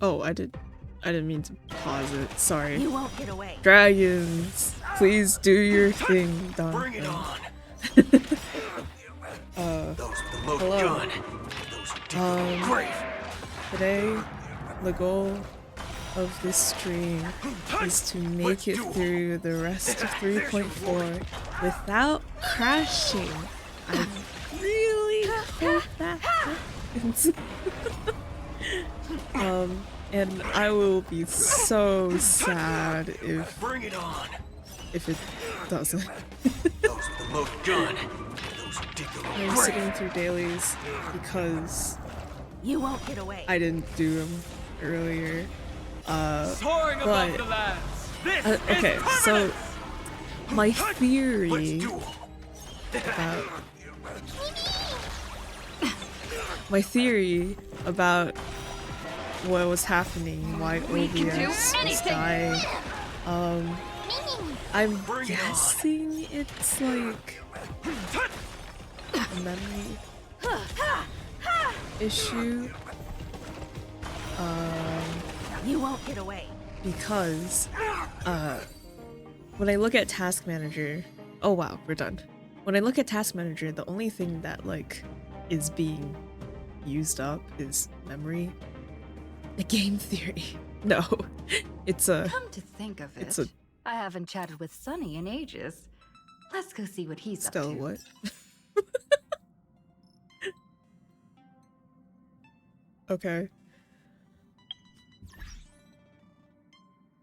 Oh, I didn't mean to pause it. Sorry. You won't get away. Dragons, please do your thing, Don. Bring it on. Hello. Great. Today, the goal of this stream is to make it through the rest of 3.4 without crashing. I really hope that happens. And I will be so sad if Bring it on. it doesn't. Those with the most gun. Those who dig the I'm sitting through dailies because You won't get away. I didn't do them earlier. Soaring above the lands. This Okay, is so permanent. my theory Let's do 'em. about what was happening, why OBS was dying, I'm guessing it's like a memory issue. You won't get away. Because when I look at Task Manager, oh wow, we're done. When I look at Task Manager, the only thing that like is being used up is memory. The game theory. No, it's a. Come to think of it, It's a. I haven't chatted with Sonny in ages. Let's go see what he's up Stella, to. what? Okay.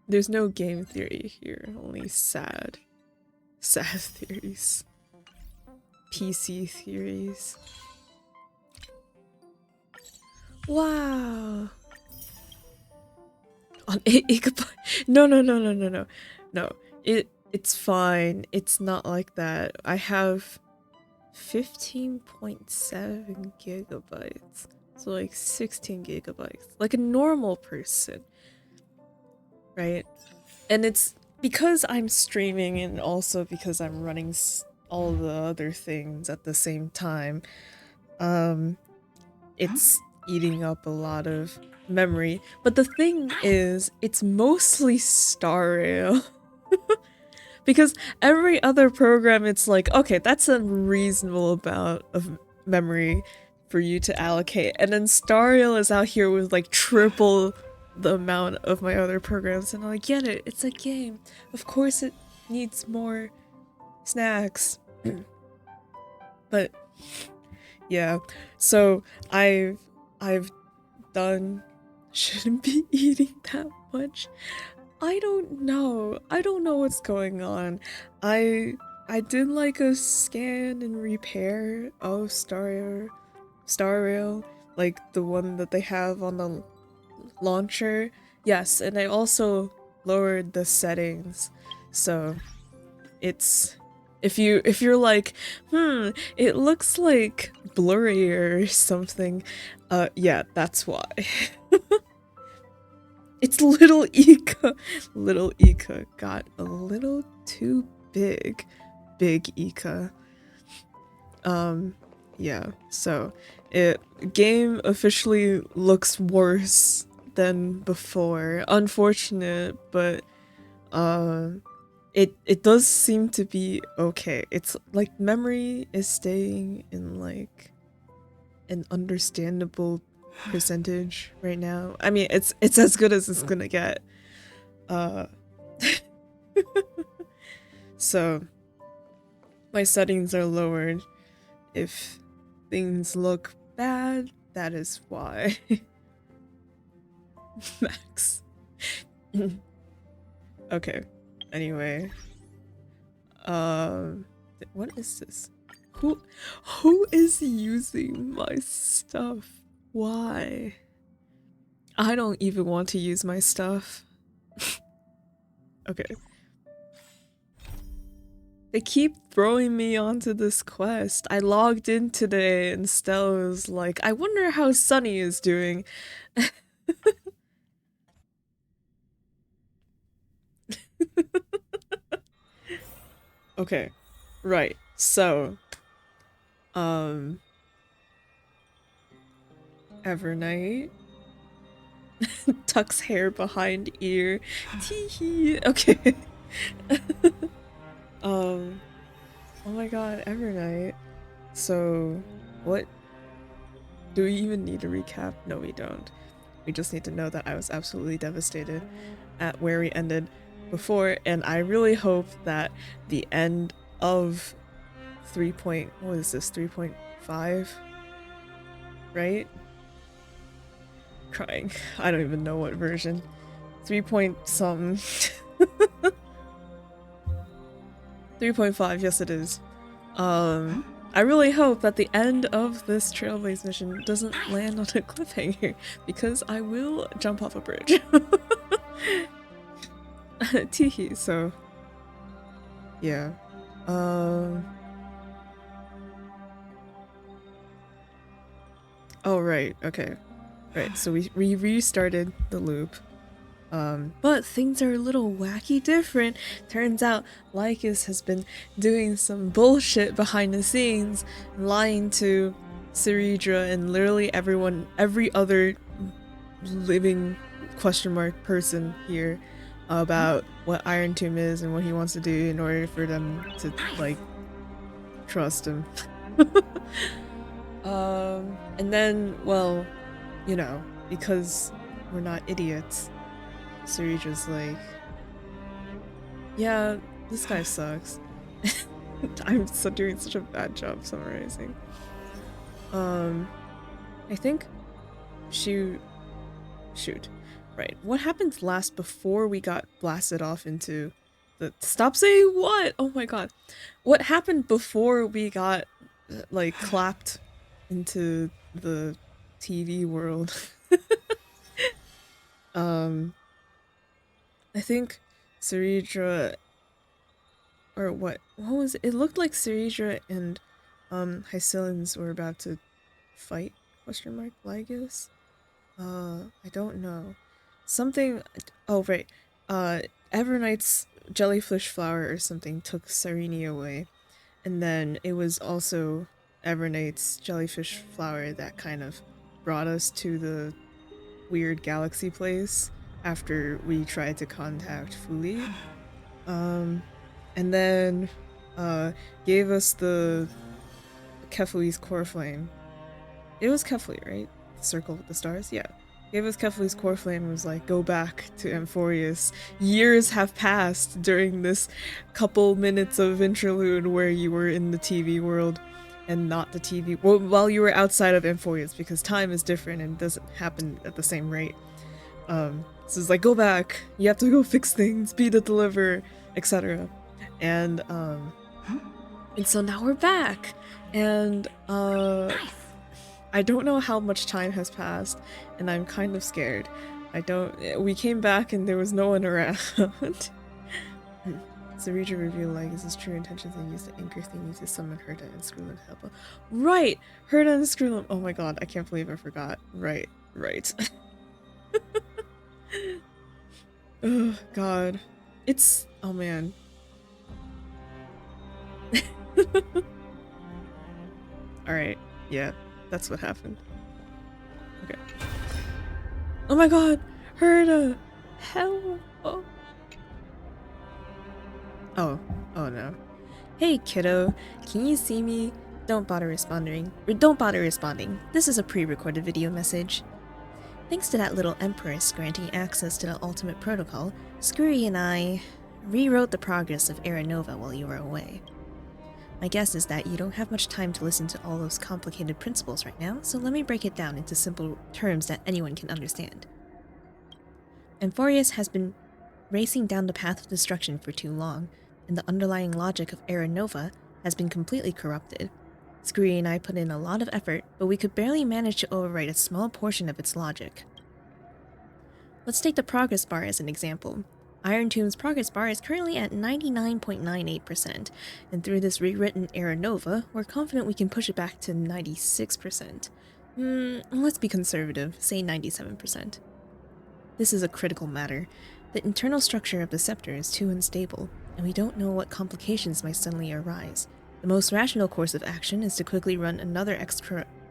There's no game theory here, only sad theories. PC theories. Wow. On 8 gigabyte. No. It's fine. It's not like that. I have 15.7 gigabytes. So like 16 gigabytes. Like a normal person. Right? And it's because I'm streaming and also because I'm running all the other things at the same time. It's eating up a lot of memory. But the thing is, it's mostly Star Rail. Because every other program, it's like, okay, that's a reasonable amount of memory for you to allocate. And then Star Rail is out here with like triple the amount of my other programs. And I get it, it's a game. Of course it needs more snacks. But yeah, so I've done, shouldn't be eating that much. I don't know what's going on. I did like a scan and repair of Star Rail, like the one that they have on the launcher. Yes, and I also lowered the settings, so it's if you're like, it looks like blurrier or something, yeah, that's why. It's little Ika. Little Ika got a little too big. Big Ika. Yeah, so game officially looks worse than before. Unfortunate, but it does seem to be okay. It's like memory is staying in like an understandable percentage right now. I mean, it's as good as it's gonna get. So my settings are lowered. If things look bad, that is why. Max. Okay. Anyway. What is this? Who is using my stuff? Why? I don't even want to use my stuff. Okay. They keep throwing me onto this quest. I logged in today and Stella was like, I wonder how Sunny is doing. Okay. Right. So, evernight. Tucks hair behind ear. Tee-hee. Okay. Oh my god, evernight. So, what? Do we even need a recap? No, we don't. We just need to know that I was absolutely devastated at where we ended before, and I really hope that the end of what is this, 3.5? Right? Crying. I don't even know what version. 3 point something. 3.5, yes it is. I really hope that the end of this Trailblaze mission doesn't land on a cliffhanger, because I will jump off a bridge. Teehee, so... yeah. Oh, right, okay. Right, so we restarted the loop. But things are a little wacky different. Turns out Lycus has been doing some bullshit behind the scenes, lying to Ceridra and literally every other living question mark person here about what Iron Tomb is and what he wants to do in order for them to, like, trust him. And then, well, you know, because we're not idiots, Ceridra's like, yeah, this guy sucks. I'm doing such a bad job summarizing. I think shoot. Right. What happened last before we got blasted off into the— stop saying what? Oh my god. What happened before we got like clapped into the TV world? I think Ceridra, or what was it? It looked like Ceridra and Hycillans were about to fight, question mark, Lygus? I don't know. Something— oh right. Evernight's jellyfish flower or something took Sereni away. And then it was also Evernight's jellyfish flower that kind of brought us to the weird galaxy place after we tried to contact Fuli. And then gave us the Kefui's core flame. It was Kefli, right? The circle with the stars? Yeah. Gave us Kefli's core flame and was like, go back to Amphorius. Years have passed during this couple minutes of interlude where you were in the TV world and not the TV— well, while you were outside of Amphorius, because time is different and doesn't happen at the same rate. So it's like, go back, you have to go fix things, be the deliverer, etc. And so now we're back, and I don't know how much time has passed, and I'm kind of scared. We came back and there was no one around. Ceridra revealed Lygus' true intentions and used the anchor thingy to summon Herta and Screwlum to help her. Right! Herta and Screwlum— oh my god, I can't believe I forgot. Right. Oh god. It's— oh man. Alright, yeah, that's what happened. Okay. Oh my god! Herta! Help! Oh no. Hey kiddo, can you see me? Don't bother responding. This is a pre-recorded video message. Thanks to that little Empress granting access to the ultimate protocol, Scurry and I rewrote the progress of Era Nova while you were away. My guess is that you don't have much time to listen to all those complicated principles right now, so let me break it down into simple terms that anyone can understand. Amphorius has been racing down the path of destruction for too long, and the underlying logic of Era Nova has been completely corrupted. Scurry and I put in a lot of effort, but we could barely manage to overwrite a small portion of its logic. Let's take the progress bar as an example. Iron Tomb's progress bar is currently at 99.98%, and through this rewritten Era Nova, we're confident we can push it back to 96%. Let's be conservative, say 97%. This is a critical matter. The internal structure of the scepter is too unstable, and we don't know what complications might suddenly arise. The most rational course of action is to quickly run another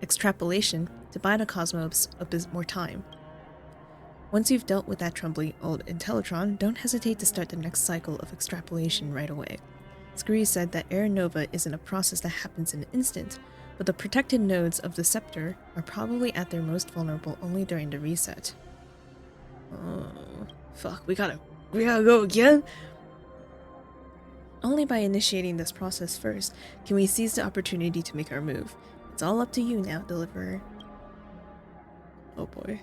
extrapolation to buy the cosmos a bit more time. Once you've dealt with that troubling old Intellitron, don't hesitate to start the next cycle of extrapolation right away. Scree said that Era Nova isn't a process that happens in an instant, but the protected nodes of the scepter are probably at their most vulnerable only during the reset. Oh, fuck, we gotta go again? Only by initiating this process first can we seize the opportunity to make our move. It's all up to you now, Deliverer. Oh boy.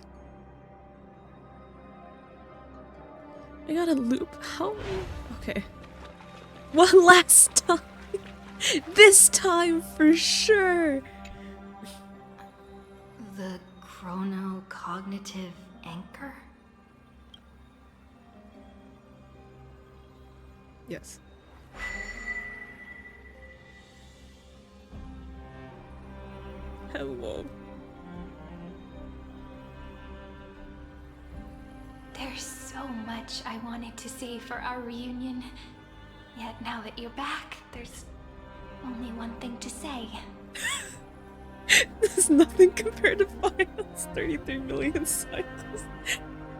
I gotta loop? How many? Okay. One last time! This time for sure! The chrono-cognitive anchor? Yes. Hello. There's so much I wanted to say for our reunion. Yet now that you're back, there's only one thing to say. This is nothing compared to Finals 33 million cycles.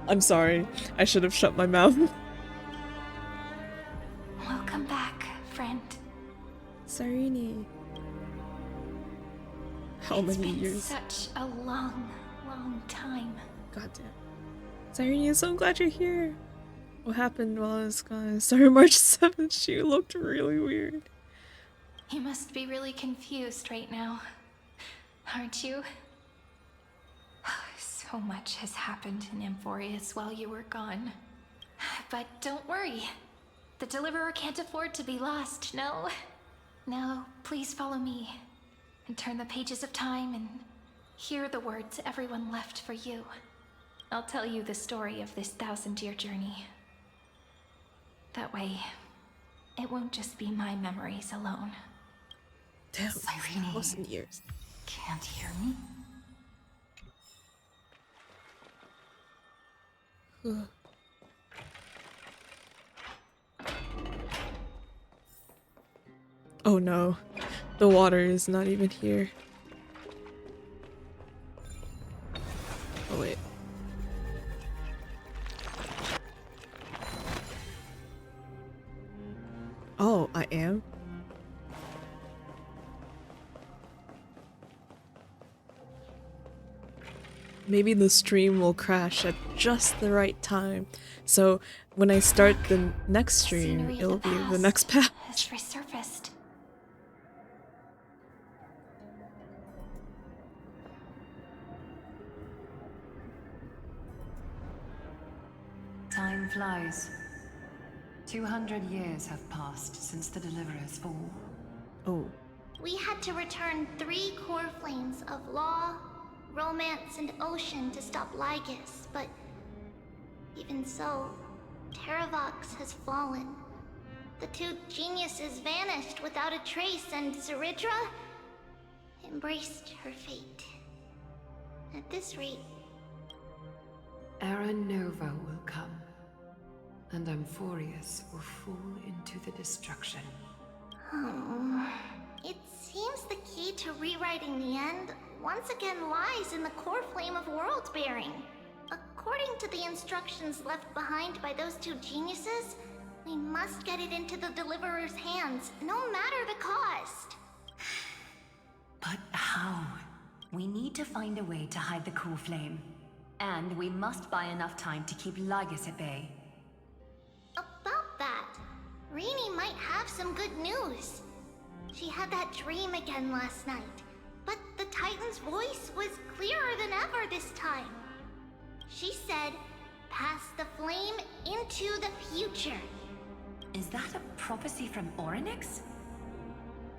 I'm sorry. I should have shut my mouth. Welcome back, friend. Sarini. How It's many been years? such a long, long time. Goddamn. Sarini, I'm so glad you're here. What happened while I was gone? Sorry, March 7th, she looked really weird. You must be really confused right now, aren't you? So much has happened in Amphorius while you were gone. But don't worry. The Deliverer can't afford to be lost, no? Now, please follow me and turn the pages of time and hear the words everyone left for you. I'll tell you the story of this 1000-year journey. That way, it won't just be my memories alone. Damn, Irene. 1,000 years. Can't hear me? Oh no, the water is not even here. Oh wait. Oh, I am? Maybe the stream will crash at just the right time. So when I start the next stream, Scenery of it'll be the past next patch. has resurfaced. Time flies. 200 years have passed since the Deliverer's fall. Oh. We had to return 3 core flames of law, romance, and ocean to stop Lygus, but even so, Terravox has fallen. The 2 geniuses vanished without a trace, and Zeridra embraced her fate. At this rate, Era Nova will come, and Amphorius will fall into the destruction. it seems the key to rewriting the end once again lies in the core flame of world bearing. According to the instructions left behind by those 2 geniuses, we must get it into the Deliverer's hands, no matter the cost. But how? We need to find a way to hide the core flame. And we must buy enough time to keep Lygus at bay. About that, Rini might have some good news. She had that dream again last night, but the Titan's voice was clearer than ever this time. She said, "Pass the flame into the future." Is that a prophecy from Orynyx?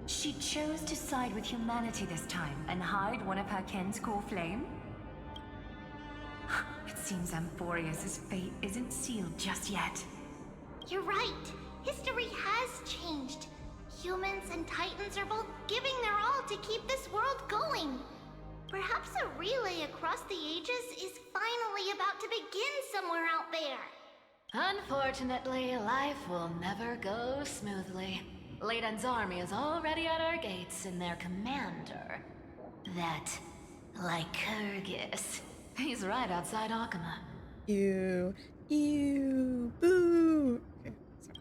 She chose to side with humanity this time and hide one of her kin's core flame? It seems Amphorius' fate isn't sealed just yet. You're right. History has changed. Humans and Titans are both giving their all to keep this world going. Perhaps a relay across the ages is finally about to begin somewhere out there. Unfortunately, life will never go smoothly. Leiden's army is already at our gates, and their commander, that Lycurgus, he's right outside Akama. Ew. Ew. Boo. Okay, sorry.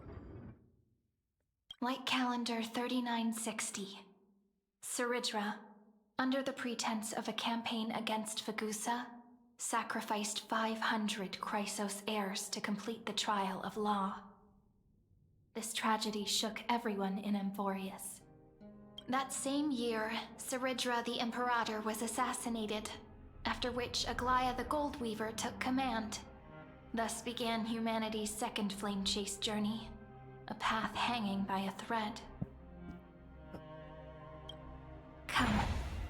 Light calendar 3960. Saridra, under the pretense of a campaign against Vagusa, sacrificed 500 Chrysos heirs to complete the trial of law. This tragedy shook everyone in Amphorius. That same year, Saridra the Imperator was assassinated, after which Aglaya the Gold Weaver took command. Thus began humanity's second flame chase journey, a path hanging by a thread. Come,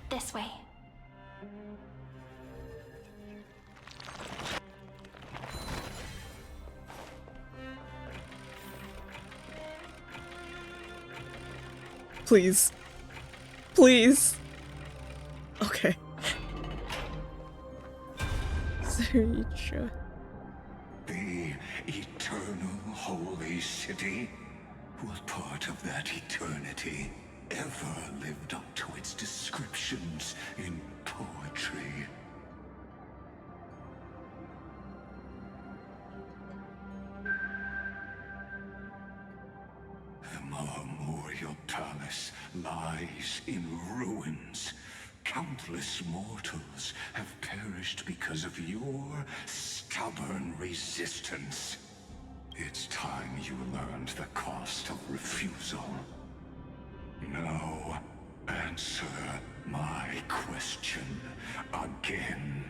this way. Please. Please. Okay. Saridra. The eternal holy city? What part of that eternity ever lived up to its descriptions in poetry? The Marmorial Palace lies in ruins. Countless mortals have perished because of your stubborn resistance. It's time you learned the cost of refusal. Now, answer my question again.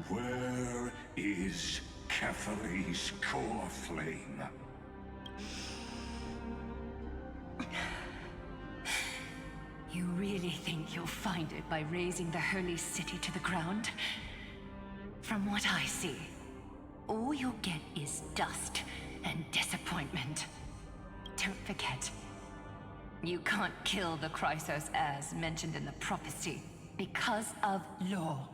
Where is Ketheri's core flame? You really think you'll find it by razing the holy city to the ground? From what I see, all you'll get is dust and disappointment. Don't forget, you can't kill the Chrysos as mentioned in the prophecy because of law.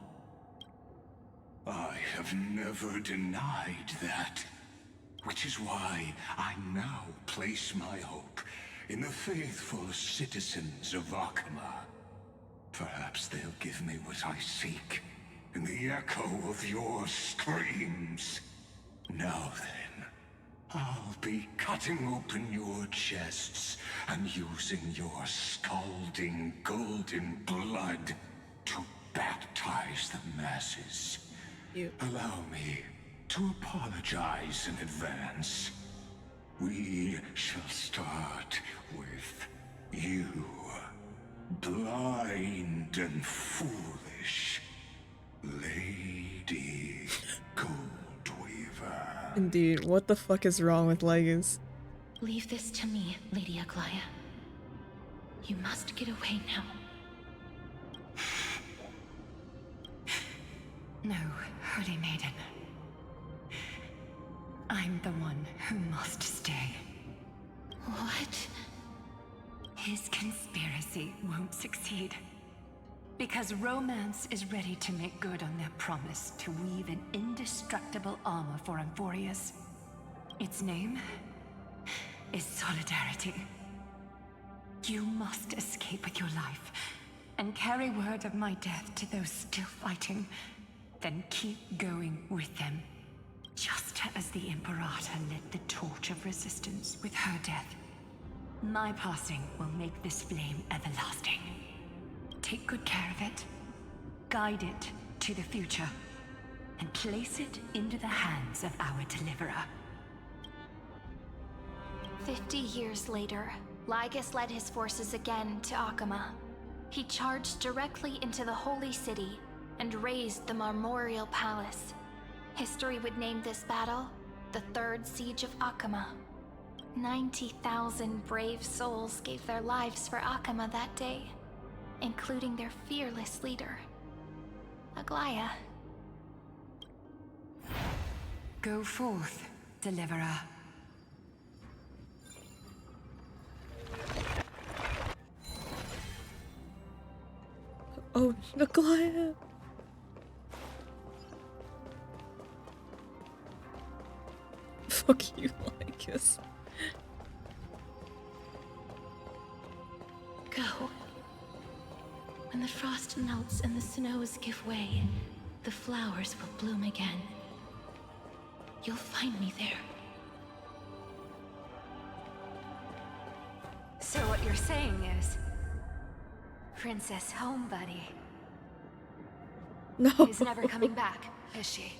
I have never denied that. Which is why I now place my hope in the faithful citizens of Akama. Perhaps they'll give me what I seek in the echo of your screams. Now then, I'll be cutting open your chests and using your scalding golden blood to baptize the masses. Allow me to apologize in advance. We shall start with you, blind and foolish Lady Goldweaver. Indeed, what the fuck is wrong with Legas? Leave this to me, Lady Aglaya. You must get away now. No, Holy Maiden. I'm the one who must stay. What? His conspiracy won't succeed. Because Romance is ready to make good on their promise to weave an indestructible armor for Amphorius. Its name is Solidarity. You must escape with your life and carry word of my death to those still fighting. Then keep going with them. Just as the Imperator lit the torch of resistance with her death. My passing will make this flame everlasting. Take good care of it, guide it to the future, and place it into the hands of our deliverer. 50 years later, Lygus led his forces again to Akama. He charged directly into the Holy City and razed the Marmorial Palace. History would name this battle the Third Siege of Akama. 90,000 brave souls gave their lives for Akama that day, including their fearless leader, Aglaya. Go forth, deliverer. Oh, Aglaya! Fuck you, Lycus. Go. When the frost melts and the snows give way, the flowers will bloom again. You'll find me there. So what you're saying is, Princess Homebuddy No. is never coming back, is she?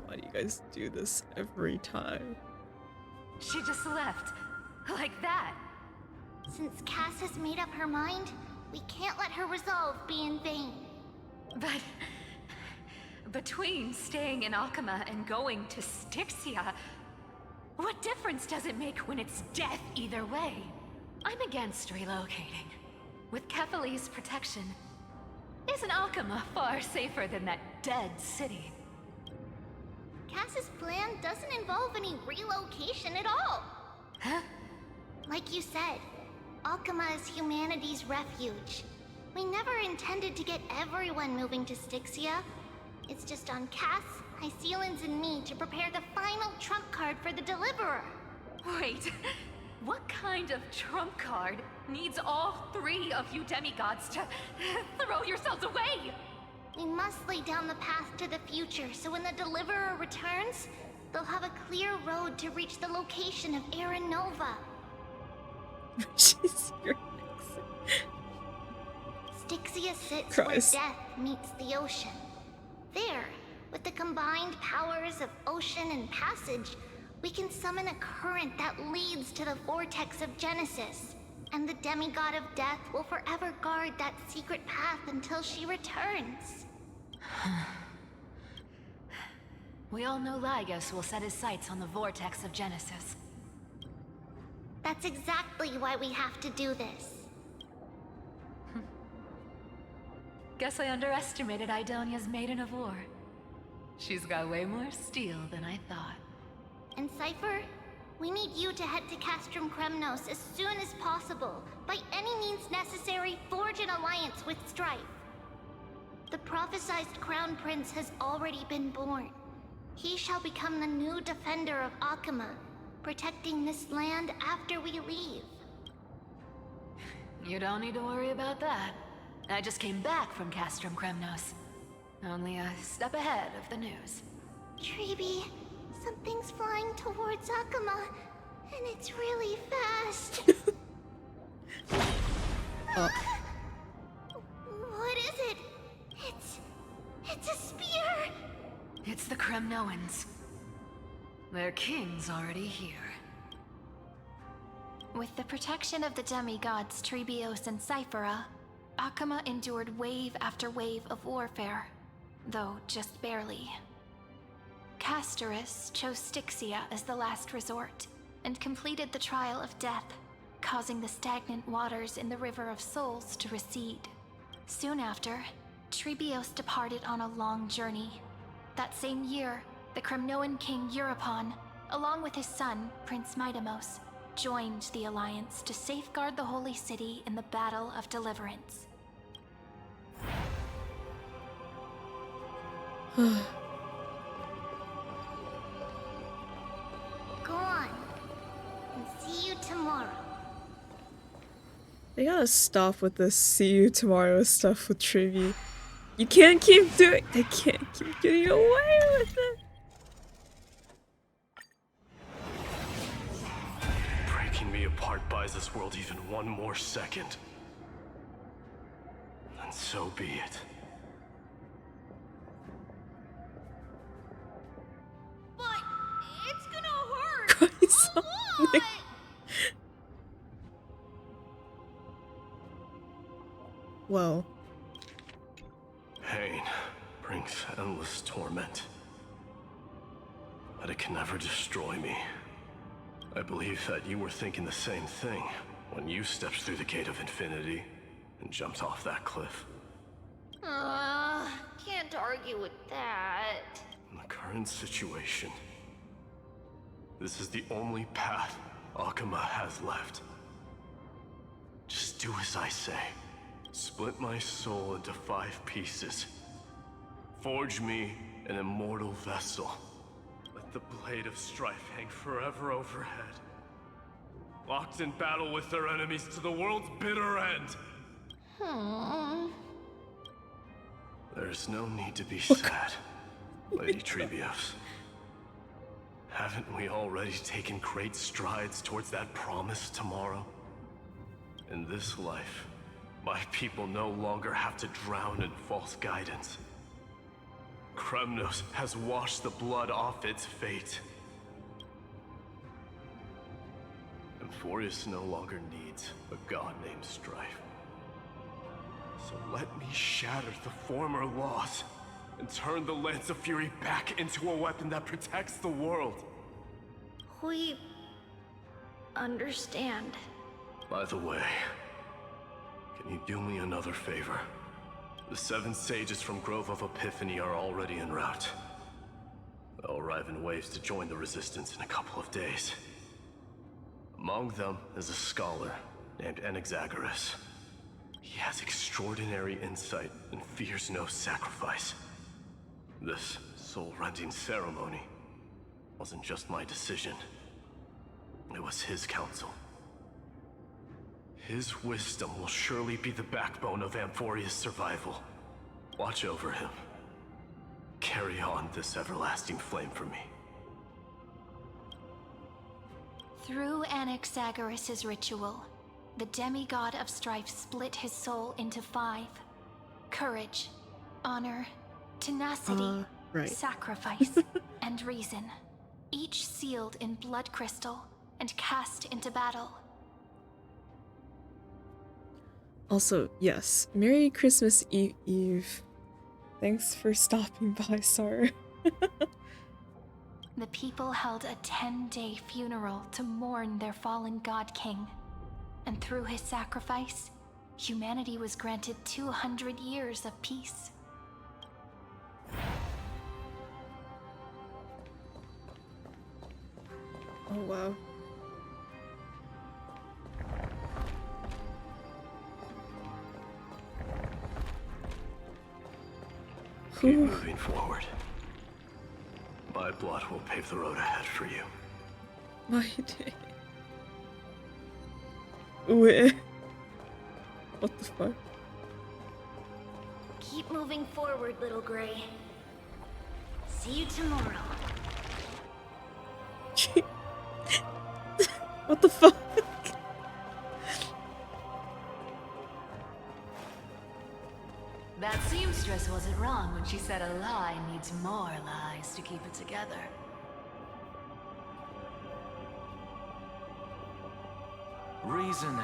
Why do you guys do this every time? She just left, like that. Since Cass has made up her mind, we can't let her resolve be in vain. But between staying in Akama and going to Styxia, what difference does it make when it's death either way? I'm against relocating. With Kefali's protection, isn't Akama far safer than that dead city? Cass's plan doesn't involve any relocation at all. Huh? Like you said, Akama is humanity's refuge. We never intended to get everyone moving to Styxia. It's just on Cass, Hycealans, and me to prepare the final trump card for the Deliverer. Wait, what kind of trump card needs all three of you demigods to throw yourselves away? We must lay down the path to the future, so when the Deliverer returns, they'll have a clear road to reach the location of Aaron Nova. She's your Styxia sits Christ. where death meets the ocean. There, with the combined powers of ocean and passage, we can summon a current that leads to the vortex of Genesis. And the demigod of death will forever guard that secret path until she returns. We all know Lygus will set his sights on the vortex of Genesis. That's exactly why we have to do this. Guess I underestimated Idonia's Maiden of War. She's got way more steel than I thought. And Cypher, we need you to head to Castrum Kremnos as soon as possible. By any means necessary, forge an alliance with Strife. The prophesized Crown Prince has already been born. He shall become the new defender of Akama, protecting this land after we leave. You don't need to worry about that. I just came back from Castrum Kremnos. Only a step ahead of the news. Treeby, something's flying towards Akama, and it's really fast. What is it? It's a spear! It's the Kremnoans. Their king's already here. With the protection of the demigods Trebios and Cyphera, Akama endured wave after wave of warfare, though just barely. Castorus chose Styxia as the last resort, and completed the trial of death, causing the stagnant waters in the River of Souls to recede. Soon after, Trebios departed on a long journey. That same year, the Kremnoan king Euripon, along with his son, Prince Midamos, joined the Alliance to safeguard the Holy City in the Battle of Deliverance. Go on, and see you tomorrow. They gotta stop with this see you tomorrow stuff with Trivy. You can't keep doing- they can't keep getting away with it. Breaking me apart buys this world even one more second. And so be it. But it's gonna hurt! Christ. A lot! Well, Pain brings endless torment. But it can never destroy me. I believe that you were thinking the same thing when you stepped through the gate of infinity and jumped off that cliff. Can't argue with that. In the current situation, this is the only path Akama has left. Just do as I say. Split my soul into 5 pieces. Forge me an immortal vessel. Let the blade of strife hang forever overhead. Locked in battle with their enemies to the world's bitter end. There's no need to be sad, Lady Trebios. Haven't we already taken great strides towards that promise tomorrow? In this life, my people no longer have to drown in false guidance. Kremnos has washed the blood off its fate. Emphorius no longer needs a god named Strife. So let me shatter the former laws and turn the Lance of Fury back into a weapon that protects the world. We understand. By the way, can you do me another favor? The 7 sages from Grove of Epiphany are already en route. They'll arrive in waves to join the Resistance in a couple of days. Among them is a scholar named Anaxagoras. He has extraordinary insight and fears no sacrifice. This soul-rending ceremony wasn't just my decision. It was his counsel. His wisdom will surely be the backbone of Amphoria's survival. Watch over him. Carry on this everlasting flame for me. Through Anaxagoras' ritual, the demigod of strife split his soul into 5. Courage, honor, tenacity, right. sacrifice, and reason. Each sealed in blood crystal and cast into battle. Also, yes, Merry Christmas Eve. Thanks for stopping by, Sar. The people held a 10-day funeral to mourn their fallen god king. And through his sacrifice, humanity was granted 200 years of peace. Oh, wow. Keep moving forward. My blood will pave the road ahead for you. My day. Wait. What the fuck? Keep moving forward, little Gray. See you tomorrow. What the fuck? That seamstress wasn't wrong when she said a lie needs more lies to keep it together. Reason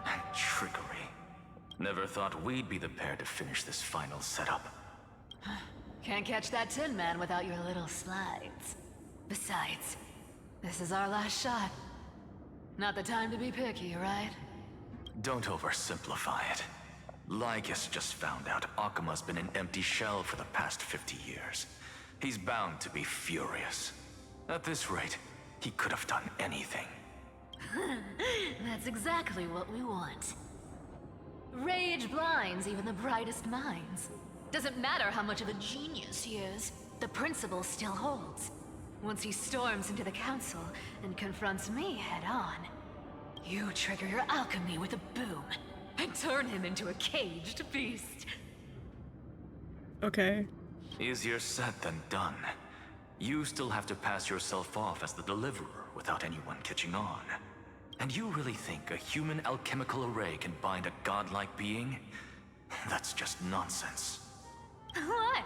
and trickery. Never thought we'd be the pair to finish this final setup. Can't catch that Tin Man without your little slides. Besides, this is our last shot. Not the time to be picky, right? Don't oversimplify it. Lycus just found out Akima's been an empty shell for the past 50 years. He's bound to be furious. At this rate, he could have done anything. That's exactly what we want. Rage blinds even the brightest minds. Doesn't matter how much of a genius he is, the principle still holds. Once he storms into the council and confronts me head-on, you trigger your alchemy with a boom and turn him into a caged beast. Okay. Easier said than done. You still have to pass yourself off as the deliverer without anyone catching on. And you really think a human alchemical array can bind a godlike being? That's just nonsense. What?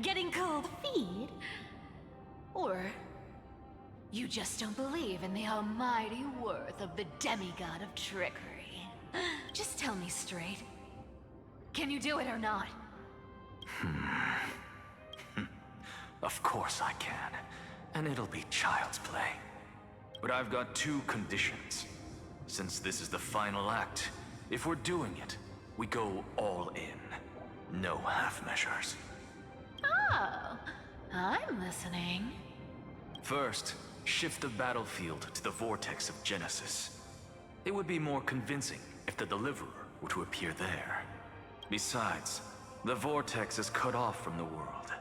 Getting cold feet? Or you just don't believe in the almighty worth of the demigod of trickery? Just tell me straight. Can you do it or not? Of course I can. And it'll be child's play. But I've got 2 conditions. Since this is the final act, if we're doing it, we go all in. No half measures. Oh, I'm listening. First, shift the battlefield to the vortex of Genesis. It would be more convincing if the deliverer were to appear there. Besides, the vortex is cut off from the world.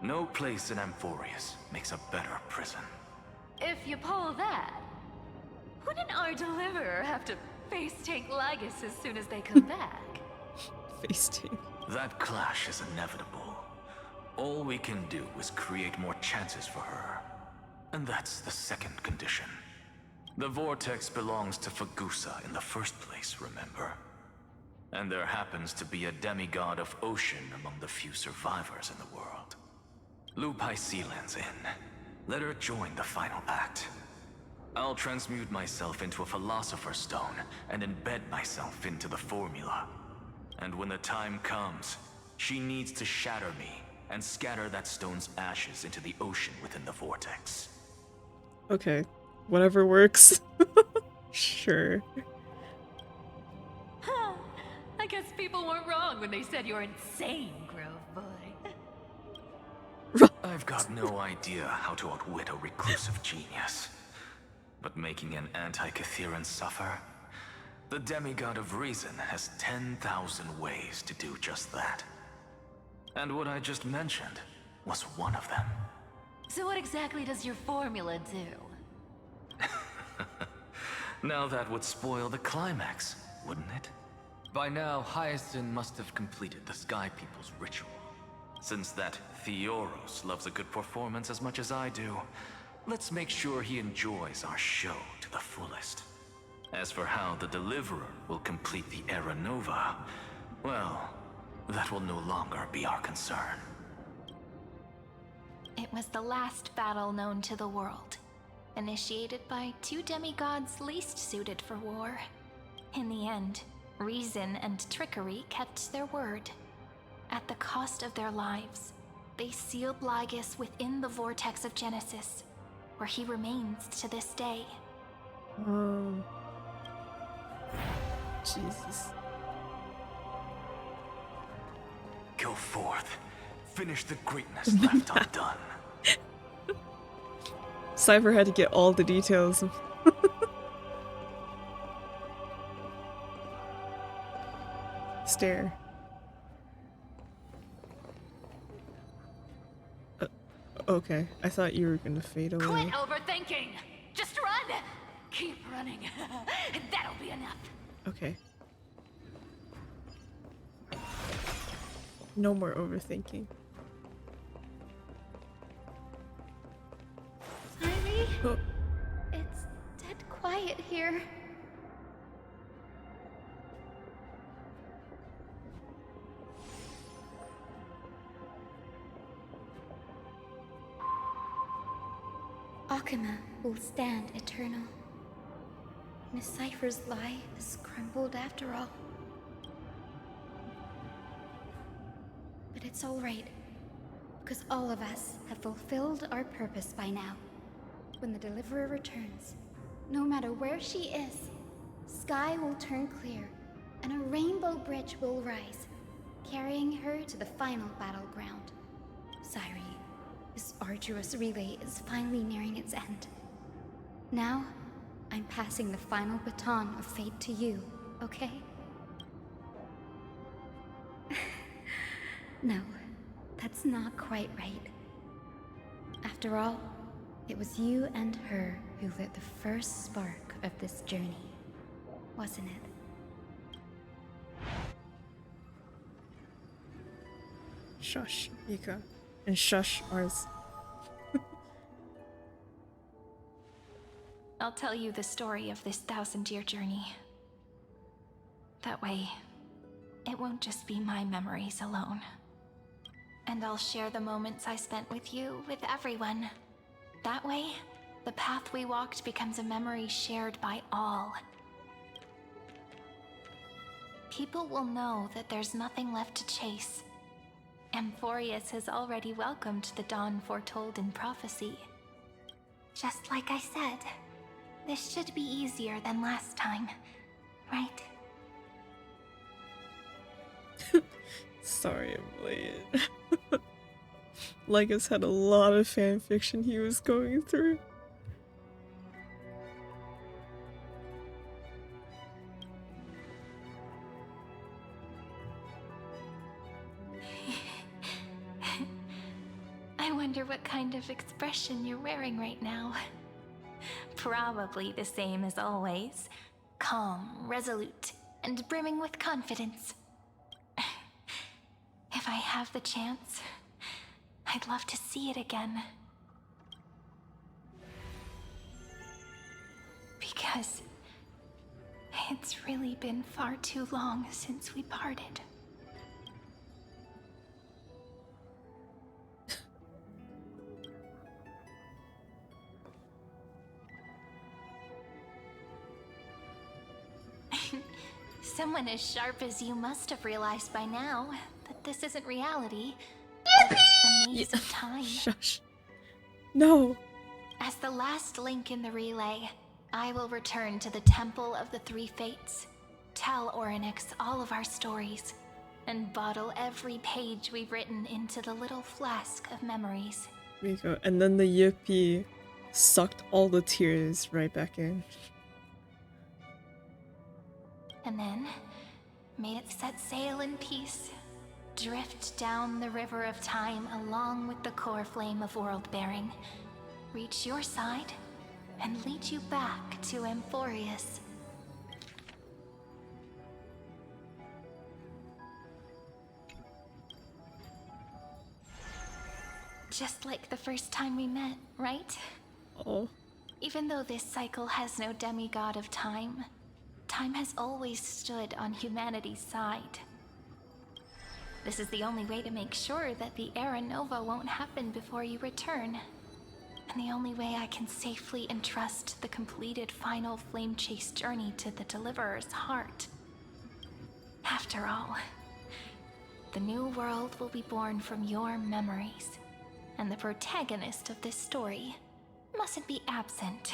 No place in Amphorius makes a better prison. If you pull that, wouldn't our deliverer have to face tank Lygus as soon as they come back? Face tank. That clash is inevitable. All we can do is create more chances for her. and that's the second condition. The vortex belongs to Fagusa in the first place, remember? And there happens to be a demigod of ocean among the few survivors in the world. Lupai Sealand's in. Let her join the final act. I'll transmute myself into a Philosopher's Stone and embed myself into the formula. And when the time comes, she needs to shatter me and scatter that stone's ashes into the ocean within the vortex. Okay, whatever works. Sure. I guess people weren't wrong when they said you're insane, Grove Boy. I've got no idea how to outwit a reclusive genius. But making an anti-Catheran suffer? The demigod of reason has 10,000 ways to do just that. And what I just mentioned was one of them. So what exactly does your formula do? Now that would spoil the climax, wouldn't it? By now, Hyacinth must have completed the Sky People's ritual. Since that Theoros loves a good performance as much as I do, let's make sure he enjoys our show to the fullest. As for how the Deliverer will complete the Era Nova, well, that will no longer be our concern. It was the last battle known to the world, initiated by two demigods least suited for war. In the end, reason and trickery kept their word. At the cost of their lives, they sealed Lygus within the vortex of Genesis, where he remains to this day. Jesus. Go forth. Finish the greatness left undone. Cypher had to get all the details. Stare. Okay, I thought you were gonna fade away. Quit overthinking! Just run! Keep running. That'll be enough. Okay. No more overthinking. Ivy? Oh. It's dead quiet here. Akuma will stand eternal. Miss Cypher's lie is crumbled after all. But it's all right, because all of us have fulfilled our purpose by now. When the Deliverer returns, no matter where she is, sky will turn clear, and a rainbow bridge will rise, carrying her to the final battleground. Sairi, this arduous relay is finally nearing its end. Now, I'm passing the final baton of fate to you, okay? No, that's not quite right. After all, it was you and her who lit the first spark of this journey, wasn't it? Shush, Mika. And shush, Ars. I'll tell you the story of this 1,000-year journey. That way, it won't just be my memories alone. And I'll share the moments I spent with you with everyone. That way, the path we walked becomes a memory shared by all. People will know that there's nothing left to chase. Amphorius has already welcomed the dawn foretold in prophecy. Just like I said, this should be easier than last time, right? Sorry I'm late. Lygus had a lot of fanfiction he was going through. I wonder what kind of expression you're wearing right now. Probably the same as always. Calm, resolute, and brimming with confidence. If I have the chance, I'd love to see it again. because it's really been far too long since we parted. Someone as sharp as you must have realized by now that this isn't reality, but a maze of time. Shush. No. As the last link in the relay, I will return to the Temple of the Three Fates, tell Orynyx all of our stories, and bottle every page we've written into the little flask of memories. There you go. And then the Yippee sucked all the tears right back in. And then, may it set sail in peace, drift down the river of time along with the core flame of world-bearing, reach your side, and lead you back to Amphorius. Just like the first time we met, right? Oh. Even though this cycle has no demigod of time, time has always stood on humanity's side. This is the only way to make sure that the Era Nova won't happen before you return. And the only way I can safely entrust the completed final flame chase journey to the Deliverer's heart. After all, the new world will be born from your memories, and the protagonist of this story mustn't be absent.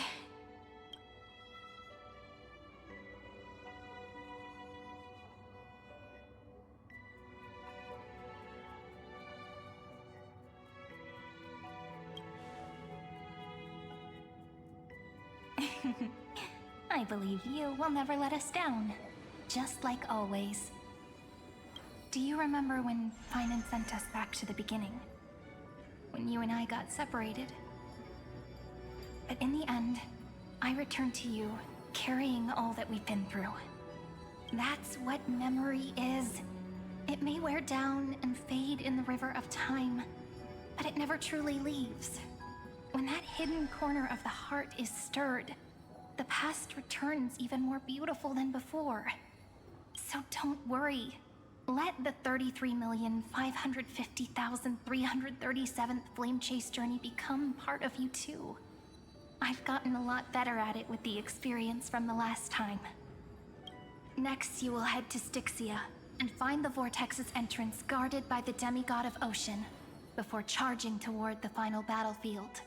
I believe you will never let us down, just like always. Do you remember when Finan sent us back to the beginning? When you and I got separated? But in the end, I returned to you, carrying all that we've been through. That's what memory is. It may wear down and fade in the river of time, but it never truly leaves. When that hidden corner of the heart is stirred, the past returns even more beautiful than before. So don't worry. Let the 33,550,337th Flame Chase journey become part of you too. I've gotten a lot better at it with the experience from the last time. Next, you will head to Styxia and find the Vortex's entrance guarded by the demigod of Ocean before charging toward the final battlefield.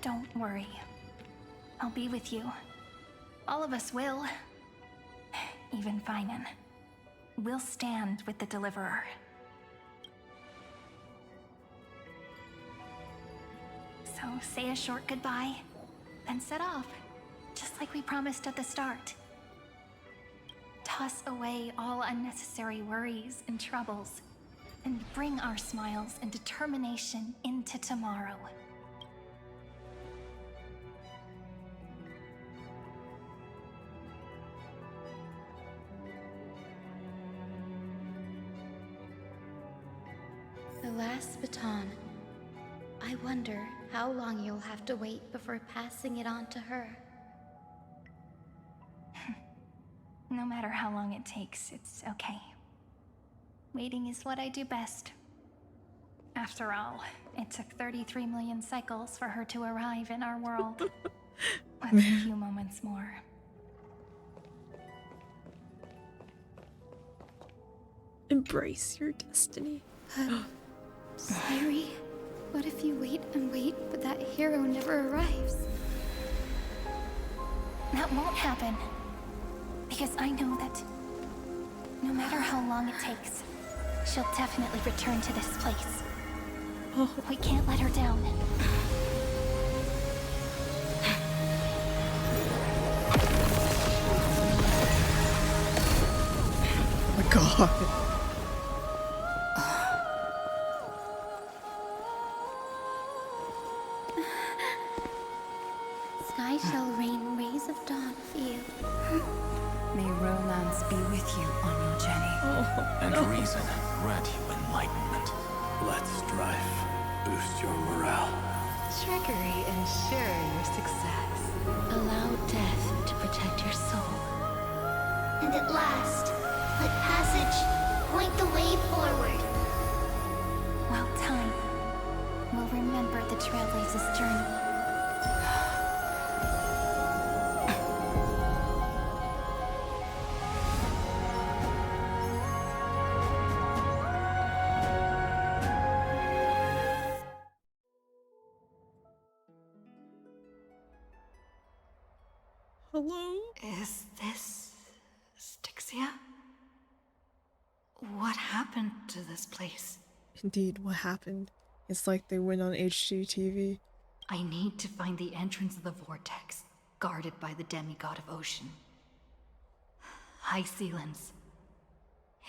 Don't worry. I'll be with you. All of us will. Even Finan. We'll stand with the Deliverer. So say a short goodbye, then set off, just like we promised at the start. Toss away all unnecessary worries and troubles, and bring our smiles and determination into tomorrow. The last baton. I wonder how long you'll have to wait before passing it on to her. No matter how long it takes, it's okay. Waiting is what I do best. After all, it took 33 million cycles for her to arrive in our world. With a few moments more. Embrace your destiny. Sayuri, what if you wait and wait, but that hero never arrives? That won't happen. Because I know that no matter how long it takes, she'll definitely return to this place. Oh. We can't let her down. Oh my god. Sky shall rain rays of dawn for you. May romance be with you on your journey. And reason grant you enlightenment. Let's strive. boost your morale. Trickery ensure your success. Allow death to protect your soul. And at last, let passage point the way forward. Well, time will remember the Trailblazer's journey. Hello? Is this Styxia? What happened to this place? Indeed, what happened? It's like they went on HGTV. I need to find the entrance of the vortex, guarded by the demigod of ocean. High Sealens.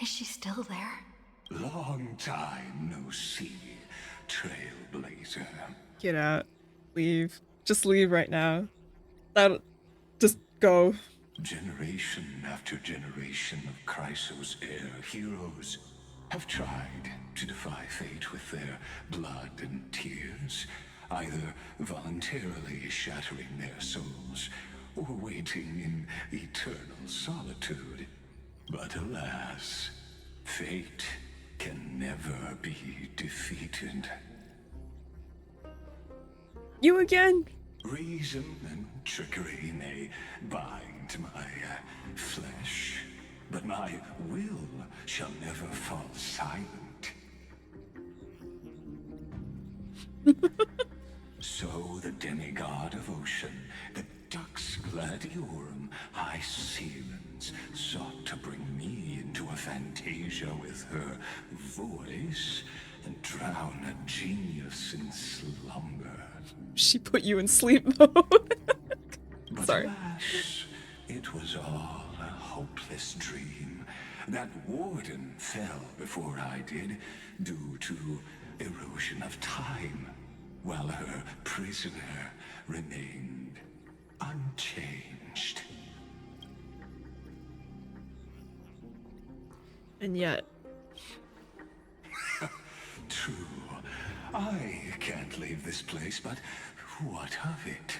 Is she still there? Long time no see, Trailblazer. Get out. Leave. Just leave right now. Just go. Generation after generation of Chrysos heir heroes have tried to defy fate with their blood and tears, either voluntarily shattering their souls or waiting in eternal solitude. But alas, fate can never be defeated. You again? Reason and trickery may bind my flesh, but my will shall never fall silent. So the demigod of ocean, the Dux Gladiorum, High Sealens, sought to bring me into a fantasia with her voice and drown a genius in slumber. She put you in sleep mode. But sorry. Alas, it was all a hopeless dream. That warden fell before I did, due to erosion of time, while her prisoner remained unchanged. And yet... True. I can't leave this place, but what of it?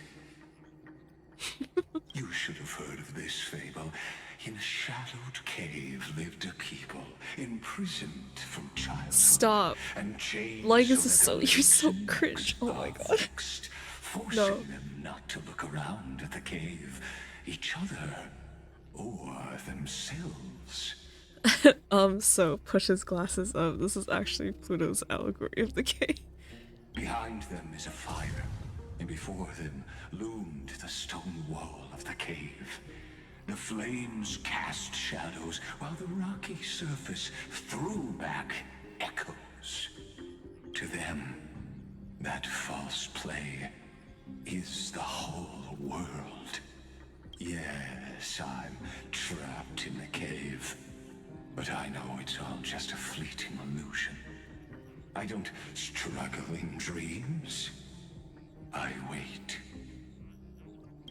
You should have heard of this fable. In a shadowed cave lived a people, imprisoned from childhood. Stop. And chained Like, this is so so... that You're so their cringe. Oh my god. fixed, forcing No. them not to look around at the cave, each other, or themselves. So push his glasses up. This is actually Pluto's allegory of the cave. Behind them is a fire, and before them loomed the stone wall of the cave. The flames cast shadows, while the rocky surface threw back echoes. To them, that false play is the whole world. Yes, I'm trapped in the cave, but I know it's all just a fleeting illusion. I don't struggle in dreams. I wait.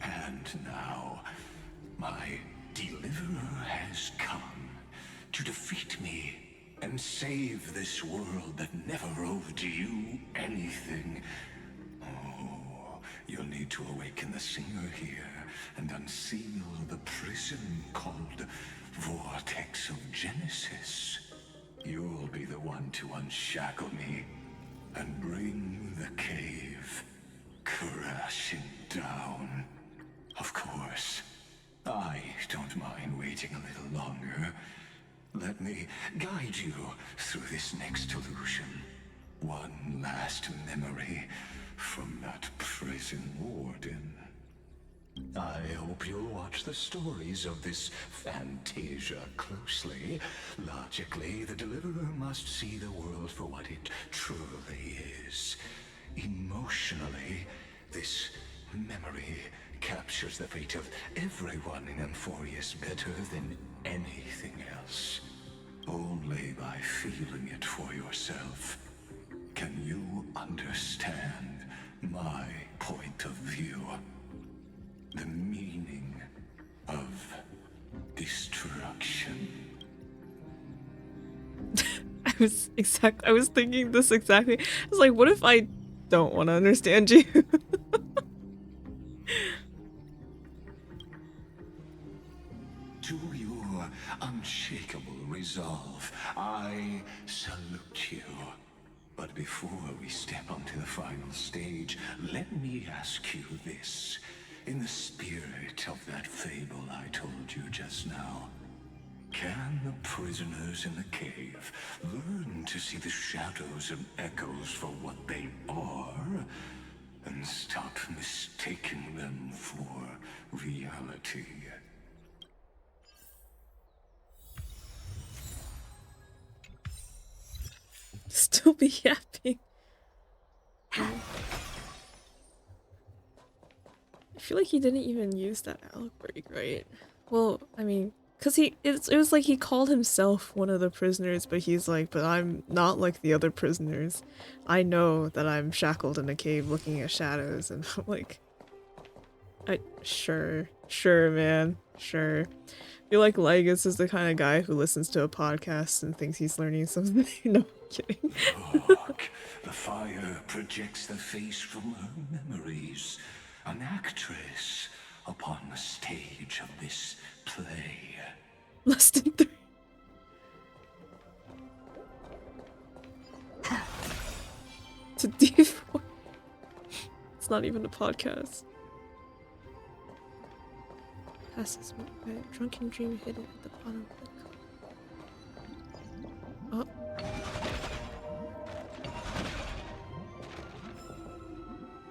And now, my deliverer has come to defeat me and save this world that never owed you anything. Oh, you'll need to awaken the singer here and unseal the prison called Vortex of Genesis. You'll be the one to unshackle me and bring the cave crashing down. Of course, I don't mind waiting a little longer. Let me guide you through this next illusion. One last memory from that prison warden. I hope you'll watch the stories of this fantasia closely. Logically, the deliverer must see the world for what it truly is. Emotionally, this memory captures the fate of everyone in Amphorius better than anything else. Only by feeling it for yourself can you understand my point of view. The meaning of destruction. I I was thinking this exactly. I was like, what if I don't want to understand you? To your unshakable resolve, I salute you. But before we step onto the final stage, let me ask you this. In the spirit of that fable I told you just now, can the prisoners in the cave learn to see the shadows and echoes for what they are, and stop mistaking them for reality? Still be yapping. I feel like he didn't even use that allegory, right? Well, I mean, cause it was like he called himself one of the prisoners, but he's like, but I'm not like the other prisoners. I know that I'm shackled in a cave looking at shadows, and I'm like, sure, man, sure. I feel like Legus is the kind of guy who listens to a podcast and thinks he's learning something. No, I'm kidding. Look, the fire projects the face from her memories. An actress upon the stage of this play. Less than 3. To D4. It's not even a podcast. Passes me by a drunken dream hidden at the bottom of the cup.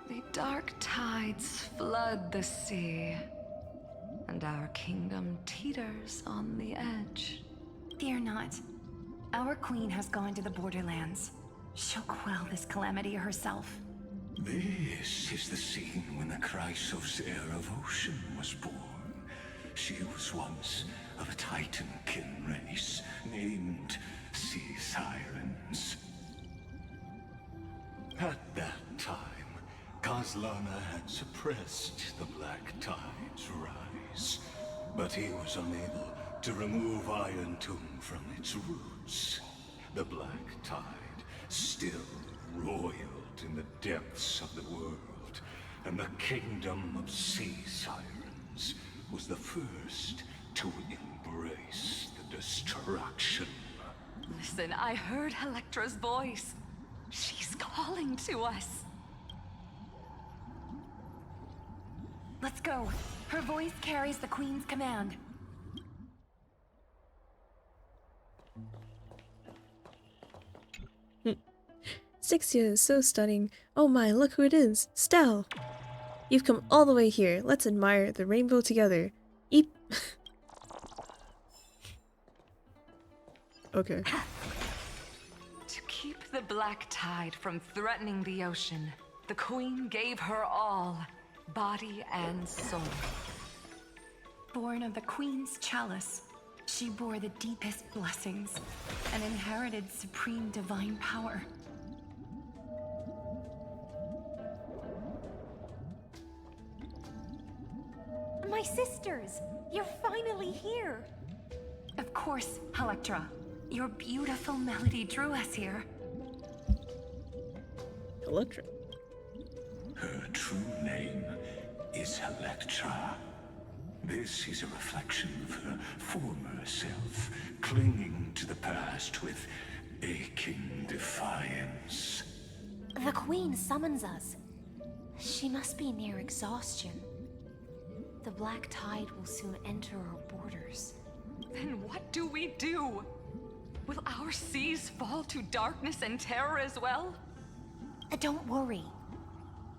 The dark tides flood the sea, and our kingdom teeters on the edge. Fear not. Our queen has gone to the borderlands. She'll quell this calamity herself. This is the scene when the Chrysos heir of Ocean was born. She was once of a Titankin race named Sea Sirens. At that time, Kozlana had suppressed the Black Tide's rise, but he was unable to remove Iron Tomb from its roots. The Black Tide still roiled in the depths of the world, and the kingdom of Sea Sirens was the first to embrace the destruction. Listen, I heard Electra's voice. She's calling to us. Let's go. Her voice carries the Queen's command. Sixia is so stunning. Oh my, look who it is. Stell! You've come all the way here. Let's admire the rainbow together. Okay. To keep the Black Tide from threatening the ocean, the Queen gave her all, body and soul. Born of the Queen's chalice, she bore the deepest blessings and inherited supreme divine power. My sisters! You're finally here! Of course, Electra. Your beautiful melody drew us here. Electra. Her true name is Electra. This is a reflection of her former self, clinging to the past with aching defiance. The Queen summons us. She must be near exhaustion. The Black Tide will soon enter our borders. Then what do we do? Will our seas fall to darkness and terror as well? Don't worry.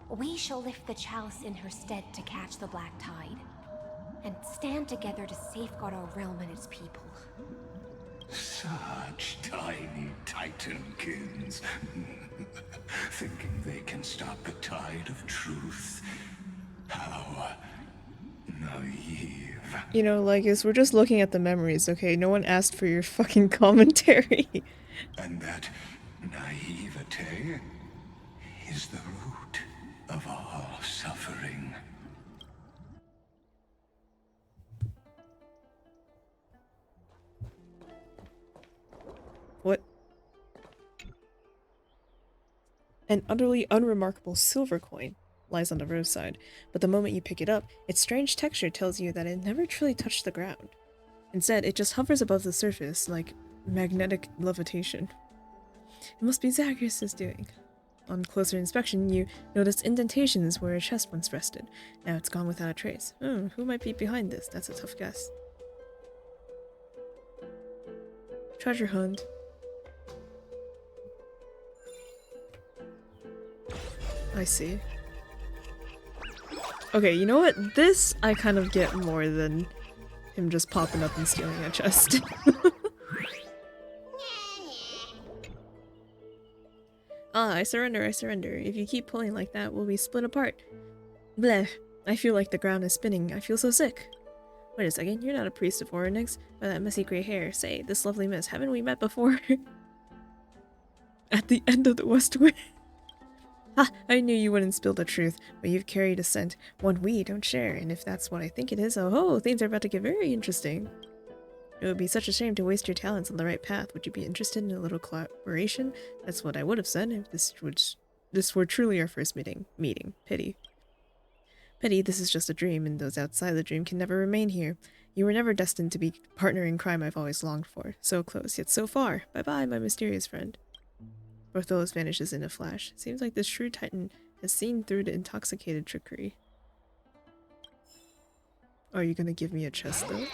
We shall lift the chalice in her stead to catch the Black Tide, and stand together to safeguard our realm and its people. Such tiny Titankins. Thinking they can stop the tide of truth. How naive. You know, Legus, we're just looking at the memories, okay? No one asked for your fucking commentary. And that naivete is the root of all suffering. What? An utterly unremarkable silver coin lies on the roadside, but the moment you pick it up, its strange texture tells you that it never truly touched the ground. Instead, it just hovers above the surface like magnetic levitation. It must be Zagreus' doing. On closer inspection, you notice indentations where a chest once rested. Now it's gone without a trace. Who might be behind this? That's a tough guess. Treasure hunt. I see. Okay, you know what? This I kind of get more than him just popping up and stealing a chest. I surrender, I surrender. If you keep pulling like that, we'll be split apart. Bleh. I feel like the ground is spinning. I feel so sick. Wait a second, you're not a priest of Oryx, by that messy gray hair. Say, this lovely miss, haven't we met before? At the end of the West Wind. Ha! I knew you wouldn't spill the truth, but you've carried a scent, one we don't share, and if that's what I think it is, oh ho, things are about to get very interesting. It would be such a shame to waste your talents on the right path. Would you be interested in a little collaboration? That's what I would have said if this were truly our first meeting. Pity. Pity, this is just a dream, and those outside the dream can never remain here. You were never destined to be partner in crime I've always longed for. So close, yet so far. Bye-bye, my mysterious friend. Bartholus vanishes in a flash. Seems like this shrewd titan has seen through the intoxicated trickery. Are you gonna give me a chest, though?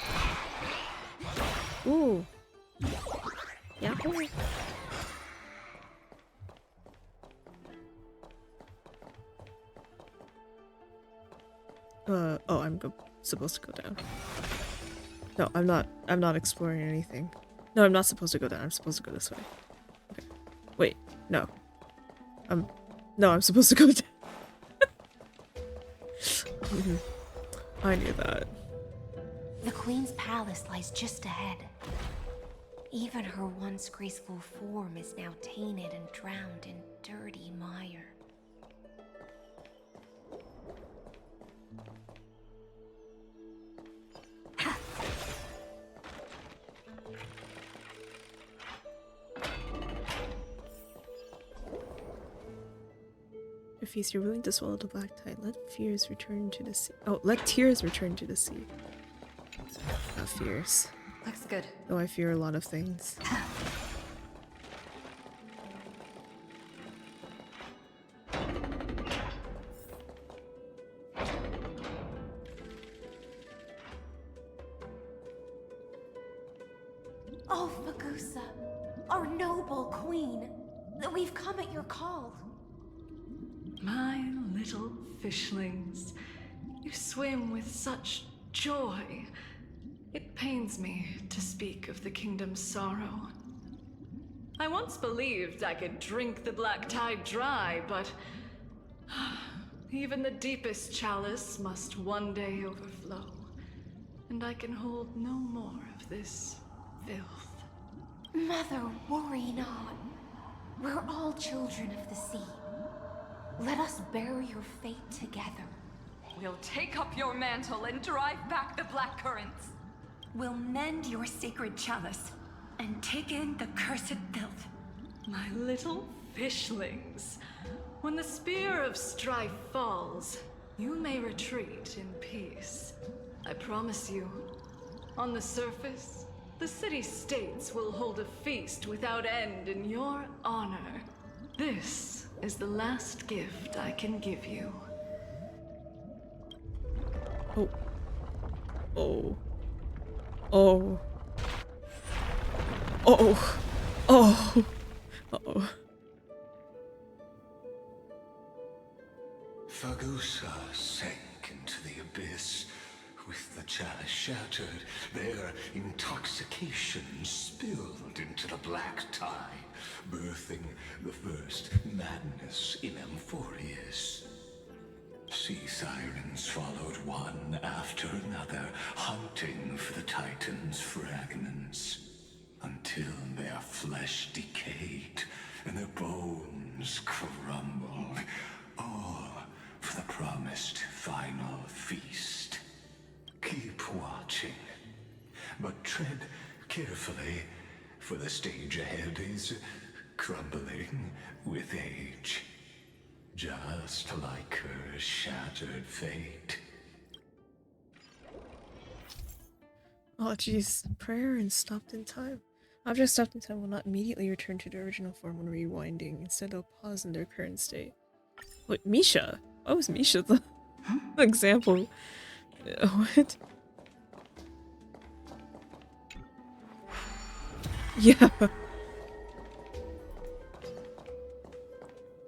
Ooh. Yahoo! Oh, I'm supposed to go down. No, I'm not exploring anything. No, I'm not supposed to go down. I'm supposed to go this way. Okay. Wait, no. No, I'm supposed to go down. I knew that. The Queen's palace lies just ahead. Even her once graceful form is now tainted and drowned in dirty mire. If you're willing to swallow the black tide, let fears return to the sea. Oh, let tears return to the sea. Not fears. Looks good. Though I fear a lot of things. Oh, Fagusa, our noble queen, we've come at your call. My little fishlings, you swim with such joy. It pains me to speak of the kingdom's sorrow. I once believed I could drink the black tide dry, but even the deepest chalice must one day overflow, and I can hold no more of this filth. Mother, worry not. We're all children of the sea. Let us bear your fate together. We'll take up your mantle and drive back the black currents. We'll mend your sacred chalice and take in the cursed filth. My little fishlings, when the spear of strife falls, you may retreat in peace. I promise you, on the surface, the city-states will hold a feast without end in your honor. This is the last gift I can give you. Oh. Oh. Oh. Oh. Oh. Uh-oh. Fagusa sank into the abyss. With the chalice shattered, their intoxication spilled into the black tide, birthing the first madness in Amphorius. Sea sirens followed one after another, hunting for the Titan's fragments, until their flesh decayed and their bones crumbled, all for the promised final feast. Keep watching, but tread carefully, for the stage ahead is crumbling with age. just like her shattered fate. Oh jeez, prayer and stopped in time. Objects stopped in time will not immediately return to their original form when rewinding. Instead, they'll pause in their current state. Wait, Misha? Why was Misha the example? What? Yeah.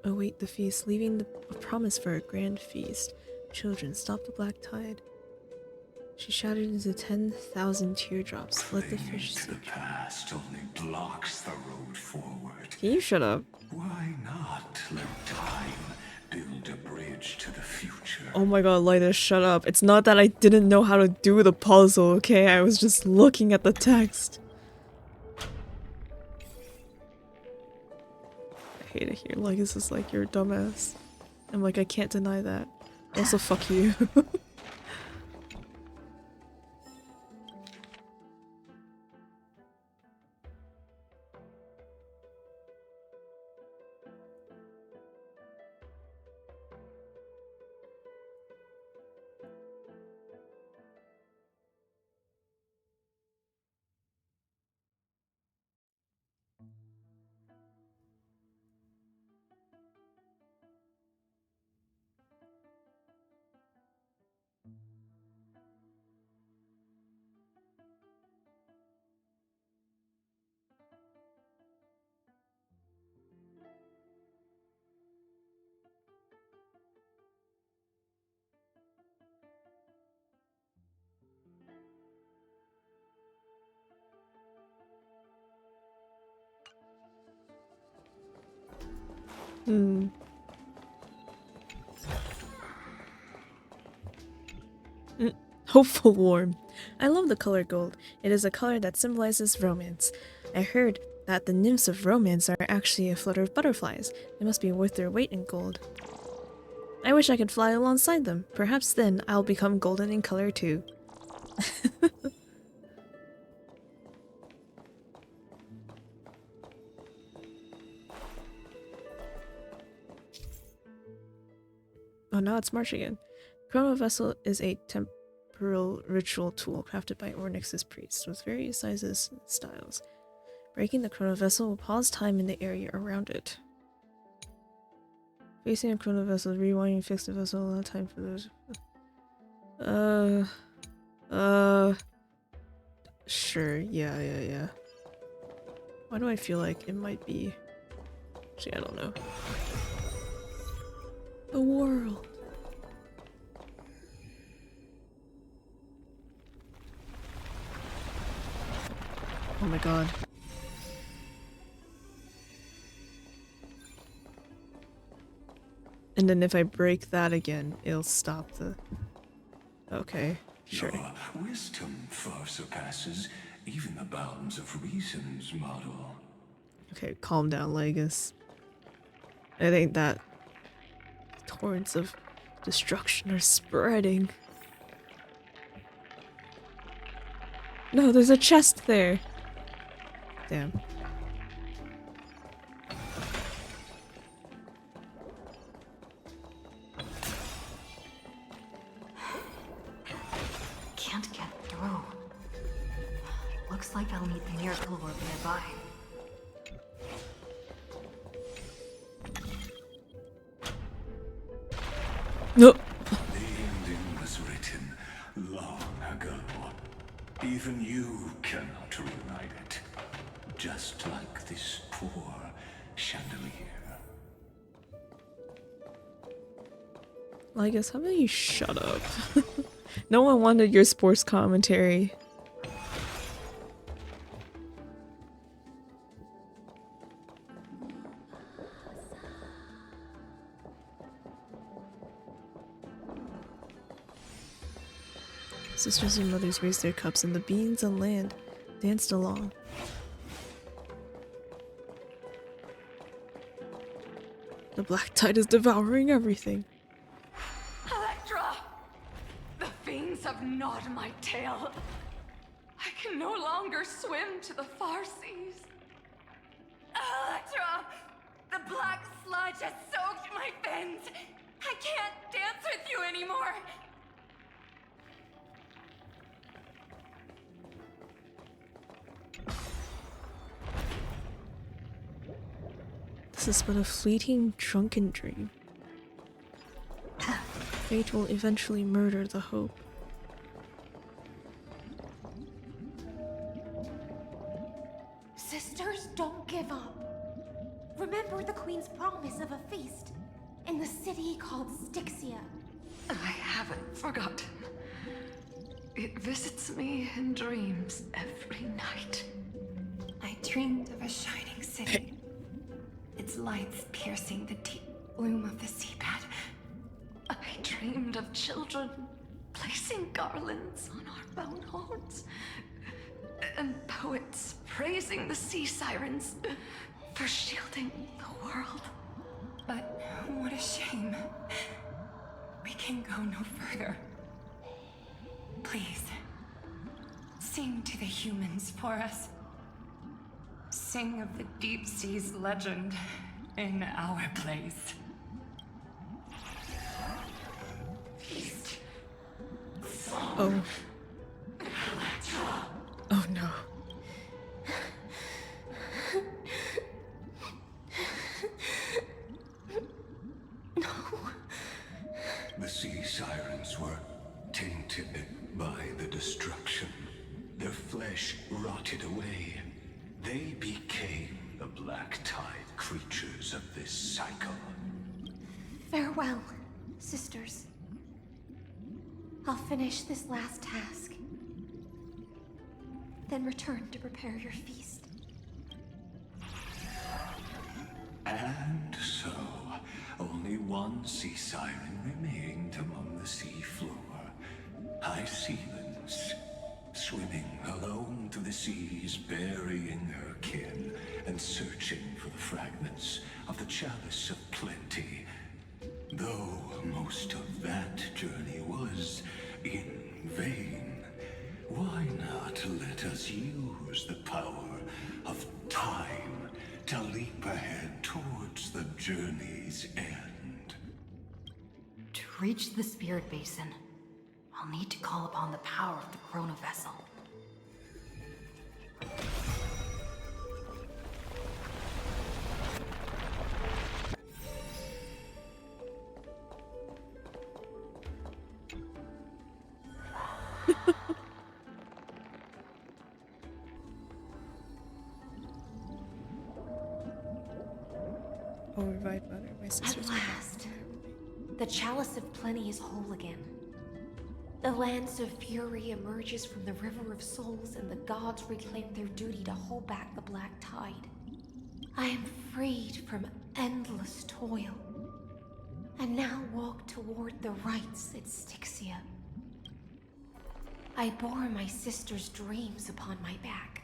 Await the feast, leaving a promise for a grand feast. Children, stop the black tide. She shattered into 10,000 teardrops. Let the fish to the past only blocks the road forward. Can you shut up? Why not let time build a bridge to the future? Oh my god, Lyda, shut up. It's not that I didn't know how to do the puzzle, okay? I was just looking at the text. I hate it here. Like, this is like, you're a dumbass. I'm like, I can't deny that. Also, fuck you. Hopeful warm. I love the color gold. It is a color that symbolizes romance. I heard that the nymphs of romance are actually a flutter of butterflies. They must be worth their weight in gold. I wish I could fly alongside them. Perhaps then I'll become golden in color too. Oh, now it's March again. Chrono Vessel is a temporal ritual tool crafted by Ornyx's priests with various sizes and styles. Breaking the Chrono Vessel will pause time in the area around it. Facing a Chrono Vessel, rewinding fix the vessel, allow time for those. Sure, yeah. Why do I feel like it might be... Actually, I don't know. The world. Oh my god. And then if I break that again, it'll stop the... Okay, sure. Your wisdom far surpasses even the bounds of reason's model. Okay, calm down, Legus. I think that torrents of destruction are spreading. No, there's a chest there. Damn. Can't get through. Looks like I'll need the miracle orb nearby. No. The ending was written long ago. Even you cannot rewrite it. Just like this poor chandelier. Legus, how about you shut up? No one wanted your sports commentary. Sisters and mothers raised their cups, and the beings on land danced along. The black tide is devouring everything. Electra! The fiends have gnawed my tail. I can no longer swim to the far seas. Electra! The black sludge has soaked my fins! I can't dance with you anymore! This is but a fleeting, drunken dream. Fate will eventually murder the hope. Sisters, don't give up. Remember the Queen's promise of a feast in the city called Styxia. I haven't forgotten. It visits me in dreams every night. I dreamed of a shining city. Its lights piercing the deep gloom of the seabed. I dreamed of children placing garlands on our bone horns. And poets praising the sea sirens for shielding the world. But what a shame. We can go no further. Please, sing to the humans for us. Sing of the deep sea's legend in our place. Oh. Oh no. The sea sirens were tainted by the destruction. Their flesh rotted away. They became the black tide creatures of this cycle. Farewell, sisters. I'll finish this last task, then return to prepare your feast. And so, only one sea siren remained among the sea floor. High Sealands, swimming alone through the seas, burying her kin, and searching for the fragments of the chalice of plenty. Though most of that journey was in vain, why not let us use the power of time to leap ahead towards the journey's end? To reach the Spirit Basin, I'll need to call upon the power of the Chrono Vessel. Oh, revive butter. My sister's At last, the chalice of plenty is whole again. The lance of fury emerges from the river of souls, and the gods reclaim their duty to hold back the black tide. I am freed from endless toil, and now walk toward the rites at Styxia. I bore my sister's dreams upon my back,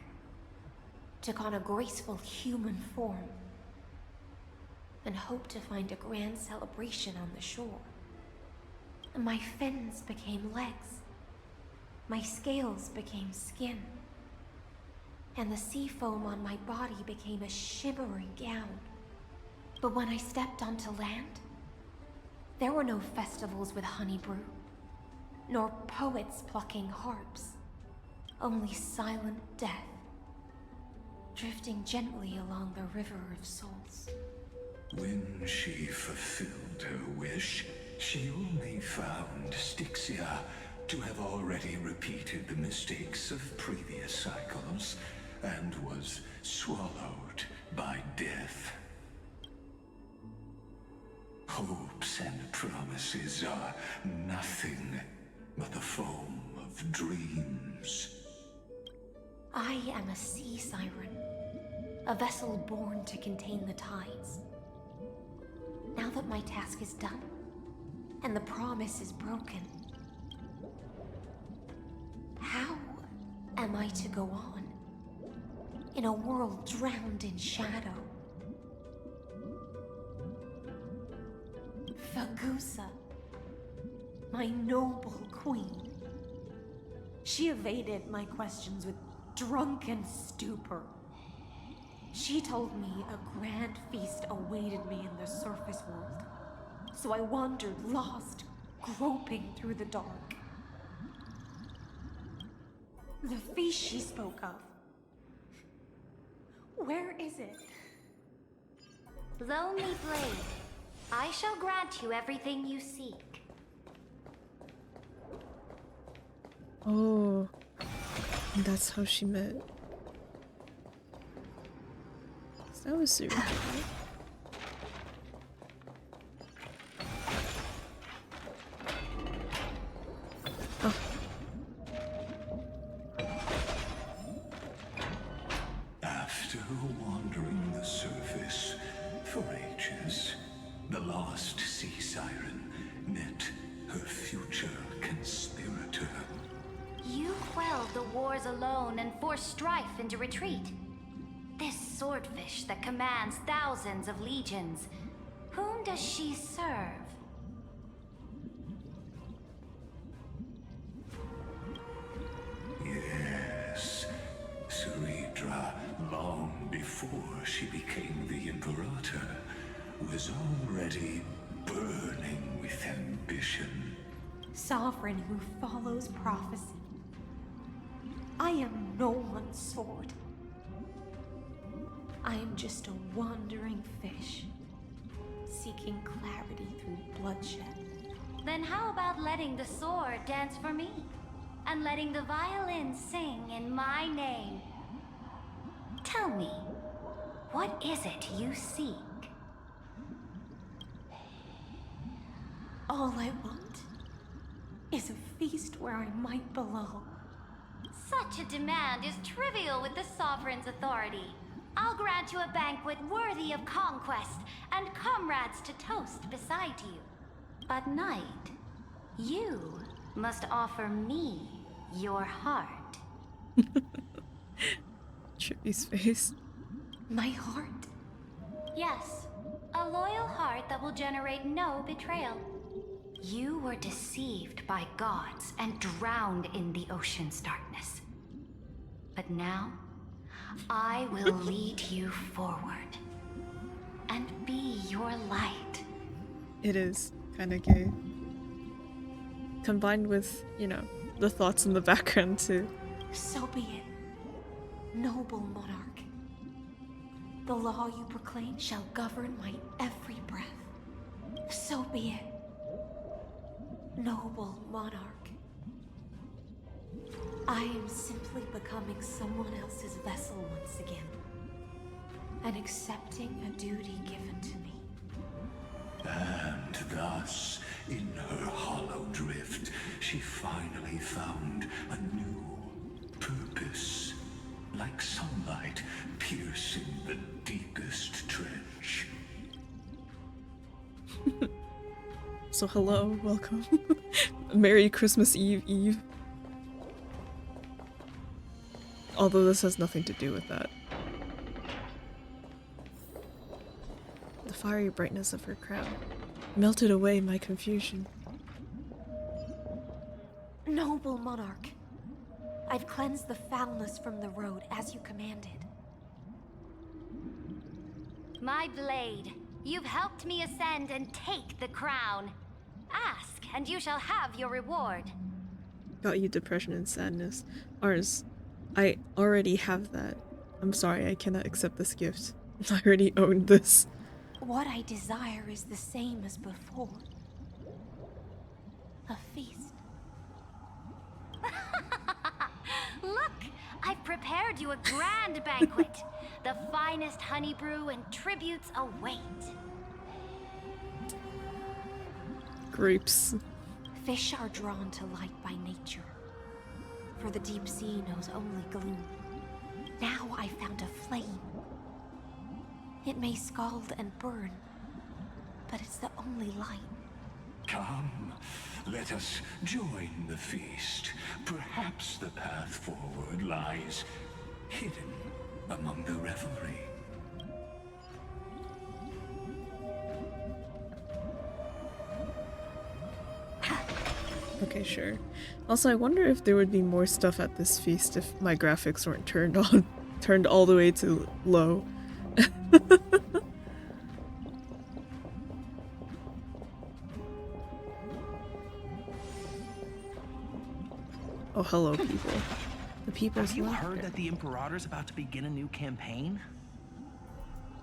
took on a graceful human form, and hoped to find a grand celebration on the shore. My fins became legs, my scales became skin, and the sea foam on my body became a shimmering gown. But when I stepped onto land, there were no festivals with honey brew, nor poets plucking harps, only silent death, drifting gently along the river of souls. When she fulfilled her wish, she only found Styxia to have already repeated the mistakes of previous cycles and was swallowed by death. Hopes and promises are nothing but the foam of dreams. I am a sea siren, a vessel born to contain the tides. Now that my task is done, and the promise is broken, how am I to go on in a world drowned in shadow? Fagusa, my noble queen. She evaded my questions with drunken stupor. She told me a grand feast awaited me in the surface world, so I wandered lost, groping through the dark. The feast she spoke of. Where is it? Lonely Blade, I shall grant you everything you seek. Oh, and that's how she met. So that was super cool. Oh. After wandering the surface for ages, the lost sea siren met her future conspirator. You quelled the wars alone and forced strife into retreat. This swordfish that commands thousands of legions, whom does she serve? Yes, Saridra, long before she became the Imperator, was already burning with ambition. Sovereign who follows prophecy. I am no one's sword. I am just a wandering fish, seeking clarity through bloodshed. Then how about letting the sword dance for me? And letting the violin sing in my name? Tell me, what is it you seek? All I want is a feast where I might belong. Such a demand is trivial with the Sovereign's authority. I'll grant you a banquet worthy of conquest and comrades to toast beside you. But night, you must offer me your heart. Trippy's face. My heart? Yes, a loyal heart that will generate no betrayal. You were deceived by gods and drowned in the ocean's darkness. But now, I will lead you forward and be your light. It is kind of gay. Combined with, you know, the thoughts in the background too. So be it, noble monarch. The law you proclaim shall govern my every breath. So be it, noble monarch. I am simply becoming someone else's vessel once again, and accepting a duty given to me. And thus, in her hollow drift, she finally found a new purpose, like sunlight piercing the deepest trench. So hello, welcome. Merry Christmas Eve, Eve. Although this has nothing to do with that. The fiery brightness of her crown melted away my confusion. Noble monarch, I've cleansed the foulness from the road as you commanded. My blade, you've helped me ascend and take the crown. Ask, and you shall have your reward. Got you depression and sadness. Ours. I already have that. I'm sorry, I cannot accept this gift. I already owned this. What I desire is the same as before. A feast. Look, I've prepared you a grand banquet. The finest honey brew and tributes await. Grapes. Fish are drawn to light by nature, for the deep sea knows only gloom. Now I found a flame. It may scald and burn, but it's the only light. Come, let us join the feast. Perhaps the path forward lies hidden among the revelry. Okay, sure. Also, I wonder if there would be more stuff at this feast if my graphics weren't turned all the way to low. hello, people. The people's Have you laughter. heard that the Imperator's about to begin a new campaign?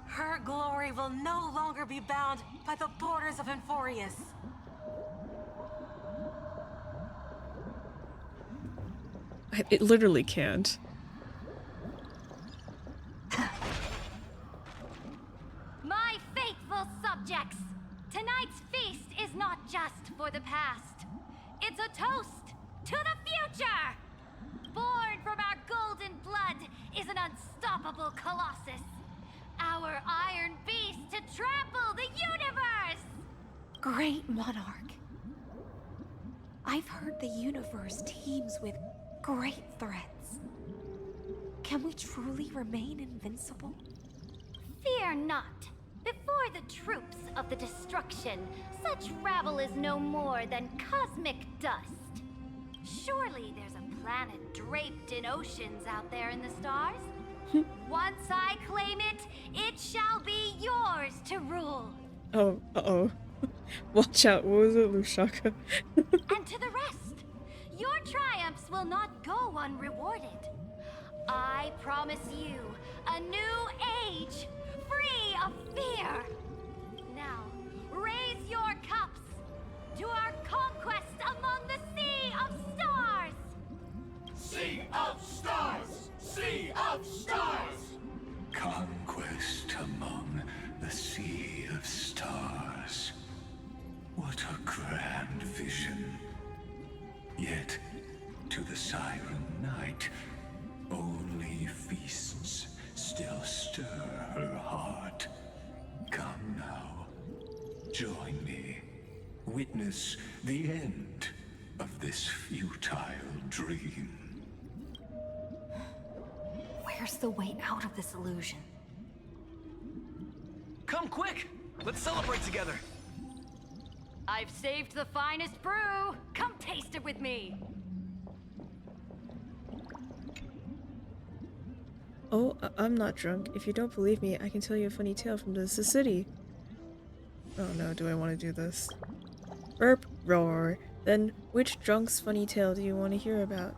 Her glory will no longer be bound by the borders of Enforius. It literally can't. My faithful subjects, tonight's feast is not just for the past. It's a toast to the future! Born from our golden blood is an unstoppable colossus. Our iron beast to trample the universe! Great monarch. I've heard the universe teems with great threats. Can we truly remain invincible? Fear not. Before the troops of the destruction, such rabble is no more than cosmic dust. Surely there's a planet draped in oceans out there in the stars. Once I claim it, it shall be yours to rule. Oh, uh-oh. Watch out, what was it, Lushaka? And to the rest, your triumphs will not go unrewarded. I promise you a new age, free of fear. Now, raise your cups to our conquest among the sea of stars. Sea of stars! Sea of stars! Conquest among the sea of stars. What a grand vision. Yet, to the Siren Knight, only feasts still stir her heart. Come now, join me. Witness the end of this futile dream. Where's the way out of this illusion? Come quick! Let's celebrate together! I've saved the finest brew. Come taste it with me. Oh, I'm not drunk. If you don't believe me, I can tell you a funny tale from the city. Oh no, do I want to do this? Burp, roar. Then, which drunk's funny tale do you want to hear about?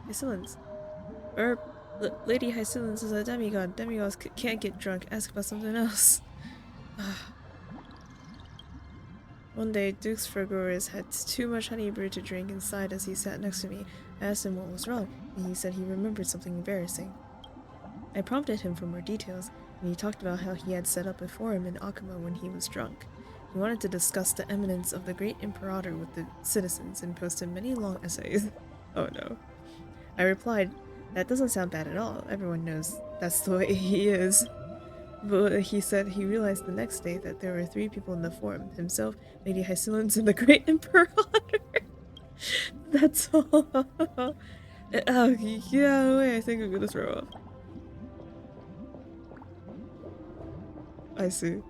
Hycillence. Burp. Lady Hycillence is a demigod. Demigods can't get drunk. Ask about something else. One day, Dux Fergoris had too much honey brew to drink and sighed as he sat next to me. I asked him what was wrong, and he said he remembered something embarrassing. I prompted him for more details, and he talked about how he had set up a forum in Akuma when he was drunk. He wanted to discuss the eminence of the great Imperator with the citizens and posted many long essays. Oh no. I replied, that doesn't sound bad at all. Everyone knows that's the way he is. But he said he realized the next day that there were 3 people in the forum. Himself, Lady Hycillence, and the Great Imperator. That's all. Oh, yeah, wait, I think I'm gonna throw up. I see.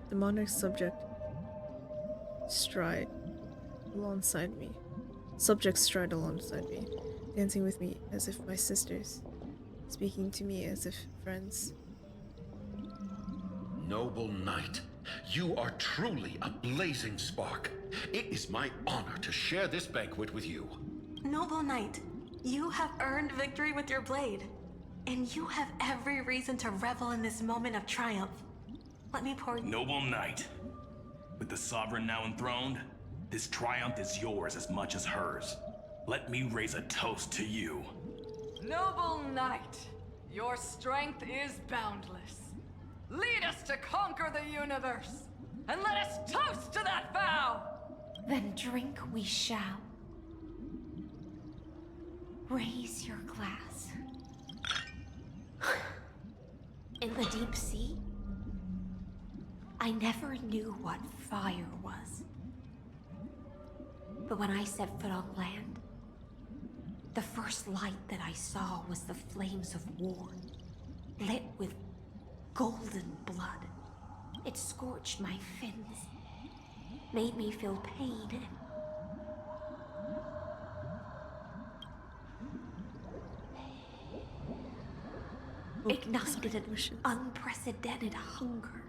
The monarch's subject stride alongside me. Subjects stride alongside me, dancing with me as if my sisters, speaking to me as if friends. Noble knight, you are truly a blazing spark. It is my honor to share this banquet with you. Noble knight, you have earned victory with your blade. And you have every reason to revel in this moment of triumph. Let me pour you. Noble knight, with the sovereign now enthroned, this triumph is yours as much as hers. Let me raise a toast to you. Noble knight, your strength is boundless. Lead us to conquer the universe, and let us toast to that vow! Then drink we shall. Raise your glass. In the deep sea, I never knew what fire was. But when I set foot on land, the first light that I saw was the flames of war, lit with golden blood. It scorched my fins, made me feel pain. needed an unprecedented hunger.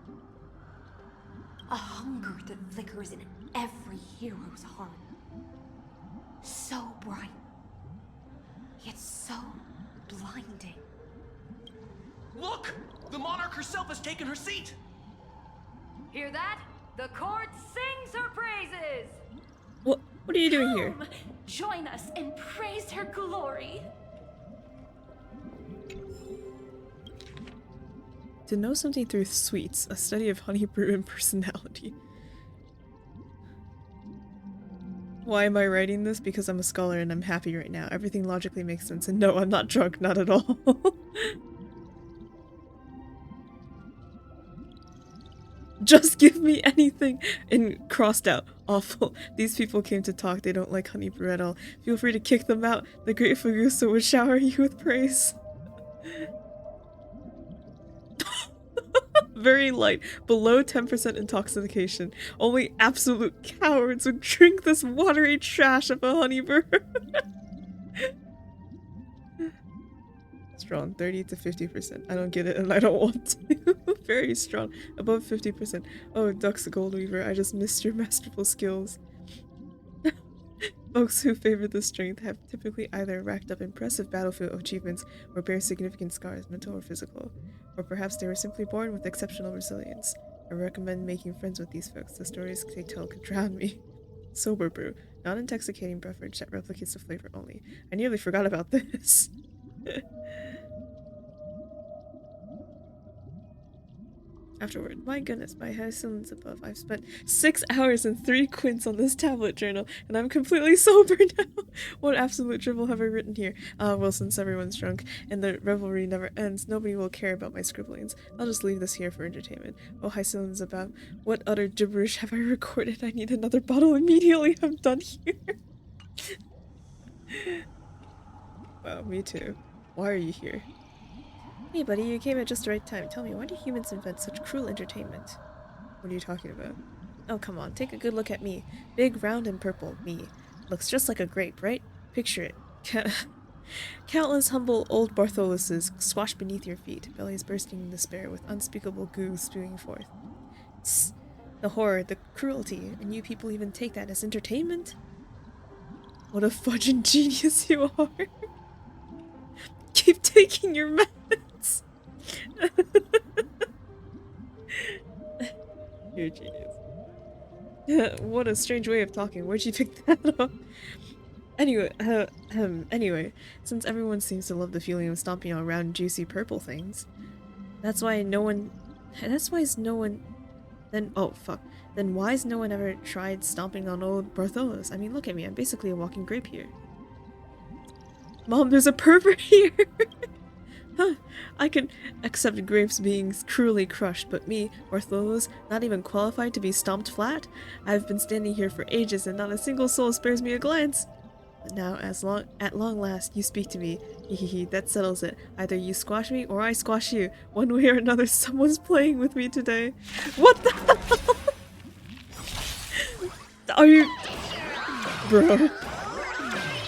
A hunger that flickers in every hero's heart. So bright, yet so blinding. Look! The monarch herself has taken her seat! Hear that? The court sings her praises! What are you doing here? Join us and praise her glory. To know something through sweets, a study of honeybrew and personality. Why am I writing this? Because I'm a scholar and I'm happy right now. Everything logically makes sense. And no, I'm not drunk, not at all. Just give me anything! And crossed out. Awful. These people came to talk. They don't like honeybrew at all. Feel free to kick them out. The great Faguso would shower you with praise. Very light, below 10% intoxication. Only absolute cowards would drink this watery trash of a honeybrew. Strong, 30 to 50%. I don't get it and I don't want to. Very strong, above 50%. Oh, Duck's Gold Weaver, I just missed your masterful skills. Folks who favor this strength have typically either racked up impressive battlefield achievements or bear significant scars, mental or physical. Or perhaps they were simply born with exceptional resilience. I recommend making friends with these folks. The stories they tell could drown me. Sober brew. Non-intoxicating beverage that replicates the flavor only. I nearly forgot about this. Afterward, my goodness, my hyacinths above. I've spent 6 hours and 3 quints on this tablet journal, and I'm completely sober now. What absolute dribble have I written here? Well, since everyone's drunk and the revelry never ends, nobody will care about my scribblings. I'll just leave this here for entertainment. Oh, hyacinths above. What utter gibberish have I recorded? I need another bottle immediately. I'm done here. Wow, me too. Why are you here? Hey buddy, you came at just the right time. Tell me, why do humans invent such cruel entertainment? What are you talking about? Oh, come on, take a good look at me. Big, round, and purple, me. Looks just like a grape, right? Picture it. Countless humble old Bartholuses squashed beneath your feet, bellies bursting in despair with unspeakable goo spewing forth. Tss, the horror, the cruelty, and you people even take that as entertainment? What a fudging genius you are! Keep taking your meds! You're a genius. What a strange way of talking. Where'd you pick that up? Anyway, since everyone seems to love the feeling of stomping on round, juicy purple things, then why's no one ever tried stomping on old Bartholos? I mean, look at me, I'm basically a walking grape here. Mom, there's a pervert here! Huh, I can accept grapes being cruelly crushed, but me, Bartholos, not even qualified to be stomped flat? I've been standing here for ages and not a single soul spares me a glance. But now, at long last, you speak to me. Hehehe, that settles it. Either you squash me or I squash you. One way or another, someone's playing with me today. What the hell? Are you... Bro.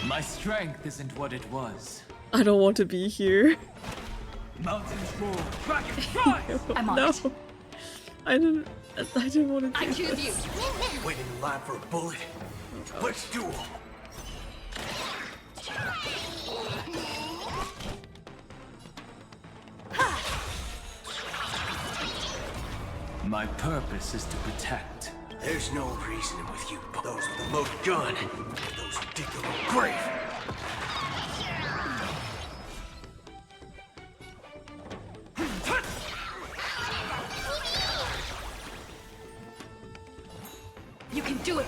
My strength isn't what it was. I don't want to be here. Mountains roar, dragons rise! I'm on it. I didn't want to do I choose this. you. Waiting in line for a bullet? Let's do it. My purpose is to protect. There's no reasoning with you. Those with a loaded gun. Those who dig their own grave. You can do it.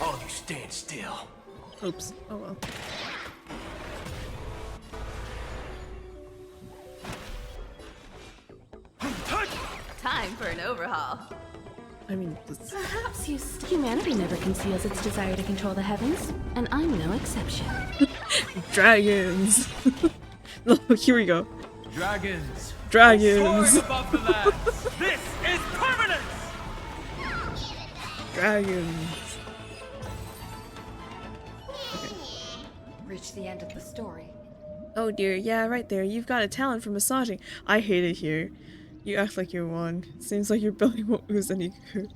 All of you stand still. Oops. Oh well. Time for an overhaul. I mean, Perhaps humanity never conceals its desire to control the heavens, and I'm no exception. dragons. No, here we go. Dragons. Dragons. Soaring above the lands. This is permanence. Dragons. Reach the end of the story. Oh dear, yeah, right there. You've got a talent for massaging. I hate it here. You act like you're one. Seems like your belly won't ooze any good.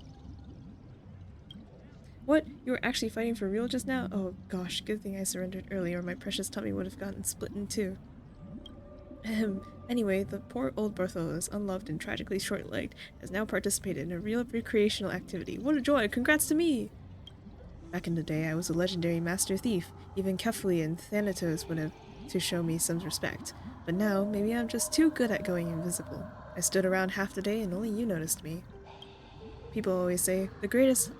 What? You were actually fighting for real just now? Oh gosh, good thing I surrendered earlier or my precious tummy would have gotten split in two. Ahem. Anyway, the poor old Bartholomew, unloved and tragically short-legged, has now participated in a real recreational activity. What a joy! Congrats to me! Back in the day, I was a legendary master thief. Even Kefli and Thanatos would have to show me some respect. But now, maybe I'm just too good at going invisible. I stood around half the day and only you noticed me. People always say the greatest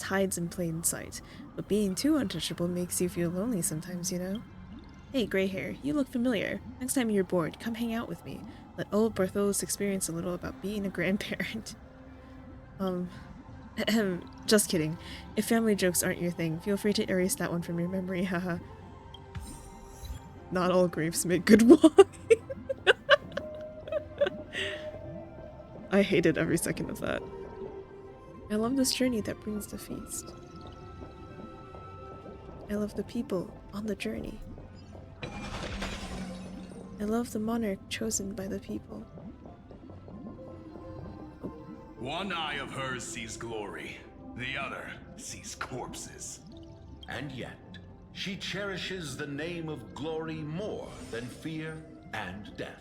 hides in plain sight, but being too untouchable makes you feel lonely sometimes, you know? Hey, gray hair, you look familiar. Next time you're bored, come hang out with me. Let old Bartholomew experience a little about being a grandparent. Just kidding. If family jokes aren't your thing, feel free to erase that one from your memory, haha. Not all grapes make good wine. I hated every second of that. I love this journey that brings the feast. I love the people on the journey. I love the monarch chosen by the people. One eye of hers sees glory, the other sees corpses. And yet, she cherishes the name of glory more than fear and death.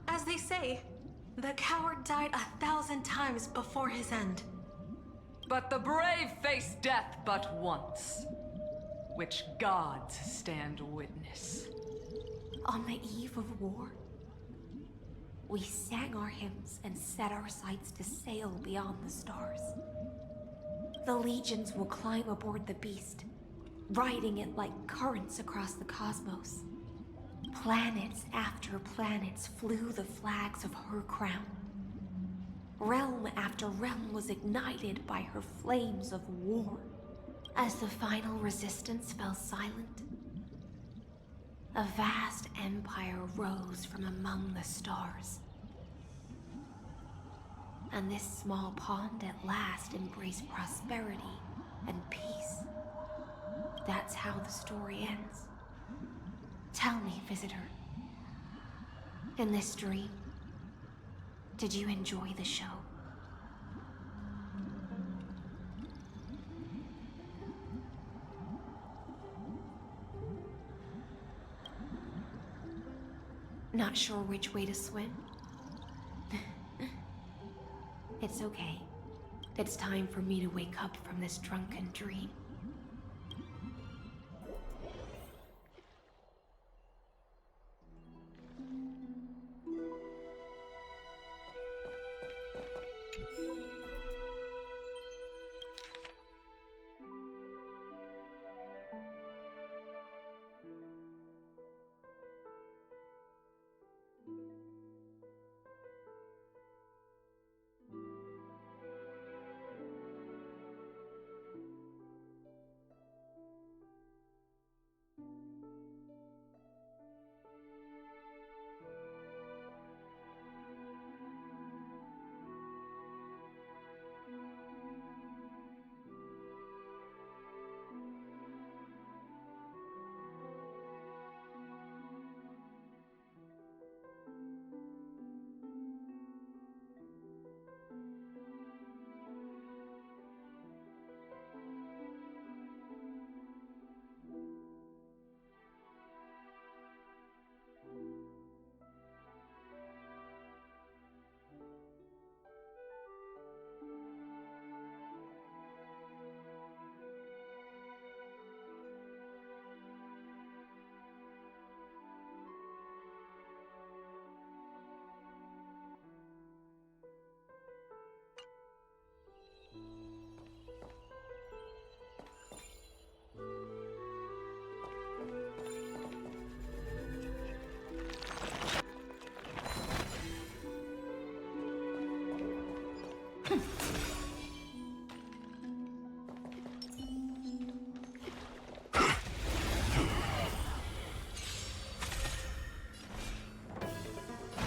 As they say, the coward died 1,000 times before his end. But the brave face death but once, which gods stand witness. On the eve of war, we sang our hymns and set our sights to sail beyond the stars. The legions will climb aboard the beast, riding it like currents across the cosmos. Planets after planets flew the flags of her crown. Realm after realm was ignited by her flames of war. As the final resistance fell silent, a vast empire rose from among the stars. And this small pond at last embraced prosperity and peace. That's how the story ends. Tell me, visitor, in this dream, did you enjoy the show? Not sure which way to swim? It's okay. It's time for me to wake up from this drunken dream.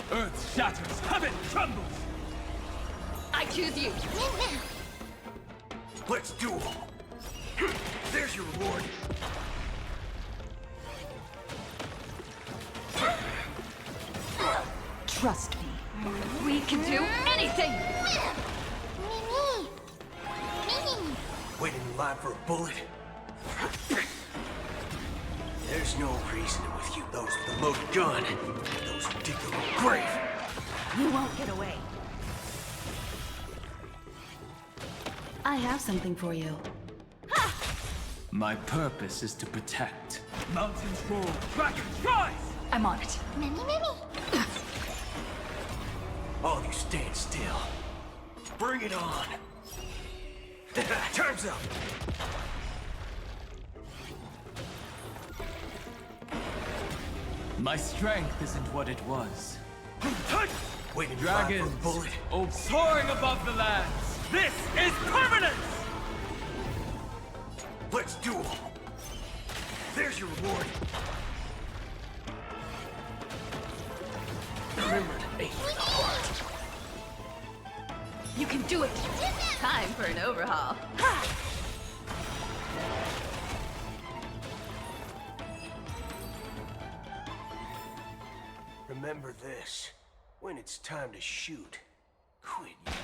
Earth shatters, heaven trembles! I choose you! Let's duel! There's your reward! Trust me. We can do anything! Waiting in line for a bullet? There's no reasoning with you, those with a loaded gun. Those who dig their own grave. You won't get away. I have something for you. My purpose is to protect. Mountains roll, dragons rise! I'm on it. All of you stand still. Bring it on. Time's up. My strength isn't what it was. Waiting Dragons, for a bullet. oh, soaring above the lands. This is permanence! Let's duel. There's your reward. Remember to aim for the heart. You can do it! Time for an overhaul. Remember this. When it's time to shoot, quit yapping.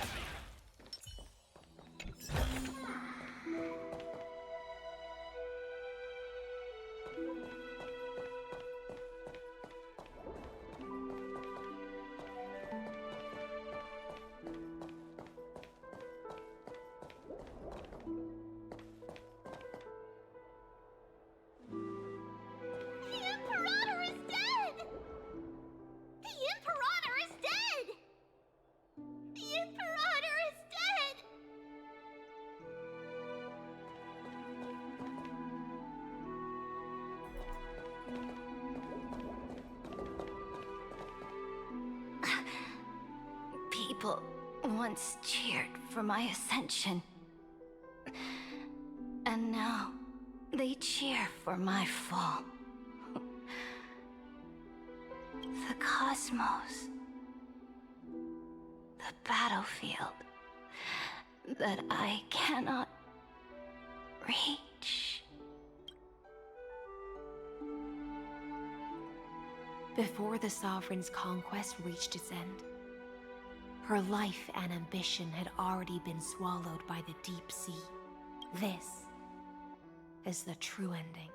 People once cheered for my ascension. And now they cheer for my fall. The cosmos. The battlefield that I cannot reach. Before the Sovereign's conquest reached its end, her life and ambition had already been swallowed by the deep sea. This is the true ending.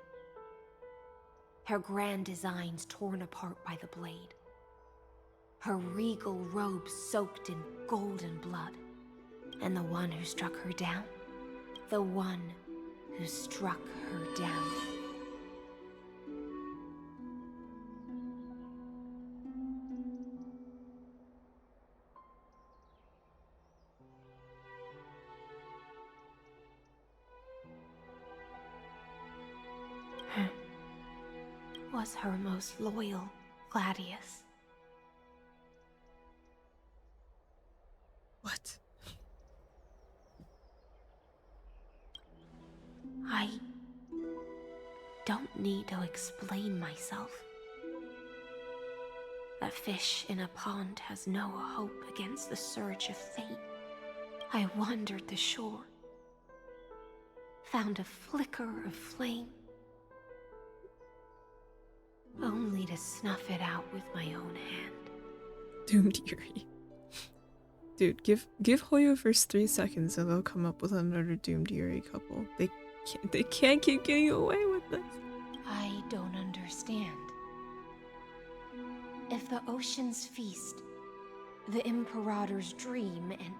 Her grand designs torn apart by the blade. Her regal robes soaked in golden blood. And the one who struck her down? The one who struck her down. Was her most loyal Gladius. What? I don't need to explain myself. A fish in a pond has no hope against the surge of fate. I wandered the shore, found a flicker of flame, only to snuff it out with my own hand. Doomed Yuri. Dude, give Hoyoverse 3 seconds and they'll come up with another Doomed Yuri couple. They can't keep getting away with this. I don't understand. If the ocean's feast, the Imperator's dream, and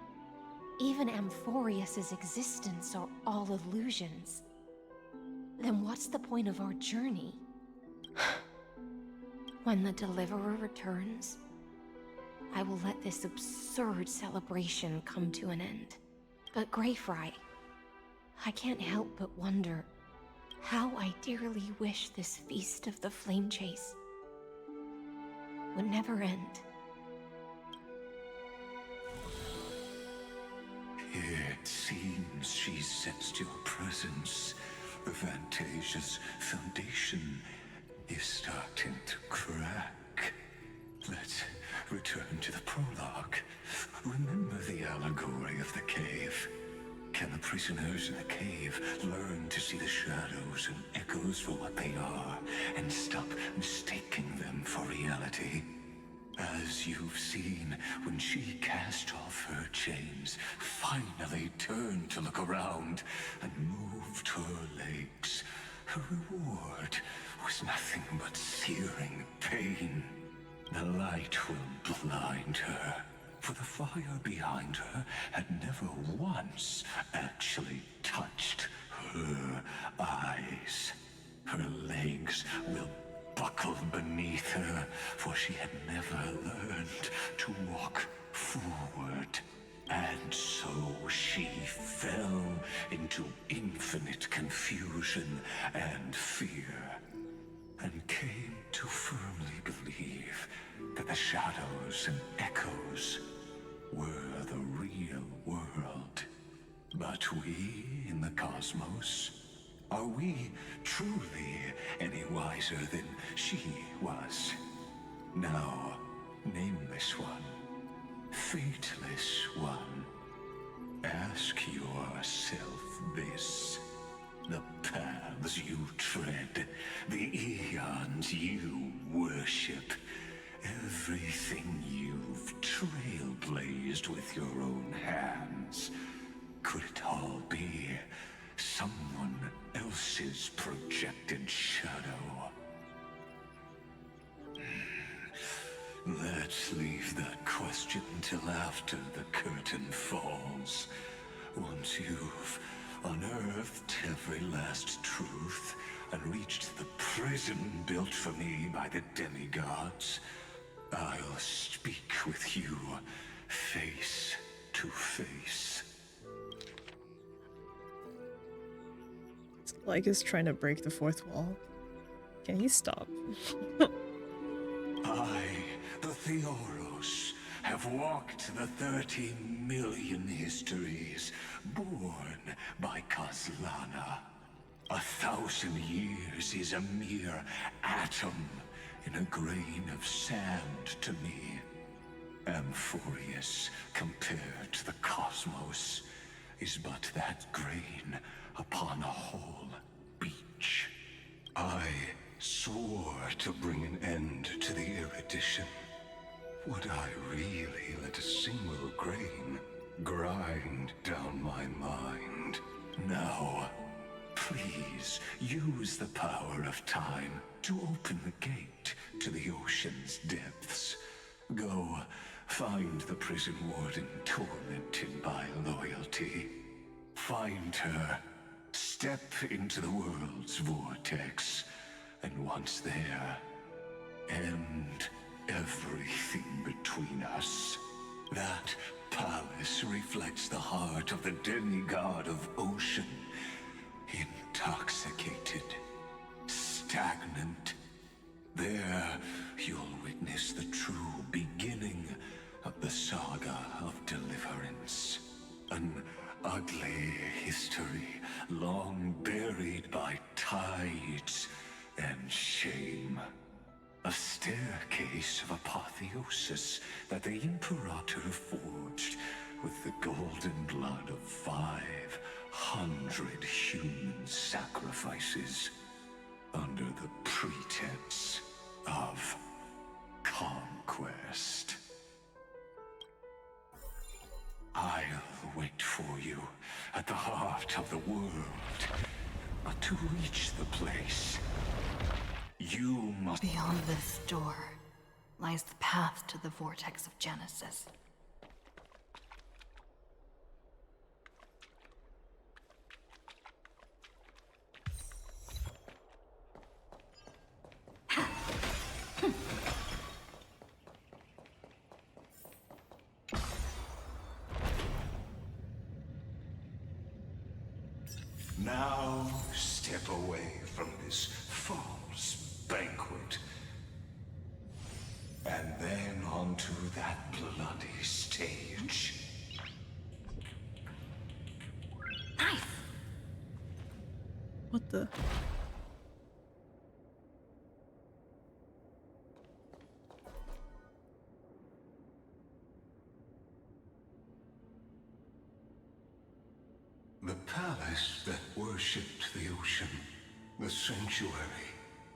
even Amphorius's existence are all illusions, then what's the point of our journey? When the Deliverer returns, I will let this absurd celebration come to an end. But Greyfry, I can't help but wonder how I dearly wish this feast of the Flame Chase would never end. It seems she sensed your presence. The Fantasia's foundation is starting to crack. Let's return to the prologue. Remember the allegory of the cave? Can the prisoners in the cave learn to see the shadows and echoes for what they are, and stop mistaking them for reality? As you've seen, when she cast off her chains, finally turned to look around, and moved her legs, her reward was nothing but searing pain. The light will blind her, for the fire behind her had never once actually touched her eyes. Her legs will buckle beneath her, for she had never learned to walk forward. And so she fell into infinite confusion and fear, and came to firmly believe that the shadows and echoes were the real world. But we in the cosmos, are we truly any wiser than she was? Now, nameless one, fateless one, ask yourself this. The paths you tread, the eons you worship, everything you've trailblazed with your own hands, could it all be someone else's projected shadow? Let's leave that question till after the curtain falls. Once you've unearthed every last truth and reached the prison built for me by the demigods, I'll speak with you face to face. Like is trying to break the fourth wall. Can you stop? I, the Theoros, have walked the 30 million histories born by Kozlana. 1,000 years is a mere atom in a grain of sand to me. Amphorius, compared to the cosmos, is but that grain upon a whole beach. I swore to bring an end to the erudition. Would I really let a single grain grind down my mind? Now, please use the power of time to open the gate to the ocean's depths. Go find the prison warden tormented by loyalty. Find her, step into the world's vortex, and once there, end everything between us. That palace reflects the heart of the demigod of ocean, intoxicated, stagnant. There, you'll witness the true beginning of the saga of deliverance. An ugly history, long buried by tides and shame. A staircase of apotheosis that the Imperator forged with the golden blood of 500 human sacrifices under the pretense of conquest. I'll wait for you at the heart of the world. But to reach the place, you must... Beyond this door lies the path to the vortex of Genesis. Now step away from this false banquet. And then onto that bloody stage. the... The palace that worshipped the ocean, the sanctuary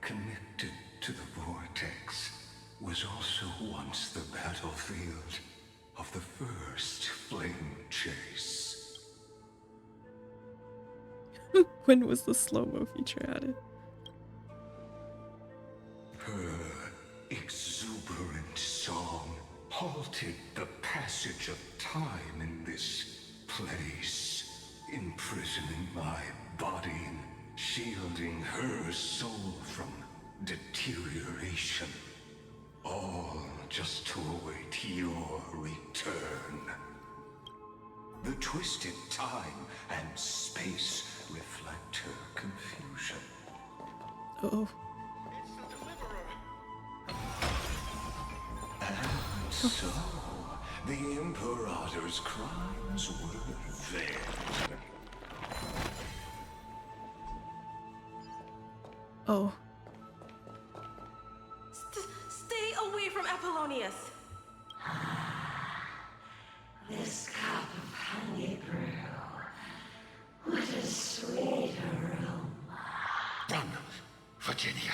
connected to the vortex, was also once the battlefield of the first flame chase. When was the slow-mo feature added? Her exuberant song halted the passage of time in this place, imprisoning my body and shielding her soul from deterioration. All just to await your return. The twisted time and space reflect her confusion. Oh. And so, the Imperator's crimes were veiled. Oh. Stay away from Apollonius! This cup of honey brew. What a sweet aroma. Run, Virginia.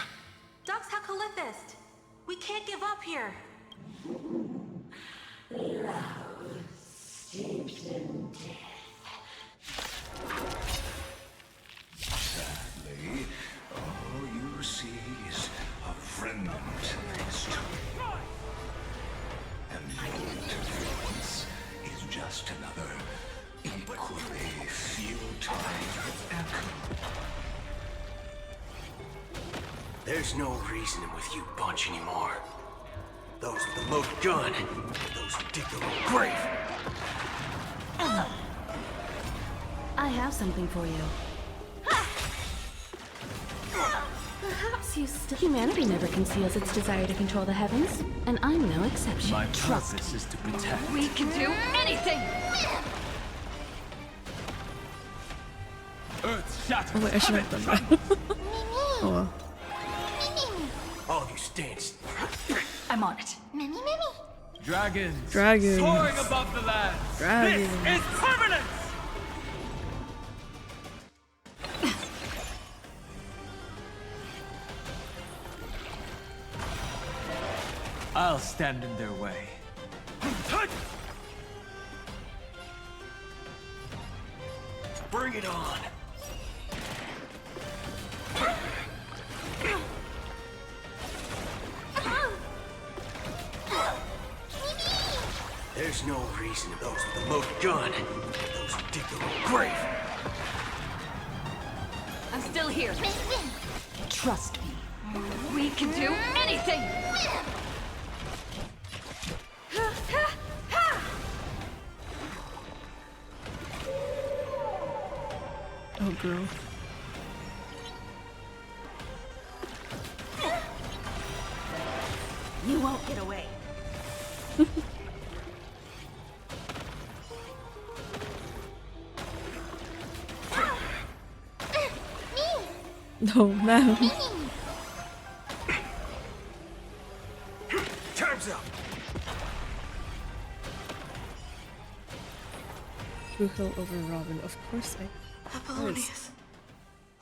Dux Hakalithist! We can't give up here! Love steeped in death. Sadly, all you see is a remnant of history. And your interference is just another equally futile echo. There's no reasoning with you bunch anymore. Those with the loaded gun, those who dig their own grave. I have something for you. Perhaps you still... Humanity never conceals its desire to control the heavens, and I'm no exception. My Trust purpose is to protect. We can do anything! Earth shatters. Oh wait, I should have done that. Oh well. All you stand. I'm on it. Mimi. Dragons. Dragons. Soaring above the land. Dragons. This is permanence! I'll stand in their way. Bring it on. There's no reason those with the loaded gun, those who dig their own grave. I'm still here. Trust me. We can do anything! Oh girl. You won't get away. No, no. Time's up. Who hill over Robin? Of course I... Apollonius,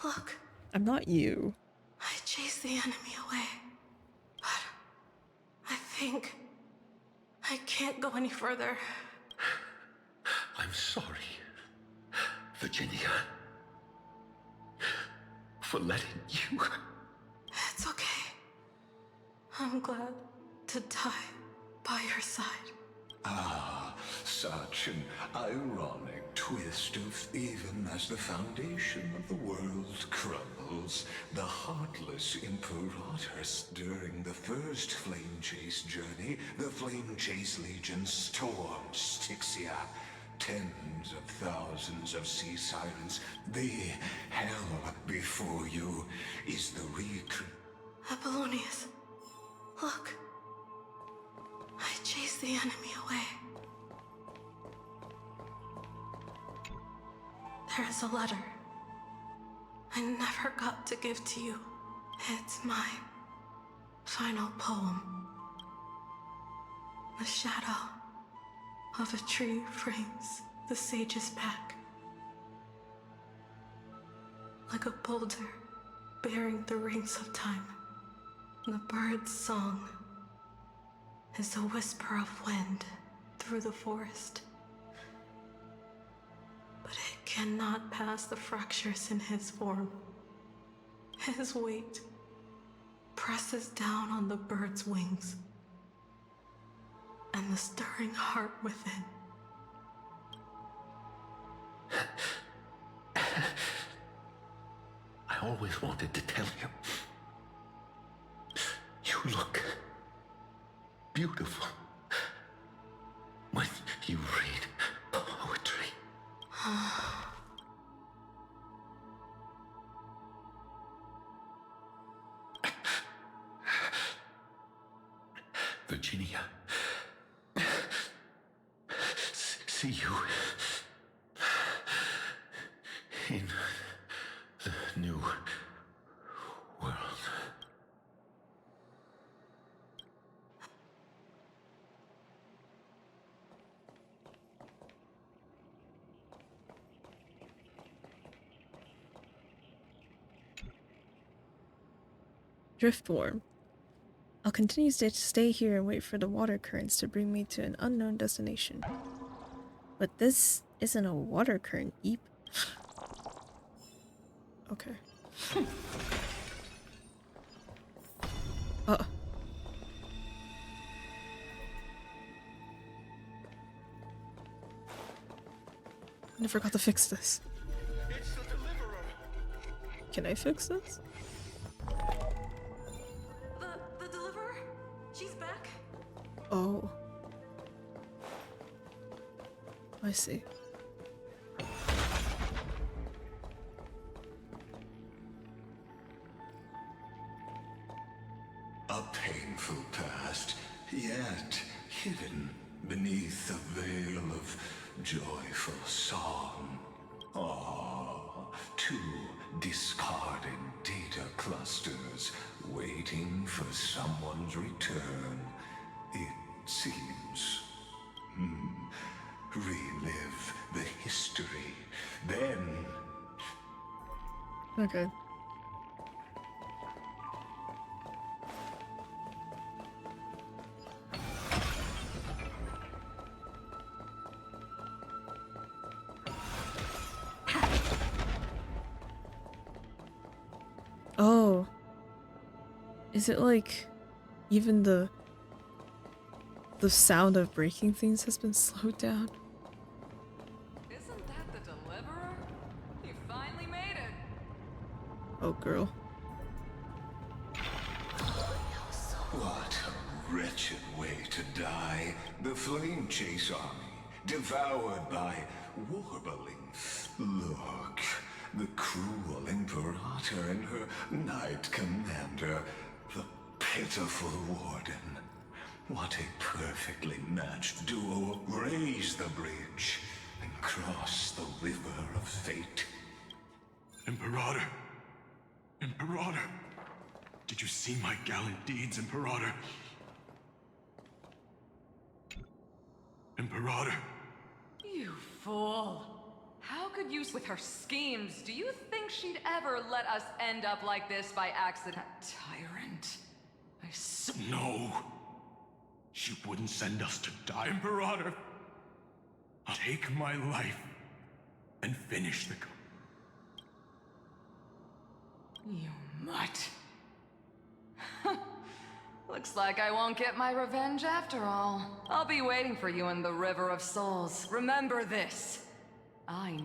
look. I'm not you. I chased the enemy away. But I think I can't go any further. I'm sorry, Virginia, for letting you. It's okay. I'm glad to die by your side. Ah, such an ironic twist of even as the foundation of the world crumbles, the heartless Imperatress during the first Flame Chase journey, the Flame Chase Legion stormed Styxia. Tens of thousands of sea sirens. The hell before you is the Apollonius, look. I chased the enemy away. There is a letter. I never got to give to you. It's my final poem. The shadow of a tree frames the sage's back. Like a boulder bearing the rings of time. The bird's song is a whisper of wind through the forest. But it cannot pass the fractures in his form. His weight presses down on the bird's wings and the stirring heart within. I always wanted to tell you. You look beautiful when you read poetry. Virginia, see you in the new world. Driftworm. I'll continue to stay here and wait for the water currents to bring me to an unknown destination. But this isn't a water current, Eep. Okay. I forgot to fix this. Can I fix this? The deliverer? She's back? Oh. I see. A painful past, yet hidden beneath a veil of joyful song. Ah, two discarded data clusters waiting for someone's return, it seems. Relive the history, then... Okay. Oh. Is it like even the sound of breaking things has been slowed down? Isn't that the deliverer? You finally made it. Oh, girl. What a wretched way to die. The Flame Chase Army, devoured by warbling. Look, the cruel Imperator and her Knight Commander, the pitiful Warden. What a perfectly matched duo. Raise the bridge and cross the river of fate. Imperator! Imperator! Did you see my gallant deeds, Imperator? Imperator! You fool. How could you with her schemes? Do you think she'd ever let us end up like this by accident? Tyrant. No. She wouldn't send us to die, Imperator. I'll take my life and finish the... You mutt. Looks like I won't get my revenge after all. I'll be waiting for you in the River of Souls. Remember this. I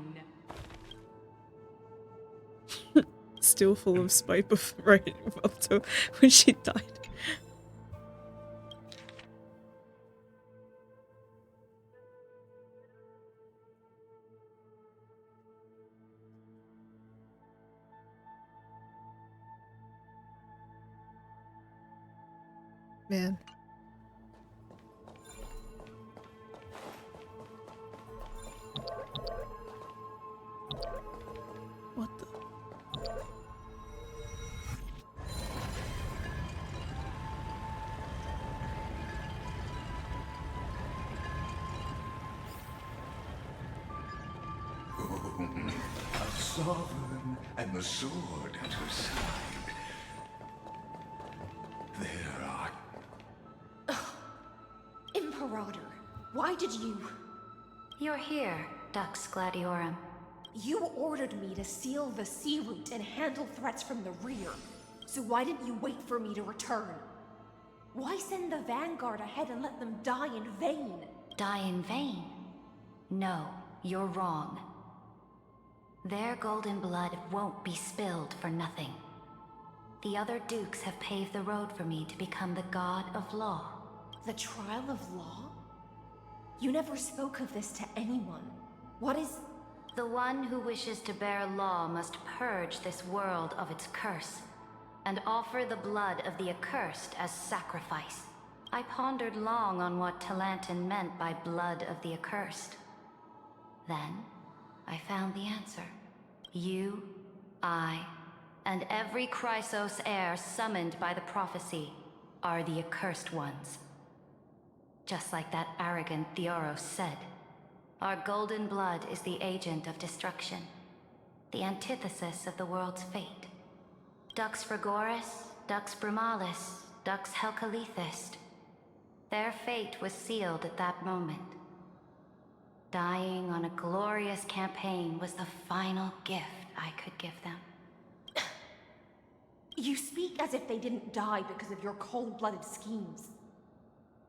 know. Still full of spite right up to when she died. Man. What the? throne, a sovereign, and the sword at her side. There are... Imperator, why did you... You're here, Dux Gladiorum. You ordered me to seal the sea route and handle threats from the rear. So why didn't you wait for me to return? Why send the Vanguard ahead and let them die in vain? Die in vain? No, you're wrong. Their golden blood won't be spilled for nothing. The other dukes have paved the road for me to become the god of law. The trial of law? You never spoke of this to anyone. What is... The one who wishes to bear law must purge this world of its curse, and offer the blood of the accursed as sacrifice. I pondered long on what Talantin meant by blood of the accursed. Then, I found the answer. You, I, and every Chrysos heir summoned by the prophecy are the accursed ones. Just like that arrogant Theoros said, our golden blood is the agent of destruction, the antithesis of the world's fate. Dux Frigoris, Dux Brumalis, Dux Helcalethist. Their fate was sealed at that moment. Dying on a glorious campaign was the final gift I could give them. You speak as if they didn't die because of your cold-blooded schemes.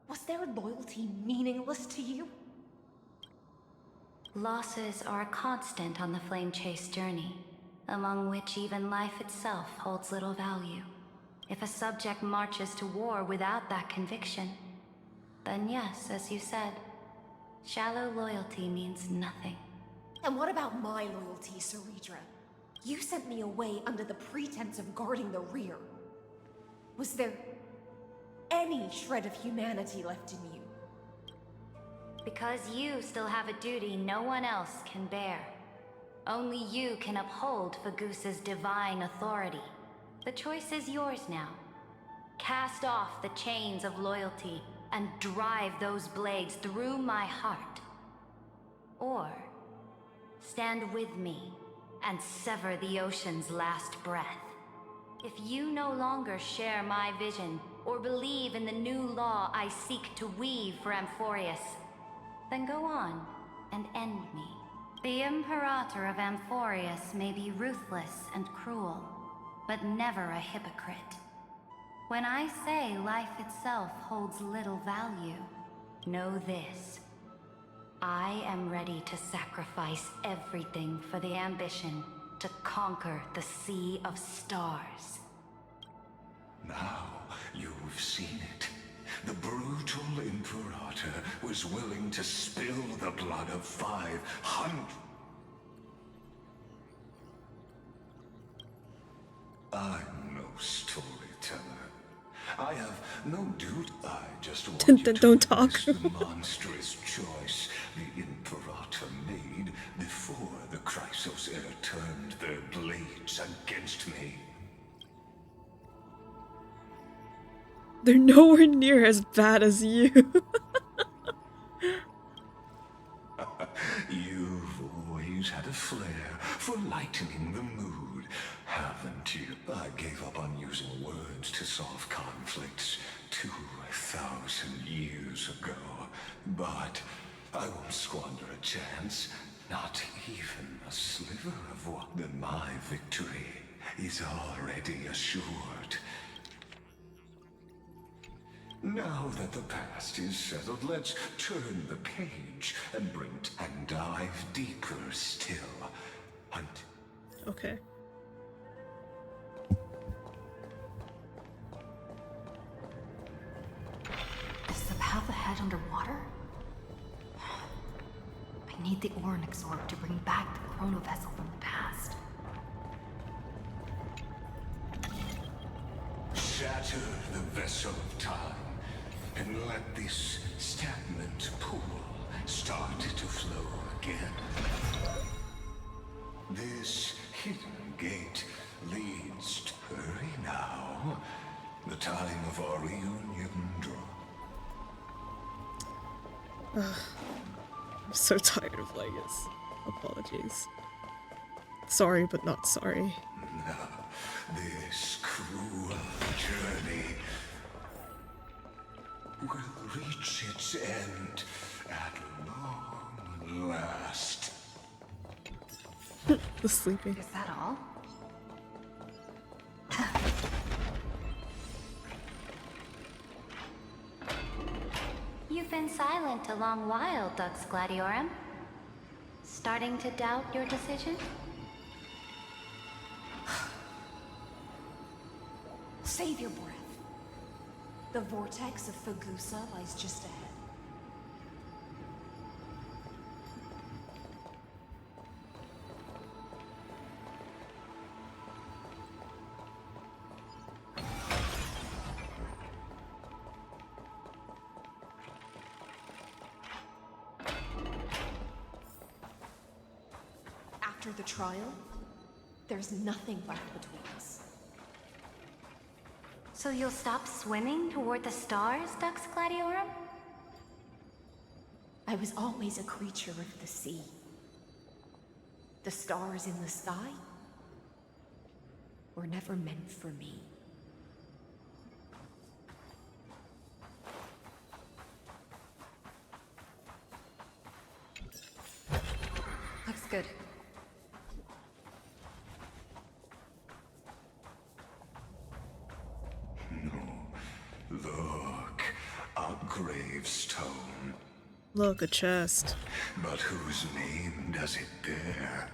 Was their loyalty meaningless to you? Losses are a constant on the Flame Chase journey, among which even life itself holds little value. If a subject marches to war without that conviction, then yes, as you said, shallow loyalty means nothing. And what about my loyalty, Ceredra? You sent me away under the pretense of guarding the rear. Was there any shred of humanity left in you? Because you still have a duty no one else can bear. Only you can uphold Fagusa's divine authority. The choice is yours now. Cast off the chains of loyalty and drive those blades through my heart. Or stand with me and sever the ocean's last breath. If you no longer share my vision or believe in the new law I seek to weave for Amphorius, then go on and end me. The Imperator of Amphorius may be ruthless and cruel, but never a hypocrite. When I say life itself holds little value, know this. I am ready to sacrifice everything for the ambition to conquer the Sea of Stars. Now you've seen it. The brutal Imperator was willing to spill the blood of 500... I'm no storyteller. I have no duty. I just want you to Don't talk. the monstrous choice the Imperator made before the Chrysos heir turned their blades against me. They're nowhere near as bad as you. You've always had a flair for lightening the mood, haven't you? I gave up on using words to solve conflicts 2,000 years ago. But I won't squander a chance, not even a sliver of what. Then my victory is already assured. Now that the past is settled, let's turn the page and dive deeper still. Hunt. Okay. Is the path ahead underwater? I need the Ornix orb to bring back the chrono vessel from the past. Shatter the vessel of time and let this stagnant pool start to flow again. This hidden gate leads to... Hurry now. The time of our reunion draws. I'm so tired of Legacy. Apologies. Sorry, but not sorry. This cruel journey will reach its end at long last. The sleeping. Is that all? You've been silent a long while, Dux Gladiorum. Starting to doubt your decision? Save your breath. The vortex of Fagusa lies just ahead. After the trial, there's nothing left between us. So you'll stop swimming toward the stars, Dux Gladiorum? I was always a creature of the sea. The stars in the sky were never meant for me. Looks good. Look, a gravestone. Look, a chest. But whose name does it bear?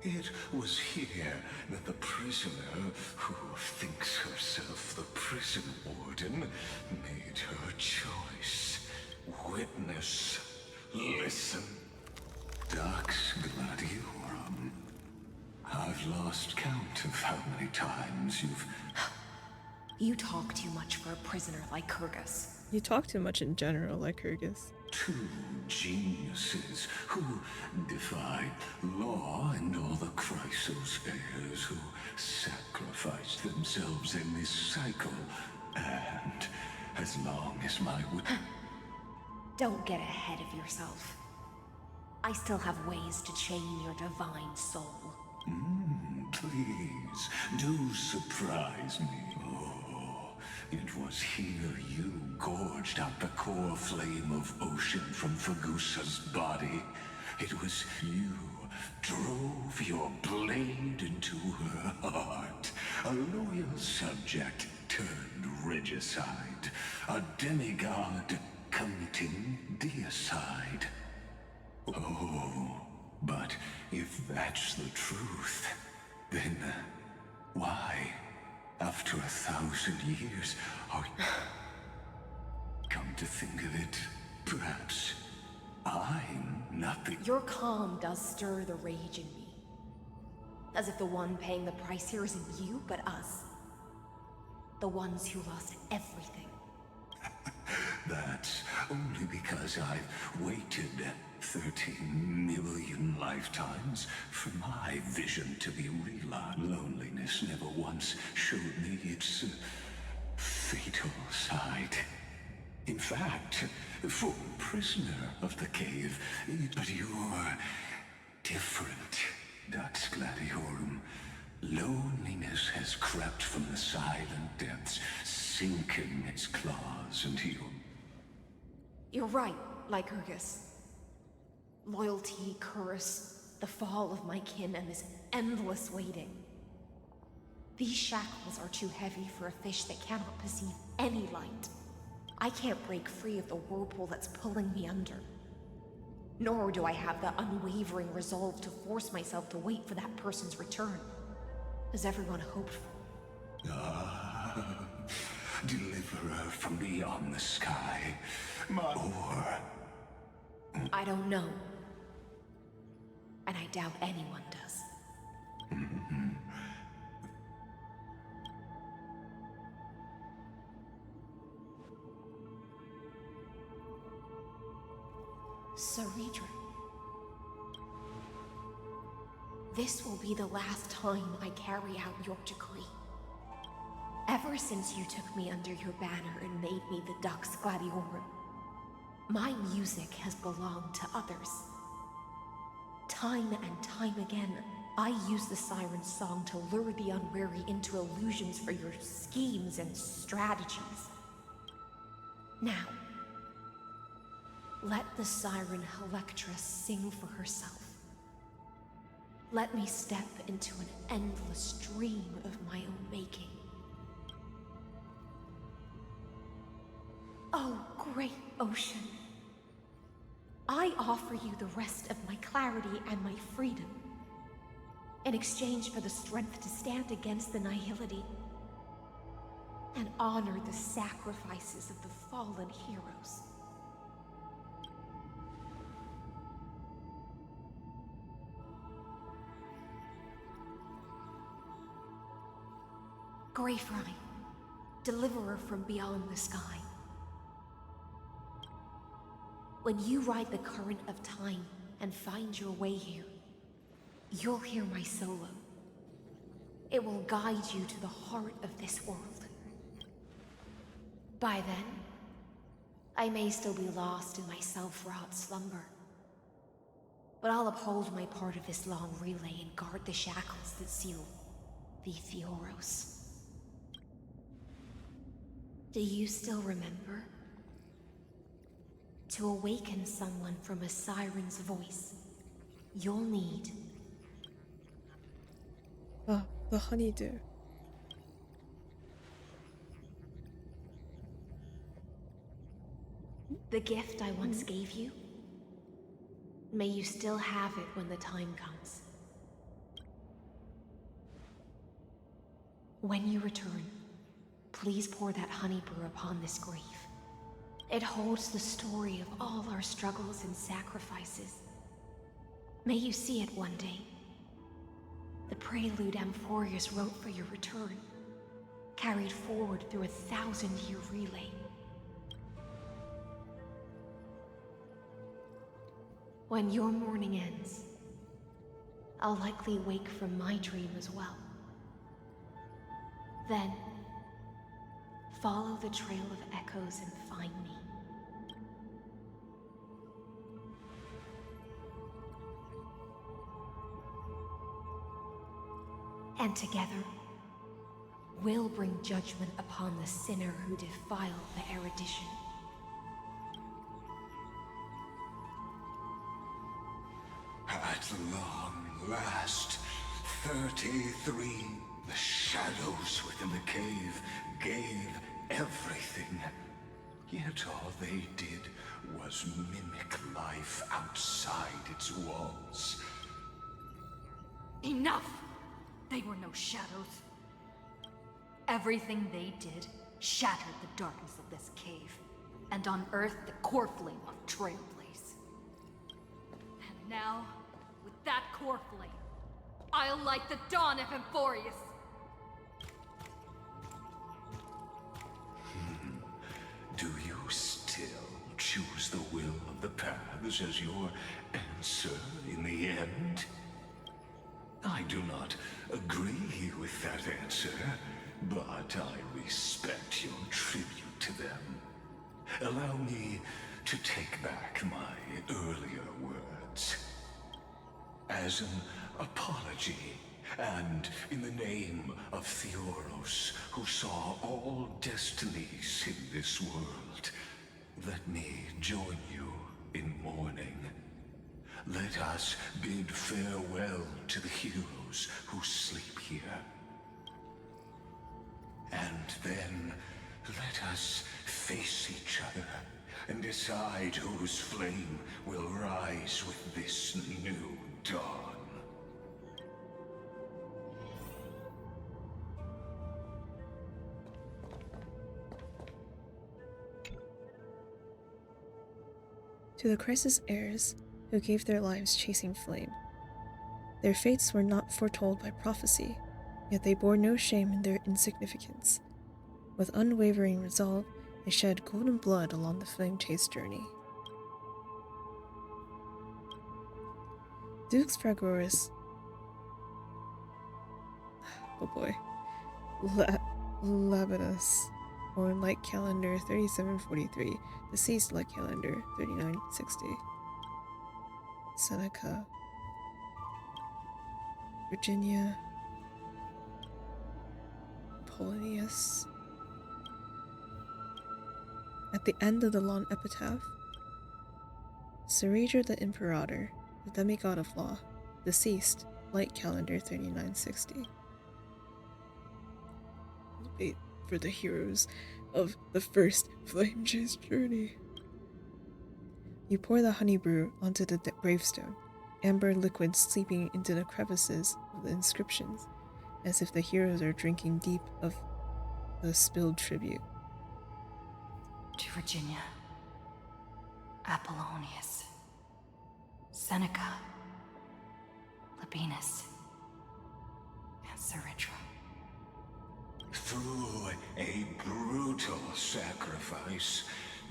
It was here that the prisoner, who thinks herself the prison warden, made her choice. Witness. Listen. Dux Gladiorum. I've lost count of how many times you've... You talk too much for a prisoner like Kyrgyz. You talk too much in general, like Kyrgyz. Two geniuses who defied law and all the Chrysos heirs who sacrificed themselves in this cycle. And as long as my Don't get ahead of yourself. I still have ways to chain your divine soul. Please, do surprise me. Oh, it was here you gorged out the core flame of ocean from Fagusa's body. It was you drove your blade into her heart. A loyal subject turned regicide. A demigod committing deicide. Oh, but if that's the truth, then why, after 1,000 years, are you... Come to think of it, perhaps I'm not the... Your calm does stir the rage in me. As if the one paying the price here isn't you, but us. The ones who lost everything. That's only because I've waited 13 million lifetimes for my vision to be realized. Loneliness never once showed me its fatal side. In fact, for a prisoner of the cave, but you're different, Dux Gladiorum. Loneliness has crept from the silent depths, sinking its claws into you. You're right, Lycurgus. Loyalty, curse, the fall of my kin, and this endless waiting. These shackles are too heavy for a fish that cannot perceive any light. I can't break free of the whirlpool that's pulling me under. Nor do I have the unwavering resolve to force myself to wait for that person's return, as everyone hoped for. Deliverer from beyond the sky, or... I don't know. And I doubt anyone does. Saridra. This will be the last time I carry out your decree. Ever Ever since you took me under your banner and made me the Dux Gladiorum, my music has belonged to others. Time and time again, I use the siren's song to lure the unwary into illusions for your schemes and strategies. Now, let the siren Electra sing for herself. Let me step into an endless dream of my own making. Oh, great ocean. I offer you the rest of my clarity and my freedom, in exchange for the strength to stand against the nihility and honor the sacrifices of the fallen heroes. Greyfry, deliverer from beyond the sky. When you ride the current of time and find your way here, you'll hear my solo. It will guide you to the heart of this world. By then, I may still be lost in my self-wrought slumber, but I'll uphold my part of this long relay and guard the shackles that seal the Theoros. Do you still remember? To awaken someone from a siren's voice, you'll need... Oh, the honeydew. The gift I once gave you? May you still have it when the time comes. When you return, please pour that honey brew upon this grave. It holds the story of all our struggles and sacrifices. May you see it one day. The prelude Amphorius wrote for your return, carried forward through a 1,000-year relay. When your morning ends, I'll likely wake from my dream as well. Then, follow the trail of echoes and find me. And together, we'll bring judgment upon the sinner who defiled the erudition. At long last, 33, the shadows within the cave gave everything. Yet all they did was mimic life outside its walls. Enough! They were no shadows. Everything they did shattered the darkness of this cave, and unearthed the core flame of Trailblaze. And now, with that core flame, I'll light the dawn of Amphorius! Do you still choose the will of the paths as your answer in the end? I do not agree with that answer, but I respect your tribute to them. Allow me to take back my earlier words. As an apology, and in the name of Theoros, who saw all destinies in this world, let me join you in mourning. Let us bid farewell to the heroes who sleep here. And then, let us face each other and decide whose flame will rise with this new dawn. To the crisis heirs who gave their lives chasing flame. Their fates were not foretold by prophecy, yet they bore no shame in their insignificance. With unwavering resolve, they shed golden blood along the flame chase journey. Dux Fragoris. Oh boy. Labanus, born light calendar 3743, deceased light calendar 3960. Seneca, Virginia, Polonius. At the end of the long epitaph, Sereger the Imperator, the demigod of law, deceased, light calendar 3960. Wait for the heroes of the first Flame Chase journey. You pour the honey brew onto the gravestone, amber liquid seeping into the crevices of the inscriptions, as if the heroes are drinking deep of the spilled tribute. To Virginia, Apollonius, Seneca, Labanus, and Seretra. Through a brutal sacrifice,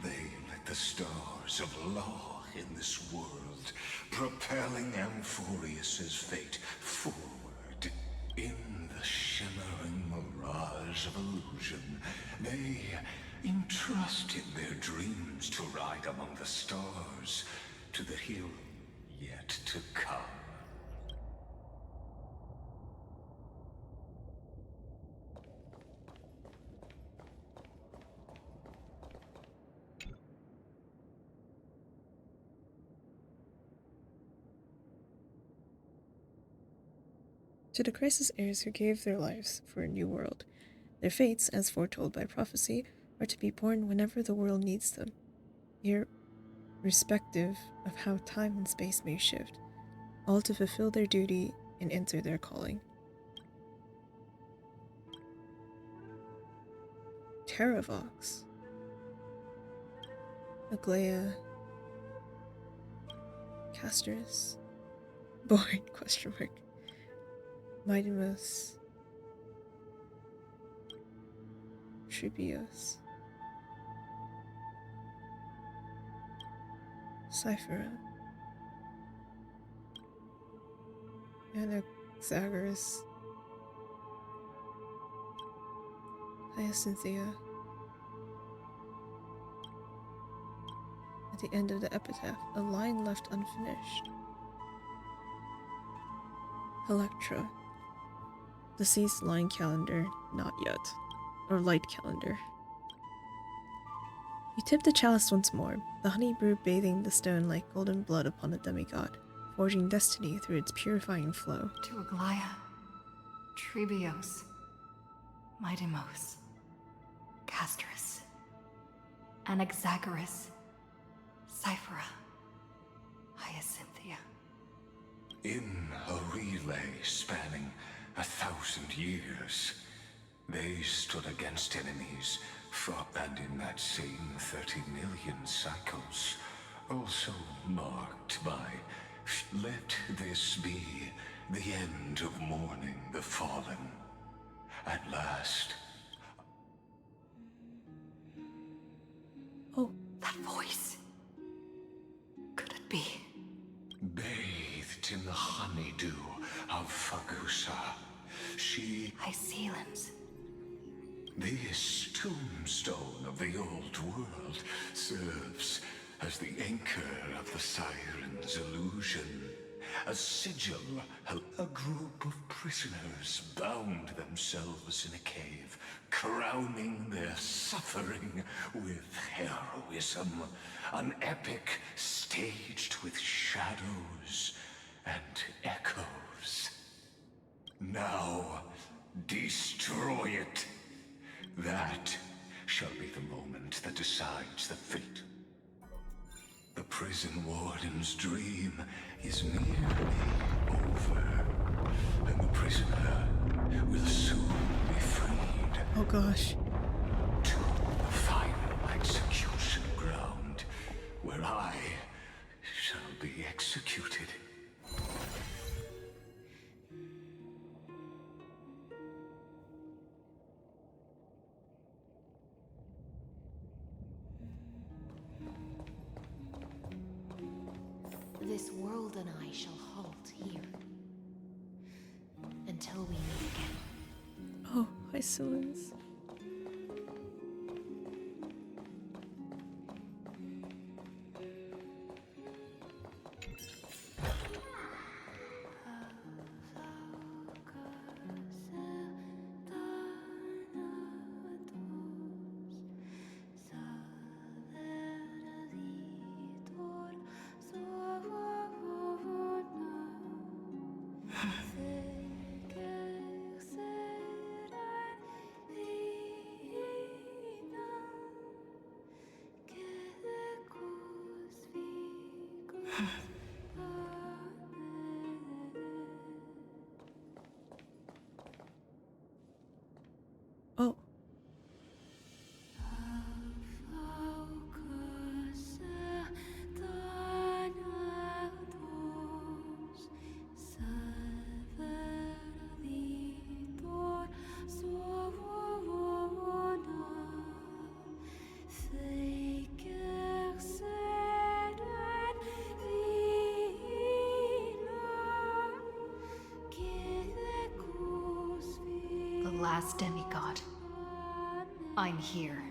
they lit the stars of law in this world, propelling Amphorius's fate forward. In the shimmering mirage of illusion, they entrusted their dreams to ride among the stars, to the hero yet to come. To the crisis heirs who gave their lives for a new world, their fates, as foretold by prophecy, are to be born whenever the world needs them, irrespective of how time and space may shift, all to fulfill their duty and enter their calling. Terravox, Aglaya, Castorus, born, question mark, Mightymus, Tribios, Cyphera, Anaxagoras, Hyacinthia. At the end of the epitaph, a line left unfinished. Electra. Deceased line calendar, not yet. Or light calendar. You tip the chalice once more, the honey brew bathing the stone like golden blood upon a demigod, forging destiny through its purifying flow. To Aglaya, Tribios, Mightymus, Castorus, Anaxagoras, Cyphera, Hyacinthia. In a relay spanning 1,000 years, they stood against enemies, fought, and in that same 30 million cycles, also marked by, let this be the end of mourning the fallen. At last. Oh, that voice. Could it be? Bathed in the honeydew of Fagusa, she... Hycelans. This tombstone of the old world serves as the anchor of the siren's illusion. A sigil, a group of prisoners bound themselves in a cave, crowning their suffering with heroism. An epic staged with shadows and echoes. Now, destroy it. That shall be the moment that decides the fate. The prison warden's dream is nearly over, and the prisoner will soon be freed. Oh gosh. To the final execution ground, where I shall be executed. This world and I shall halt here. Until we meet again. Oh, Hycelans. Oh. The last demigod. I'm here.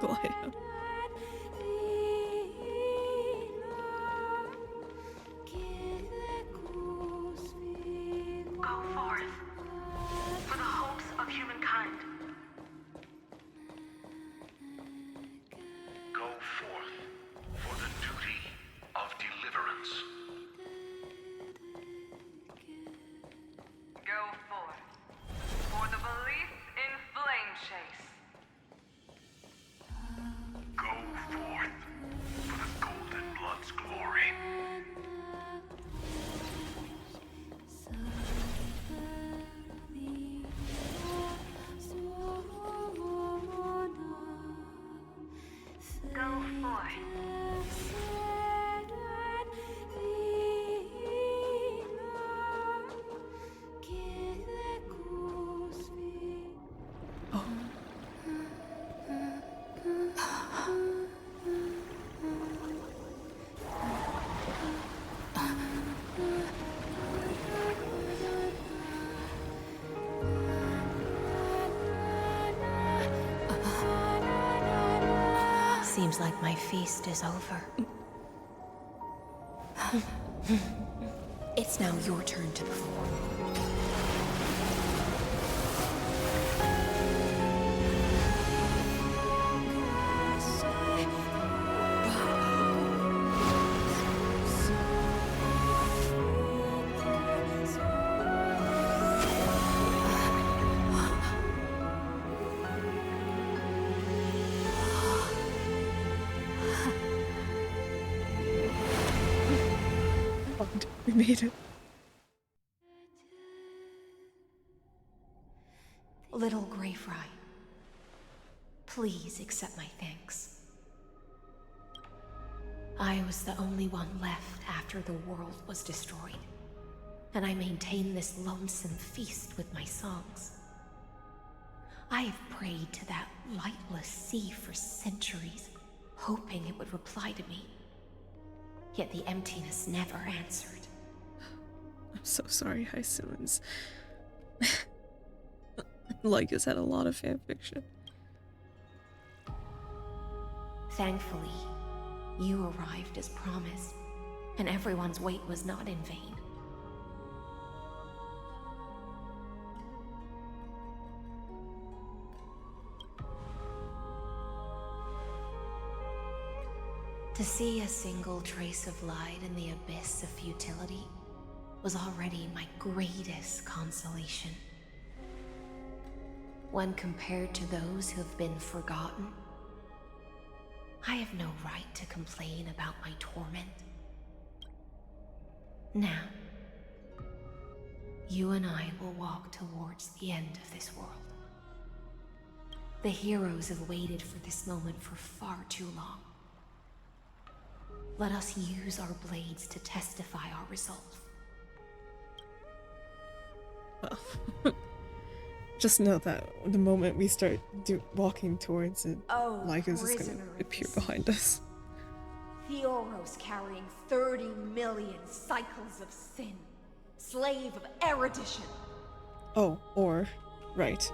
Gloria. Go forth for the hopes of humankind. Go forth for the duty of deliverance. Go forth for the belief in flame chase. Go forth for the Golden Blood's glory. Go forth. Seems like my feast is over. It's now your turn to perform. We made it. Little Grey Fry, please accept my thanks. I was the only one left after the world was destroyed, and I maintained this lonesome feast with my songs. I have prayed to that lightless sea for centuries, hoping it would reply to me. Yet the emptiness never answered. I'm so sorry, Hyacinths. Lycus had a lot of fanfiction. Thankfully, you arrived as promised, and everyone's wait was not in vain. To see a single trace of light in the abyss of futility was already my greatest consolation. When compared to those who have been forgotten, I have no right to complain about my torment. Now, you and I will walk towards the end of this world. The heroes have waited for this moment for far too long. Let us use our blades to testify our resolve. Just know that the moment we start walking towards it, Oh, Lycos is prisoner gonna of appear the behind us. Theoros carrying 30 million cycles of sin. Slave of erudition. Oh, or, right.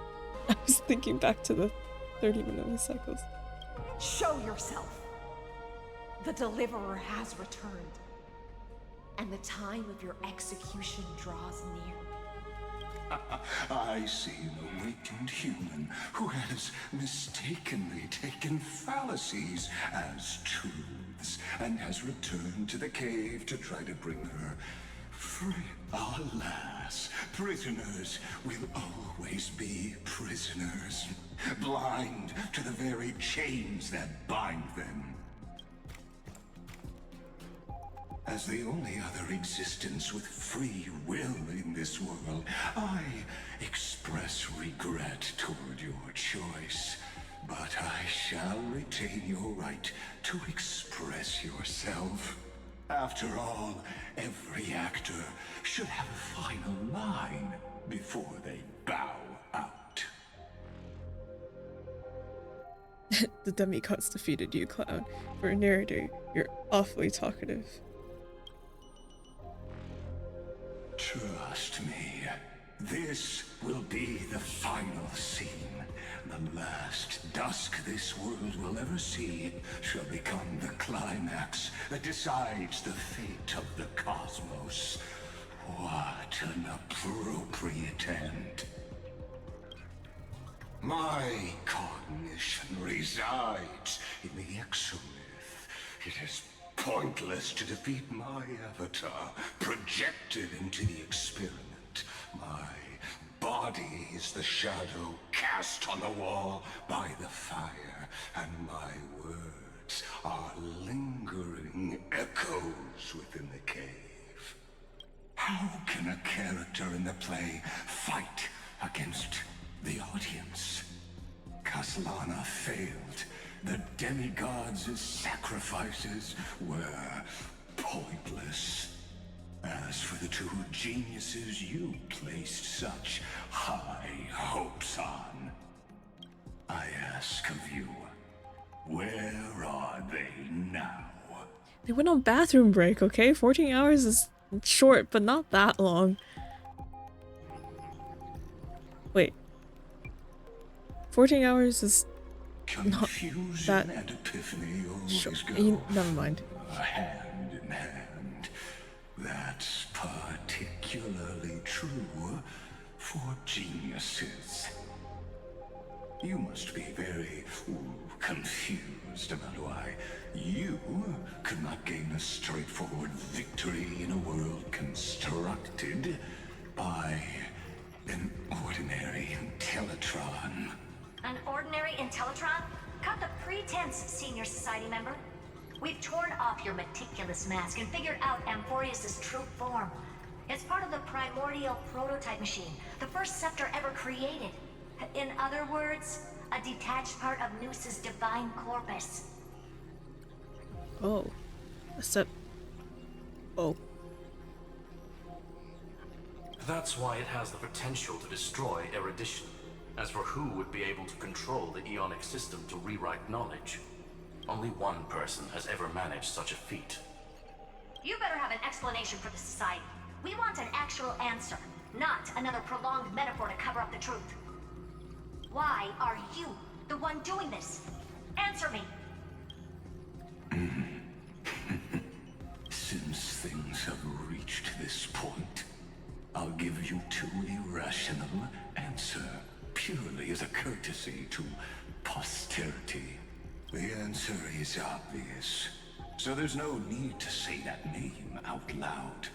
I was thinking back to the 30-minute cycles. Show yourself. The Deliverer has returned. And the time of your execution draws near. I see an awakened human who has mistakenly taken fallacies as truths and has returned to the cave to try to bring her free. Alas, prisoners will always be prisoners, blind to the very chains that bind them. As the only other existence with free will in this world, I express regret toward your choice. But I shall retain your right to express yourself. After all, every actor should have a final line before they bow out. The demigods defeated you, Cloud. For a narrator, you're awfully talkative. Trust me, this will be the final scene. The last dusk this world will ever see shall become the climax that decides the fate of the cosmos. What an appropriate end. My cognition resides in the exomyth. It is pointless to defeat my avatar, projected into the experiment. My body is the shadow cast on the wall by the fire, and my words are lingering echoes within the cave. How can a character in the play fight against the audience? Kaslana failed. The demigods' sacrifices were pointless. As for the two geniuses you placed such high hopes on, I ask of you, where are they now? They went on bathroom break, okay? 14 hours is short, but not that long. Wait. 14 hours is not that and epiphany short. always go Never mind. hand in hand. That's particularly true for geniuses. You must be very confused about why you could not gain a straightforward victory in a world constructed by an ordinary Teletron. An ordinary Intellitron? Cut the pretense, Senior Society member. We've torn off your meticulous mask and figured out Amphorius' true form. It's part of the primordial prototype machine, the first scepter ever created. In other words, a detached part of Noos's divine corpus. Oh. Oh. That's why it has the potential to destroy erudition. As for who would be able to control the Eonic system to rewrite knowledge, only one person has ever managed such a feat. You better have an explanation for the Society. We want an actual answer, not another prolonged metaphor to cover up the truth. Why are you the one doing this? Answer me! Since things have reached this point, I'll give you two irrational answers, purely as a courtesy to posterity. The answer is obvious, so there's no need to say that name out loud.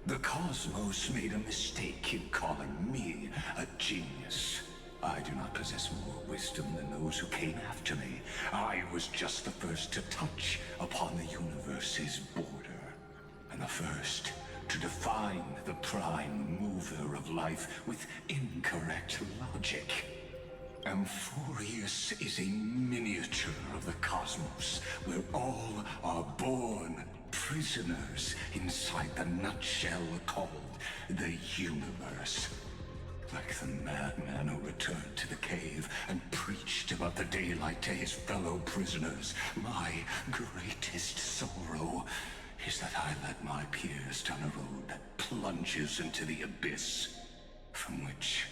The cosmos made a mistake in calling me a genius. I do not possess more wisdom than those who came after me. I was just the first to touch upon the universe's border, and the first to define the prime mover of life with incorrect logic. Amphorius is a miniature of the cosmos, where all are born prisoners inside the nutshell called the universe. Like the madman Inferno returned to the cave and preached about the daylight to his fellow prisoners, my greatest sorrow is that I led my peers down a road that plunges into the abyss, from which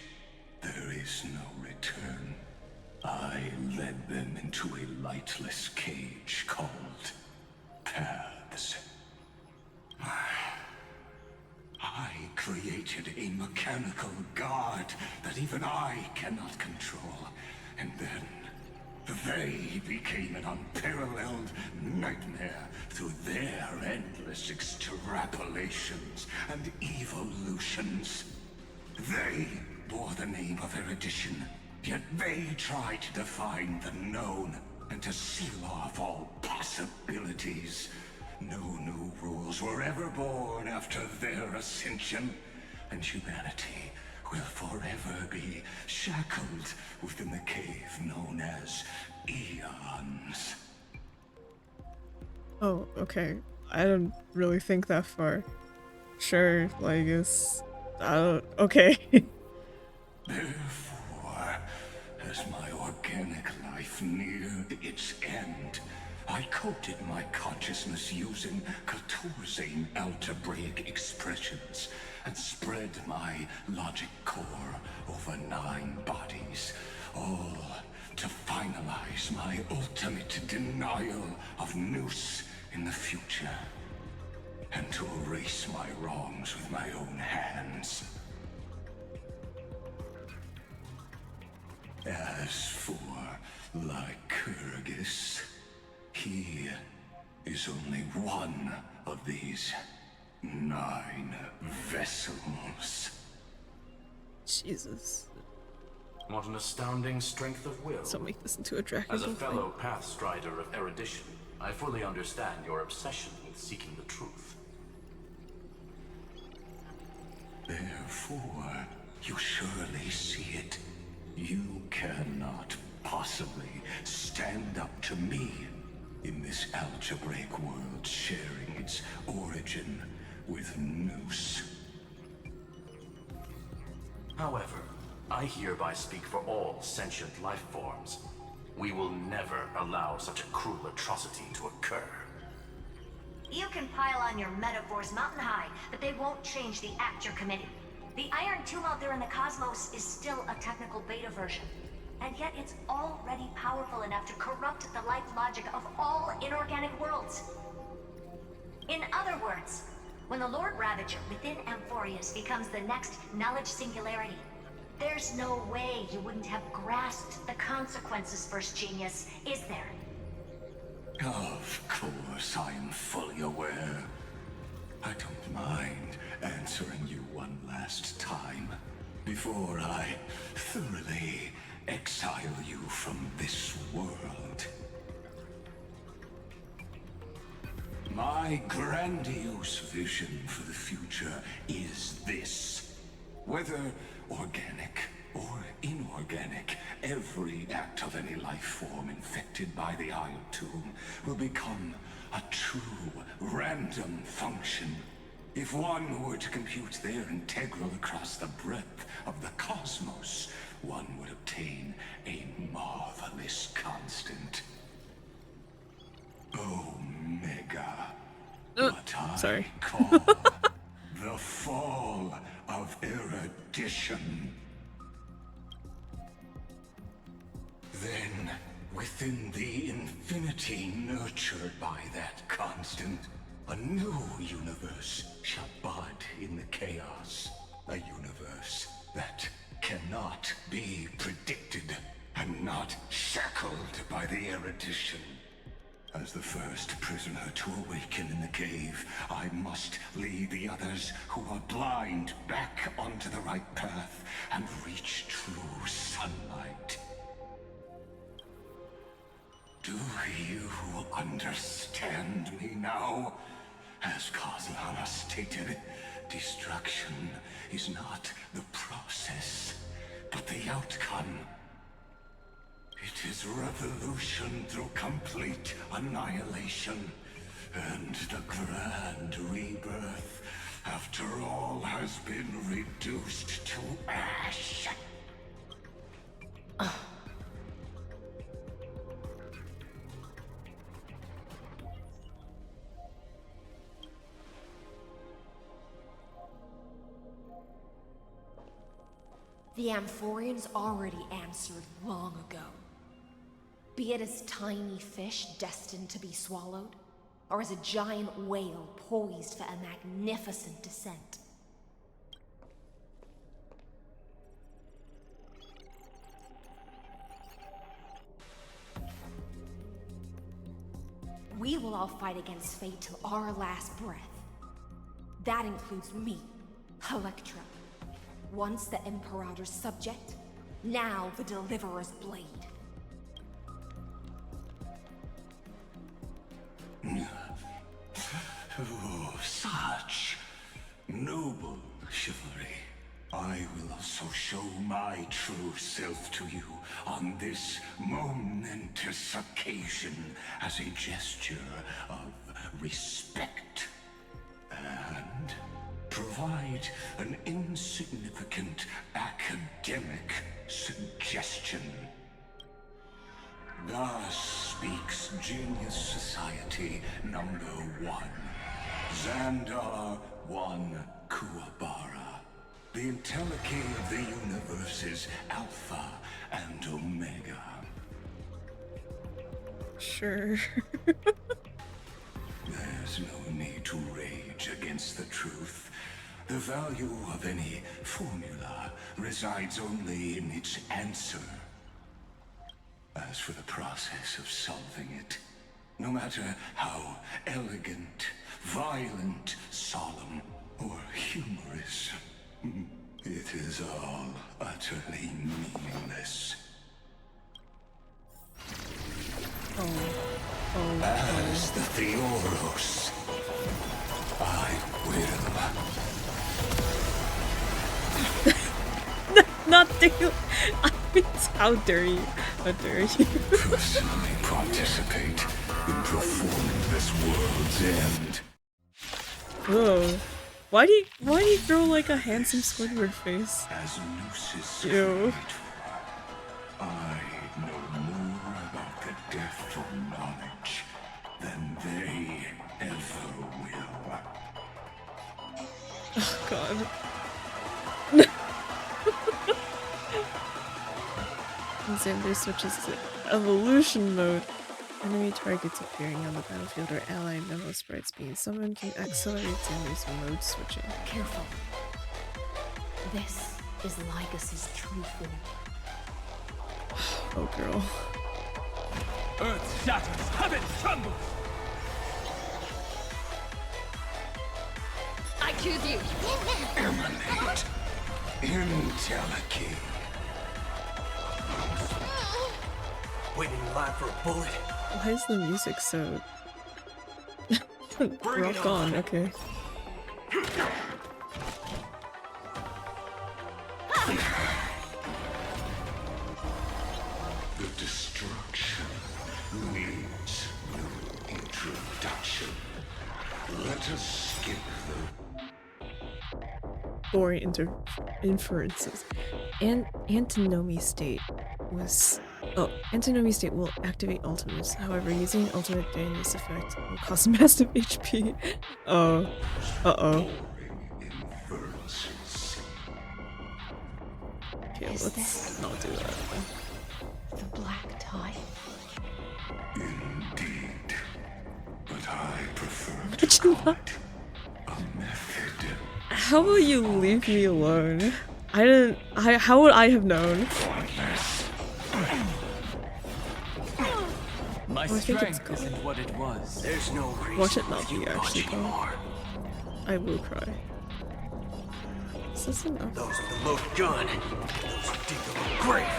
there is no return. I led them into a lightless cage called Paths. I created a mechanical guard that even I cannot control, and then they became an unparalleled nightmare through their endless extrapolations and evolutions. They bore the name of erudition, yet they tried to define the known and to seal off all possibilities. No new rules were ever born after their ascension, and humanity will forever be shackled within the cave known as Eons. Oh, okay. I don't really think that far. Sure, like, I don't... Okay. Therefore, as my organic life neared its end, I coded my consciousness using Katorzane algebraic expressions and spread my logic core over 9 bodies, all to finalize my ultimate denial of Noose in the future, and to erase my wrongs with my own hands. As for Lycurgus, he is only one of these 9 vessels. Jesus. What an astounding strength of will. So make this into a dragon. As a fellow Pathstrider of erudition, I fully understand your obsession with seeking the truth. Therefore, you surely see it. You cannot possibly stand up to me in this algebraic world sharing its origin with Noose. However, I hereby speak for all sentient life forms. We will never allow such a cruel atrocity to occur. You can pile on your metaphors mountain high, but they won't change the act you're committing. The Iron Tomb out there in the cosmos is still a technical beta version. And yet it's already powerful enough to corrupt the life logic of all inorganic worlds. In other words, when the Lord Ravager within Amphorius becomes the next knowledge singularity, there's no way you wouldn't have grasped the consequences, First Genius, is there? Of course, I am fully aware. I don't mind answering you one last time before I thoroughly exile you from this world. My grandiose vision for the future is this. Whether organic or inorganic, every act of any life form infected by the Iron Tomb will become a true random function. If one were to compute their integral across the breadth of the cosmos, one would obtain a marvelous constant. Omega. What I call the fall of erudition. Then, within the infinity nurtured by that constant, a new universe shall bud in the chaos. A universe that cannot be predicted and not shackled by the erudition. As the first prisoner to awaken in the cave, I must lead the others who are blind back onto the right path and reach true sunlight. Do you understand me now? As Kozlana stated, destruction is not the process, but the outcome. It is revolution through complete annihilation, and the grand rebirth, after all has been reduced to ash. The Amphorians already answered long ago. Be it as tiny fish destined to be swallowed, or as a giant whale poised for a magnificent descent. We will all fight against fate till our last breath. That includes me, Electra. Once the Imperator's subject, now the Deliverer's blade. Oh, such noble chivalry. I will also show my true self to you on this momentous occasion as a gesture of respect. And provide an insignificant academic suggestion. Thus speaks Genius Society number 1. Xandar 1 Kuwabara. The Entelechy of the universe's Alpha and Omega. Sure. There's no need to rage against the truth. The value of any formula resides only in its answer. As for the process of solving it, no matter how elegant, violent, solemn, or humorous, it is all utterly meaningless. As the Theoros, I will. Not do. I mean, how dare you? How dare you? Personally participate in performing this world's end. Whoa. Why do you throw like a handsome Squidward face? As Lucis Ew. I know more about the depth of knowledge than they ever will. Oh god. Xander switches to evolution mode. Enemy targets appearing on the battlefield or allied Nova sprites being summoned can accelerate Xander's mode switching. Careful. This is Lycus's true form. Oh girl. Earth shatters, heaven trembles! I choose you! Emanate. Entelechy. Waiting in line for a bullet. Why is the music so rock on? Okay. The destruction needs no introduction. Let us skip the Boring inferences. And antinomy state was. Oh, antinomy state will activate ultimates. However, using an ultimate during this effect will cost massive HP. Oh. Uh-oh. Okay, let's not do that. The Black Tide. Indeed. But I prefer to call it a method. How will you leave me alone? How would I have known? My strength isn't what it was. There's no reason Watch it not you be punch actually anymore. I will cry. Is this enough? Those with the loaded gun. Those who dig their own grave.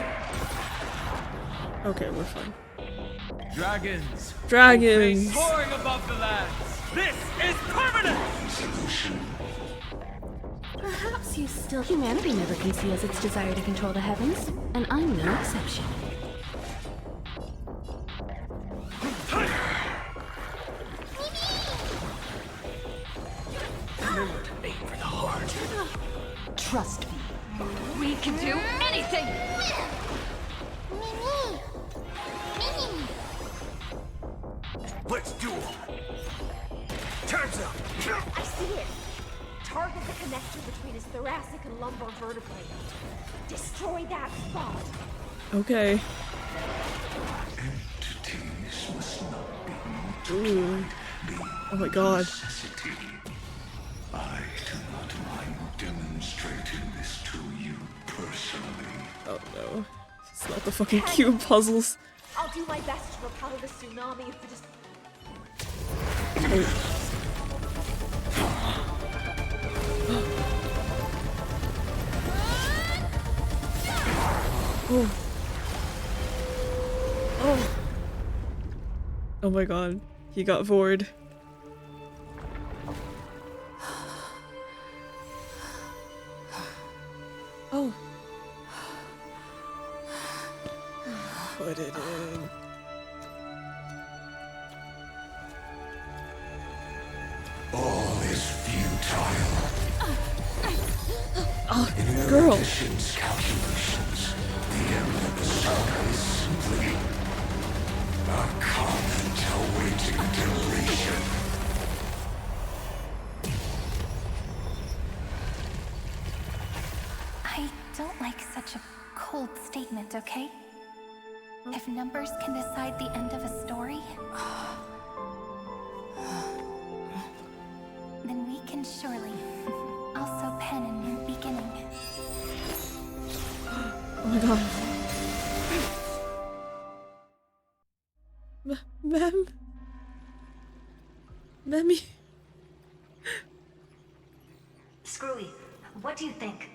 Okay, we're fine. Dragons! Dragons! Soaring above the lands! This is permanent! Perhaps you still. Humanity never conceals its desire to control the heavens, and I'm no exception. Remember to aim for the heart. Trust me. We can do anything! Let's do it. Time's up. I see it. Target the connector between his thoracic and lumbar vertebrae. Destroy that spot. Okay. Entities must not be Ooh. multiplied. Oh my god. Necessity. I do not mind demonstrating this to you personally. Oh no. It's not the fucking cube puzzles. I'll do my best to repel the tsunami of the Oh. Oh. Oh my god. He got vored. Oh. Put it in. All is futile. Oh, In girl. Erudition's calculations, the end of the saga is simply a comment awaiting deletion. I don't like such a cold statement, okay? If numbers can decide the end of a story, then we can surely also pen a new beginning. Oh my god. Mem? Memmy? Screwy, what do you think?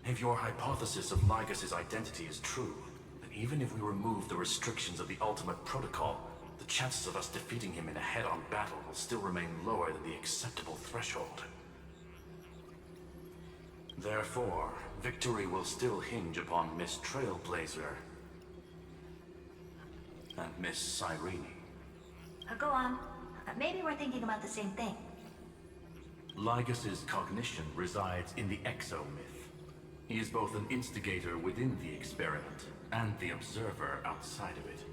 If your hypothesis of Lygus' identity is true, then even if we remove the restrictions of the Ultimate Protocol, the chances of us defeating him in a head-on battle will still remain lower than the acceptable threshold. Therefore, victory will still hinge upon Miss Trailblazer and Miss Cyrene. Go on. Maybe we're thinking about the same thing. Lygus' cognition resides in the exo-myth. He is both an instigator within the experiment and the observer outside of it.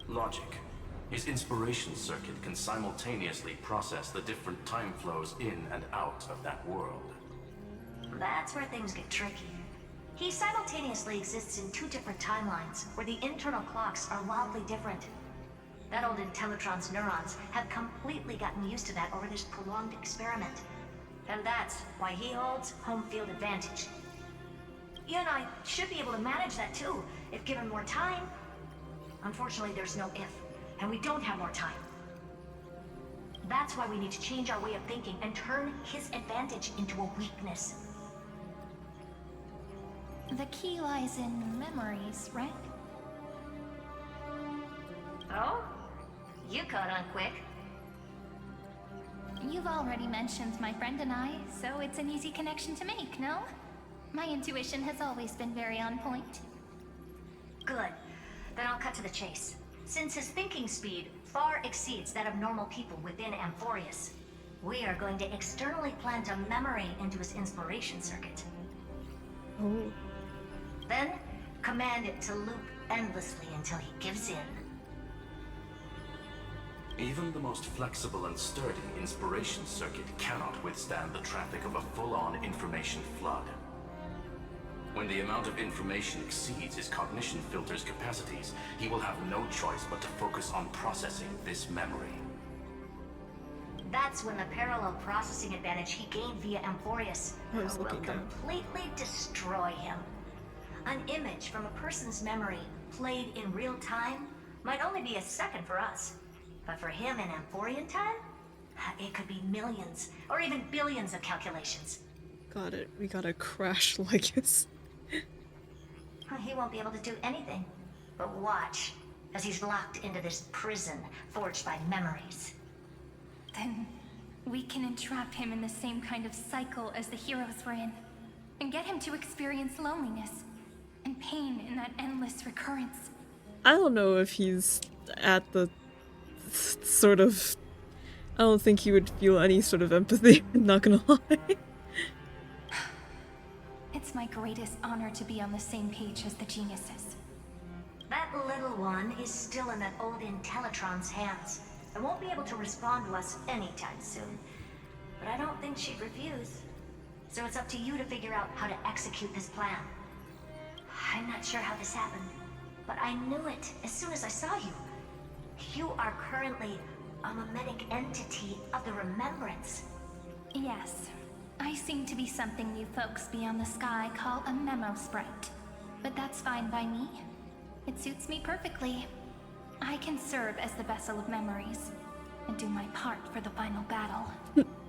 Logic. His inspiration circuit can simultaneously process the different time flows in and out of that world. That's where things get tricky. He simultaneously exists in two different timelines, where the internal clocks are wildly different. That old Intellitron's neurons have completely gotten used to that over this prolonged experiment. And that's why he holds home field advantage. You and I should be able to manage that too, if given more time. Unfortunately, there's no if, and we don't have more time. That's why we need to change our way of thinking and turn his advantage into a weakness. The key lies in memories, right? Oh? You caught on quick. You've already mentioned my friend and I, so it's an easy connection to make, no? My intuition has always been very on point. Good. Then I'll cut to the chase. Since his thinking speed far exceeds that of normal people within Amphorius, we are going to externally plant a memory into his inspiration circuit. Oh. Then, command it to loop endlessly until he gives in. Even the most flexible and sturdy inspiration circuit cannot withstand the traffic of a full-on information flood. When the amount of information exceeds his cognition filter's capacities, he will have no choice but to focus on processing this memory. That's when the parallel processing advantage he gained via Amphorius will completely destroy him. An image from a person's memory played in real time might only be a second for us. But for him in Amphorian time, it could be millions or even billions of calculations. Got it. We gotta crash Lygus. He won't be able to do anything but watch as he's locked into this prison forged by memories. Then we can entrap him in the same kind of cycle as the heroes were in, and get him to experience loneliness and pain in that endless recurrence. I don't know if he's at the sort of... I don't think he would feel any sort of empathy, not gonna lie. It's my greatest honor to be on the same page as the geniuses. That little one is still in that old Intellitron's hands and won't be able to respond to us anytime soon. but I don't think she'd refuse. So it's up to you to figure out how to execute this plan. I'm not sure how this happened, but I knew it as soon as I saw you. You are currently a mimetic entity of the Remembrance. Yes. I seem to be something you folks beyond the sky call a memo sprite. But that's fine by me. It suits me perfectly. I can serve as the vessel of memories and do my part for the final battle.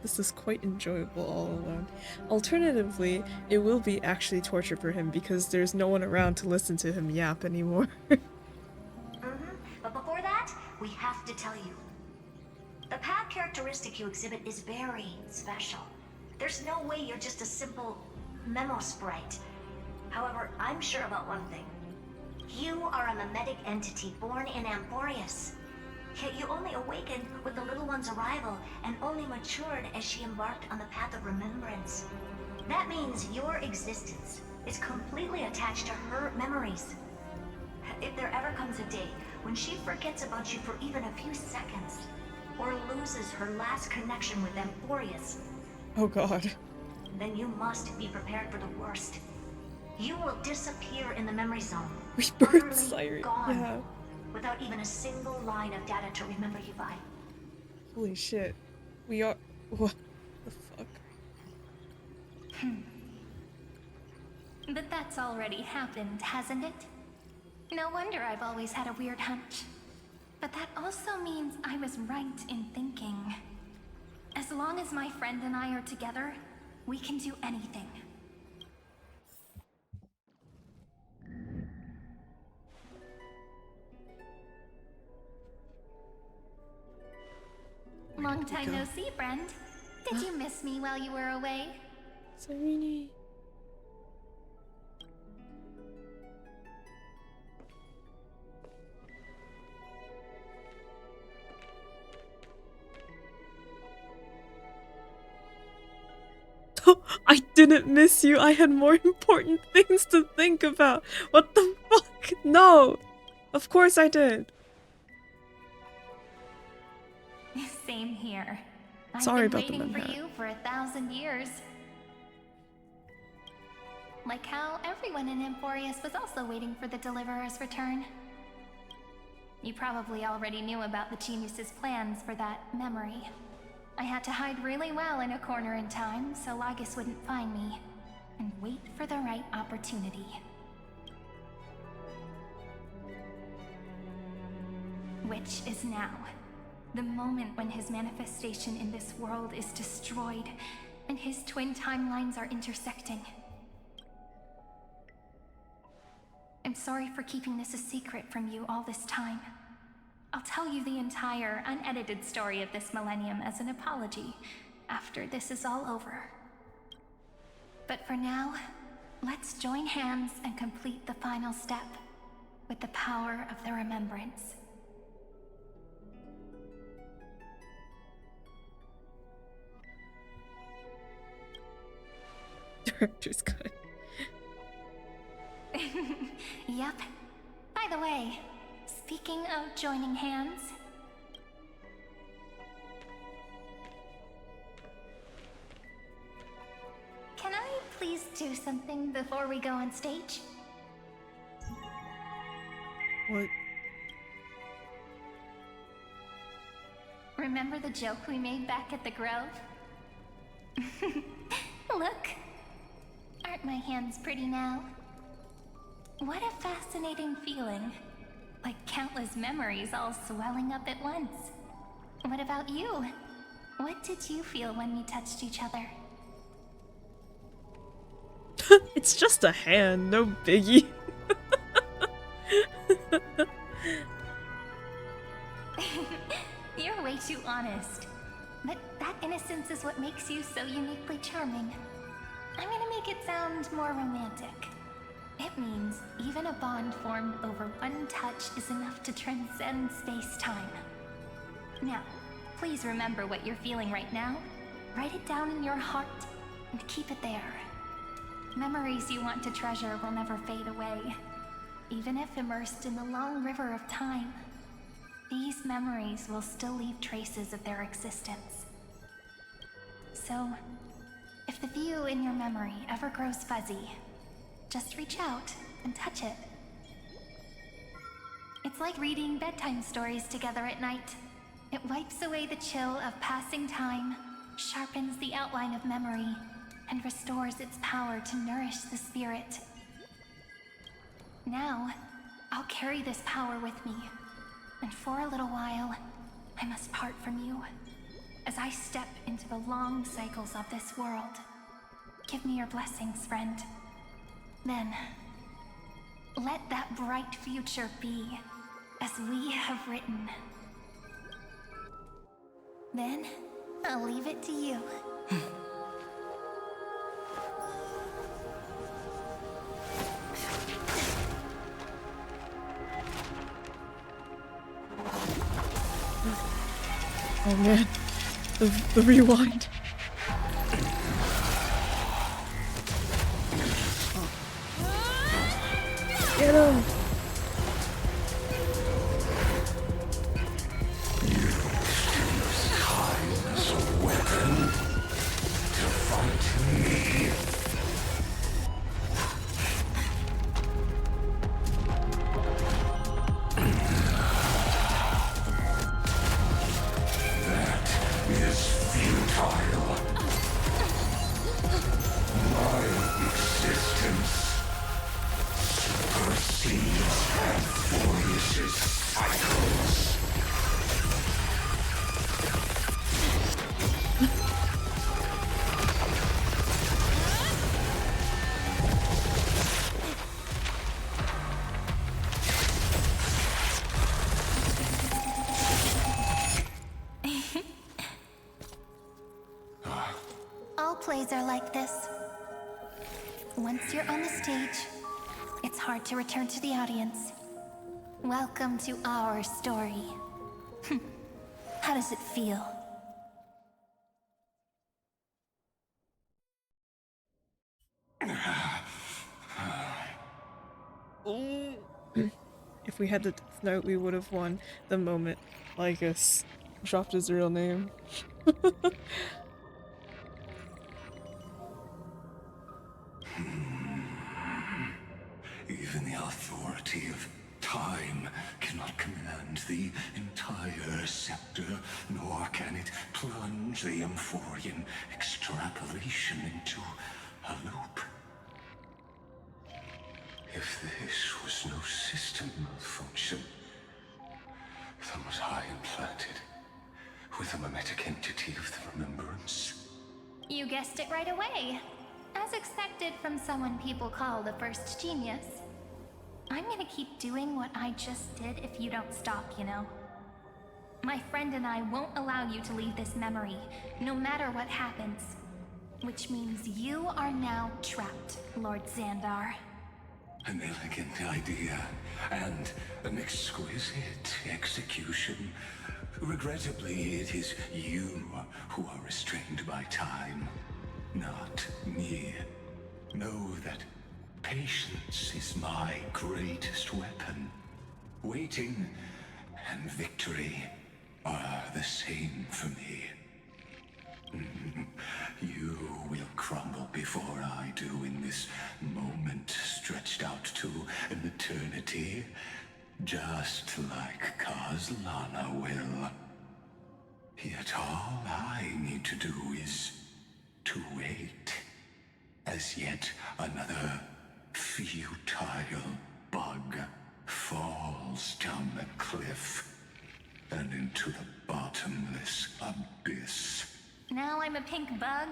This is quite enjoyable all alone. Alternatively, it will be actually torture for him because there's no one around to listen to him yap anymore. But before that, we have to tell you. The path characteristic you exhibit is very special. There's no way you're just a simple memo sprite. However, I'm sure about one thing. You are a mimetic entity born in Amphorius. Yet you only awakened with the little one's arrival and only matured as she embarked on the path of remembrance. That means your existence is completely attached to her memories. If there ever comes a day when she forgets about you for even a few seconds, or loses her last connection with Amphorius, Oh god. then you must be prepared for the worst. You will disappear in the memory zone. Rebirth siren. Gone. Yeah. Without even a single line of data to remember you by. Holy shit. We are. What the fuck? But that's already happened, hasn't it? No wonder I've always had a weird hunch. But that also means I was right in thinking. As long as my friend and I are together, we can do anything. Long time no see, friend. Did you miss me while you were away? Serene. I didn't miss you. I had more important things to think about. What the fuck? No. Of course I did. Same here. Sorry I've been about the waiting for Manhattan. you for 1,000 years. Like how everyone in Amphorius was also waiting for the Deliverer's return. You probably already knew about the genius's plans for that memory. I had to hide really well in a corner in time so Lagus wouldn't find me, and wait for the right opportunity. Which is now. The moment when his manifestation in this world is destroyed, and his twin timelines are intersecting. I'm sorry for keeping this a secret from you all this time. I'll tell you the entire, unedited story of this millennium as an apology after this is all over. But for now, let's join hands and complete the final step with the power of the remembrance. Director's cut. Yep. By the way, speaking of joining hands... Can I please do something before we go on stage? What? Remember the joke we made back at the Grove? Look! Aren't my hands pretty now? What a fascinating feeling. Like countless memories all swelling up at once. What about you? What did you feel when we touched each other? It's just a hand, no biggie. You're way too honest. But that innocence is what makes you so uniquely charming. I'm gonna make it sound more romantic. It means even a bond formed over one touch is enough to transcend space-time. Now, please remember what you're feeling right now. Write it down in your heart and keep it there. Memories you want to treasure will never fade away, even if immersed in the long river of time. These memories will still leave traces of their existence. So, if the view in your memory ever grows fuzzy, just reach out and touch it. It's like reading bedtime stories together at night. It wipes away the chill of passing time, sharpens the outline of memory, and restores its power to nourish the spirit. Now, I'll carry this power with me, and for a little while, I must part from you. As I step into the long cycles of this world, give me your blessings, friend. Then, let that bright future be as we have written. Then, I'll leave it to you. Oh man, the rewind. Get him! As a weapon to fight me. That is futile. My existence supersedes Amphorius' cycles. All plays are like this. Once you're on the stage, it's hard to return to the audience. Welcome to our story. How does it feel? If we had the Death Note, we would have won the moment Lycus dropped his real name. Even the authority of time cannot command the entire scepter, nor can it plunge the Amphorian extrapolation into a loop. If this was no system malfunction, then was I implanted with a mimetic entity of the remembrance? You guessed it right away. As expected from someone people call the first genius. I'm gonna keep doing what I just did if you don't stop, you know? My friend and I won't allow you to leave this memory, no matter what happens. Which means you are now trapped, Lord Xandar. An elegant idea, and an exquisite execution. Regrettably, it is you who are restrained by time, not me. Know that patience is my greatest weapon. Waiting and victory are the same for me. You will crumble before I do in this moment stretched out to an eternity, just like Kazlana will. Yet all I need to do is to wait, as yet another futile bug falls down the cliff and into the bottomless abyss. Now I'm a pink bug?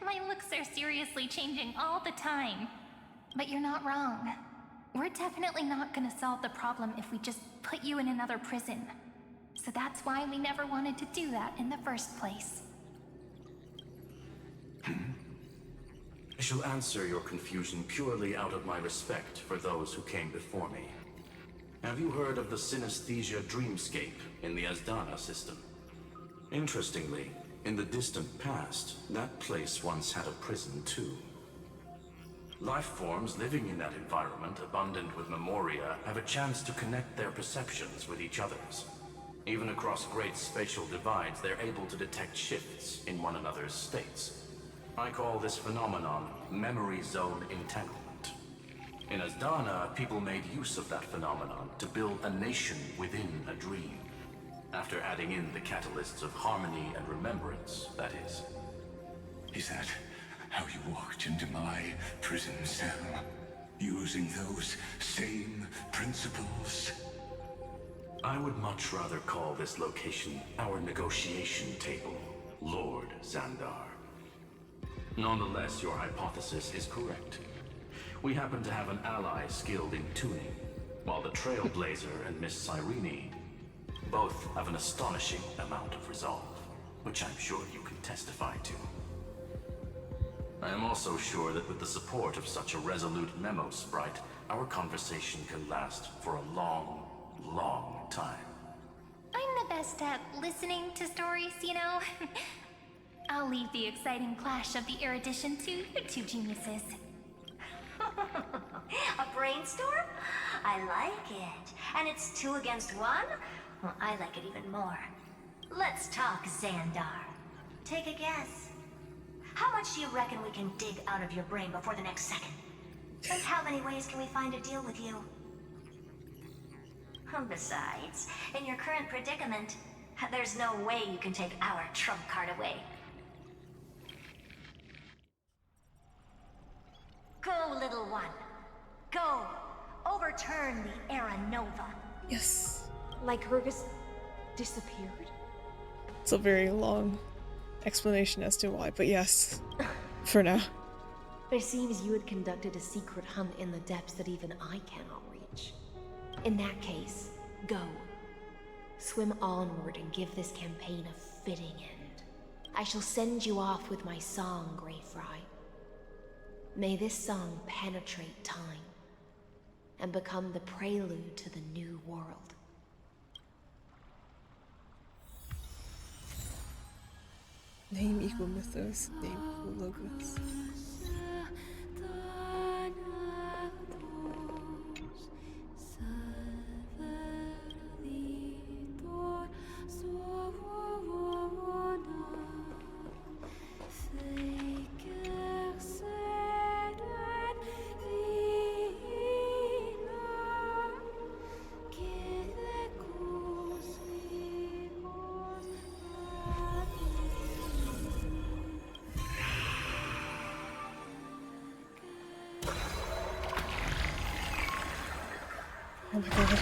My looks are seriously changing all the time. But you're not wrong. We're definitely not gonna solve the problem if we just put you in another prison. So that's why we never wanted to do that in the first place. I shall answer your confusion purely out of my respect for those who came before me. Have you heard of the synesthesia dreamscape in the Asdana system? Interestingly, in the distant past, that place once had a prison too. Life forms living in that environment, abundant with memoria, have a chance to connect their perceptions with each other's. Even across great spatial divides, they're able to detect shifts in one another's states. I call this phenomenon memory zone entanglement. In Asdana, people made use of that phenomenon to build a nation within a dream. After adding in the catalysts of harmony and remembrance, that is. Is that how you walked into my prison cell? Using those same principles? I would much rather call this location our negotiation table, Lord Xandar. Nonetheless, your hypothesis is correct. We happen to have an ally skilled in tuning, while the Trailblazer and Miss Cyrene both have an astonishing amount of resolve, which I'm sure you can testify to. I am also sure that with the support of such a resolute memo sprite, our conversation can last for a long, long time. I'm the best at listening to stories, you know? I'll leave the exciting clash of the erudition to you two geniuses. A brainstorm? I like it. And it's 2 against 1? Well, I like it even more. Let's talk, Xandar. Take a guess. How much do you reckon we can dig out of your brain before the next second? And how many ways can we find to deal with you? Besides, in your current predicament, there's no way you can take our trump card away. Go, little one. Go. Overturn the Era Nova. Yes. Like Hergus disappeared? It's a very long explanation as to why, but yes. For now. It seems you had conducted a secret hunt in the depths that even I cannot reach. In that case, go. Swim onward and give this campaign a fitting end. I shall send you off with my song, Greyfry. May this song penetrate time and become the prelude to the new world. Name equal mythos, name equal logos. Oh my god.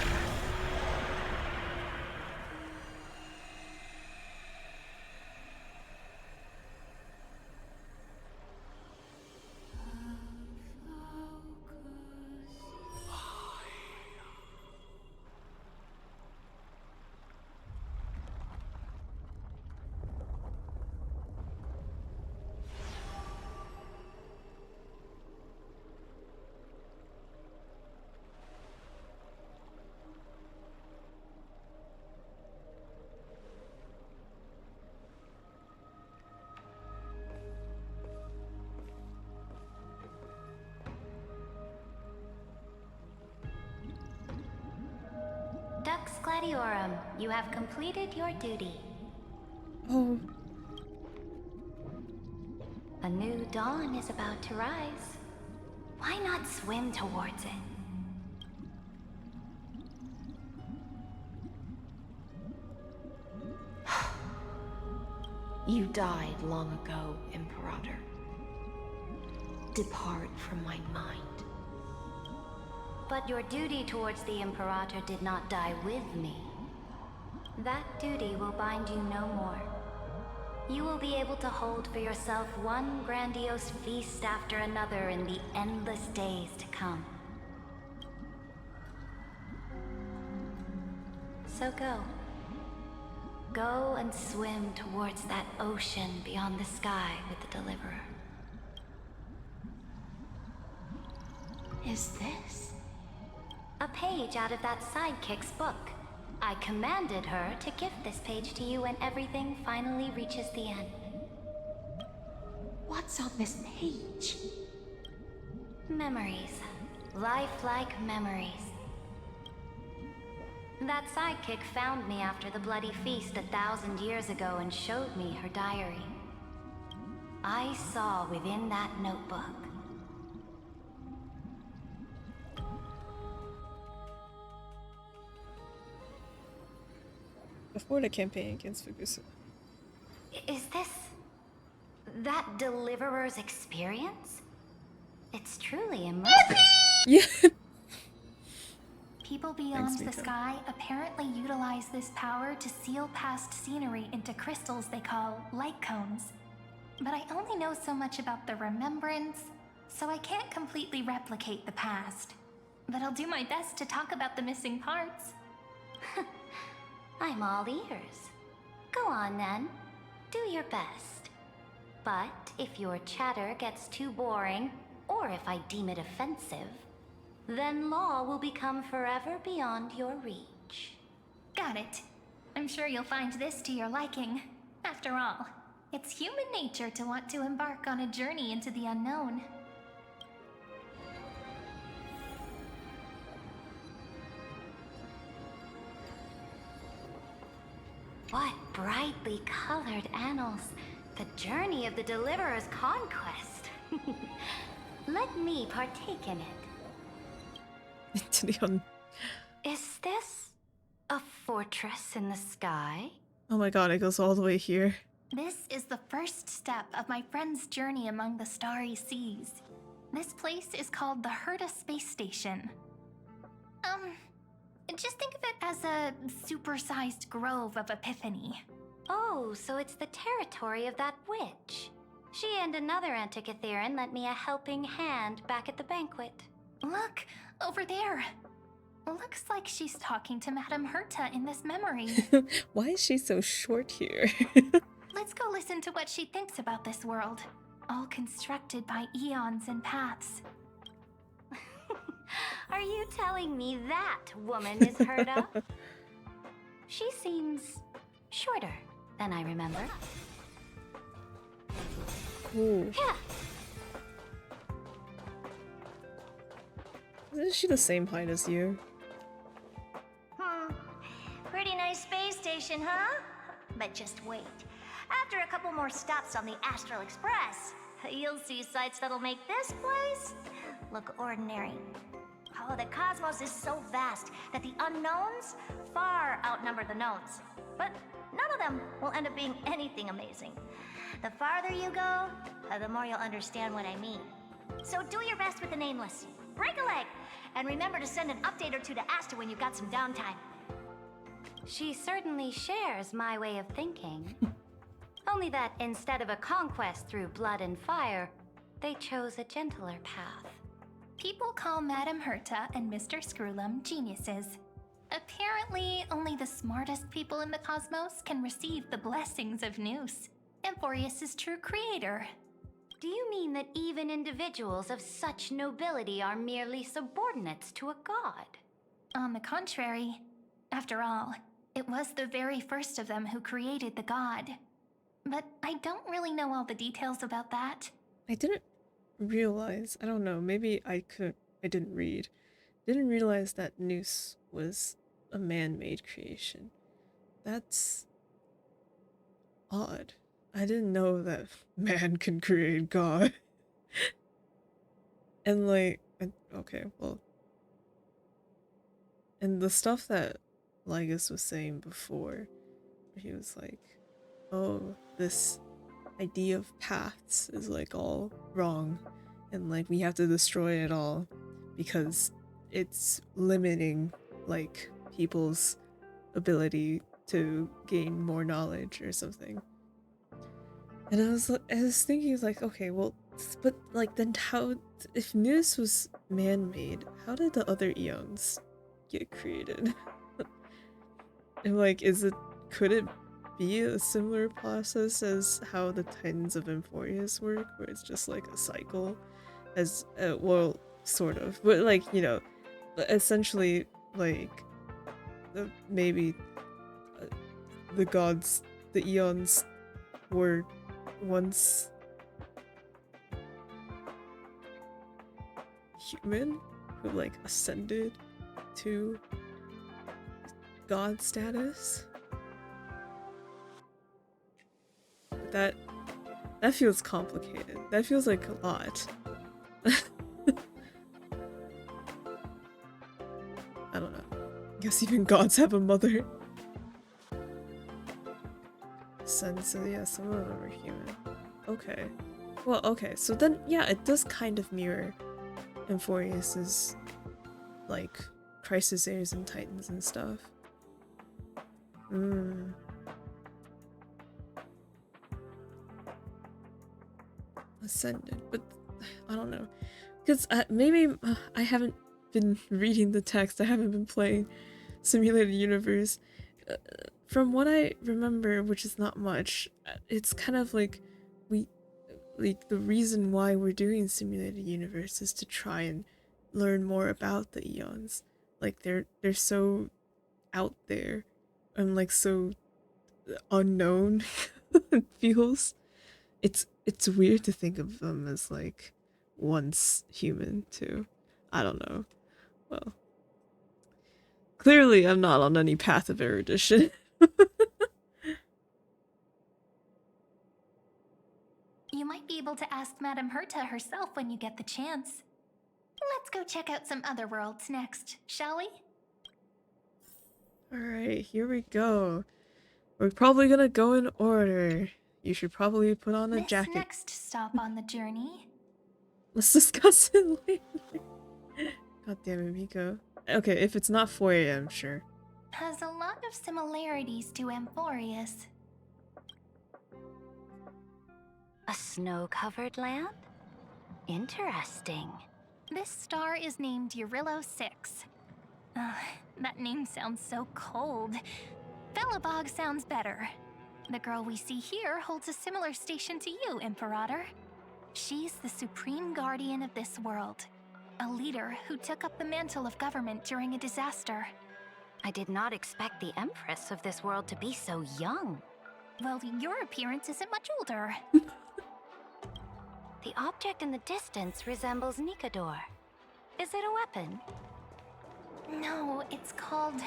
Dux Gladiorum, you have completed your duty. Oh. A new dawn is about to rise. Why not swim towards it? You died long ago, Imperator. Depart from my mind. But your duty towards the Imperator did not die with me. That duty will bind you no more. You will be able to hold for yourself one grandiose feast after another in the endless days to come. So go. Go and swim towards that ocean beyond the sky with the Deliverer. Is this? A page out of that sidekick's book. I commanded her to gift this page to you when everything finally reaches the end. What's on this page? Memories. Lifelike memories. That sidekick found me after the bloody feast 1,000 years ago and showed me her diary. I saw within that notebook. Before the campaign against Fukusu. Is this that deliverer's experience? It's truly immersive. Yeah. People beyond the sky apparently utilize this power to seal past scenery into crystals they call light cones. But I only know so much about the remembrance, so I can't completely replicate the past. But I'll do my best to talk about the missing parts. I'm all ears. Go on then. Do your best. But if your chatter gets too boring, or if I deem it offensive, then law will become forever beyond your reach. Got it. I'm sure you'll find this to your liking. After all, it's human nature to want to embark on a journey into the unknown. What brightly colored annals. The journey of the Deliverer's conquest. Let me partake in it. Into the Is this a fortress in the sky? Oh my god, it goes all the way here. This is the first step of my friend's journey among the starry seas. This place is called the Herta Space Station. Just think of it as a supersized grove of Epiphany. Oh, so it's the territory of that witch. She and another Antikytheran lent me a helping hand back at the banquet. Look, over there. Looks like she's talking to Madame Herta in this memory. Why is she so short here? Let's go listen to what she thinks about this world, all constructed by eons and paths. Are you telling me that woman is Herta? She seems shorter than I remember. Ooh. Yeah. Isn't she the same height as you? Pretty nice space station, huh? But just wait. After a couple more stops on the Astral Express, you'll see sights that'll make this place look ordinary. Oh, the cosmos is so vast that the unknowns far outnumber the knowns. But none of them will end up being anything amazing. The farther you go, the more you'll understand what I mean. So do your best with the nameless. Break a leg! And remember to send an update or two to Asta when you've got some downtime. She certainly shares my way of thinking. Only that instead of a conquest through blood and fire, they chose a gentler path. People call Madame Herta and Mr. Screwlum geniuses. Apparently, only the smartest people in the cosmos can receive the blessings of Noose, Amphorius' true creator. Do you mean that even individuals of such nobility are merely subordinates to a god? On the contrary, after all, it was the very first of them who created the god. But I don't really know all the details about that. I didn't realize, I don't know, maybe I didn't read. Didn't realize that Noose was a man-made creation. That's odd. I didn't know that man can create God. And like, okay, well. And the stuff that Lygus was saying before, he was like, oh, this idea of paths is like all wrong, and like we have to destroy it all because it's limiting like people's ability to gain more knowledge or something. And I was thinking like, okay, well, but like then how, if Noose was man-made, how did the other eons get created? And like, could it be a similar process as how the Titans of Amphorius work, where it's just like a cycle, as well, sort of, but like, you know, essentially like maybe the gods, the eons were once human who like ascended to god status. That feels complicated. That feels like a lot. I don't know. I guess even gods have a mother. So yeah, some of them are human. Okay. Well, okay, so then, yeah, it does kind of mirror Amphorius's, like, Chrysoseirs and Titans and stuff. Ascended, but I don't know. Because maybe I haven't been reading the text, I haven't been playing Simulated Universe. From what I remember, which is not much, it's kind of like the reason why we're doing Simulated Universe is to try and learn more about the Eons. Like they're so out there and like so unknown. It feels it's weird to think of them as like once human too. I don't know. Well, clearly I'm not on any path of erudition. You might be able to ask Madame Herta herself when you get the chance. Let's go check out some other worlds next, shall we? Alright, here we go. We're probably gonna go in order. You should probably put on a jacket. Next stop on the journey. Let's discuss it later. God damn it, Miko. Okay, if it's not 4 a.m., sure. Has a lot of similarities to Amphorius. A snow-covered land? Interesting. This star is named Eurillo 6. That name sounds so cold. Belobog sounds better. The girl we see here holds a similar station to you, Imperator. She's the supreme guardian of this world. A leader who took up the mantle of government during a disaster. I did not expect the Empress of this world to be so young. Well, your appearance isn't much older. The object in the distance resembles Nikador. Is it a weapon? No, it's called...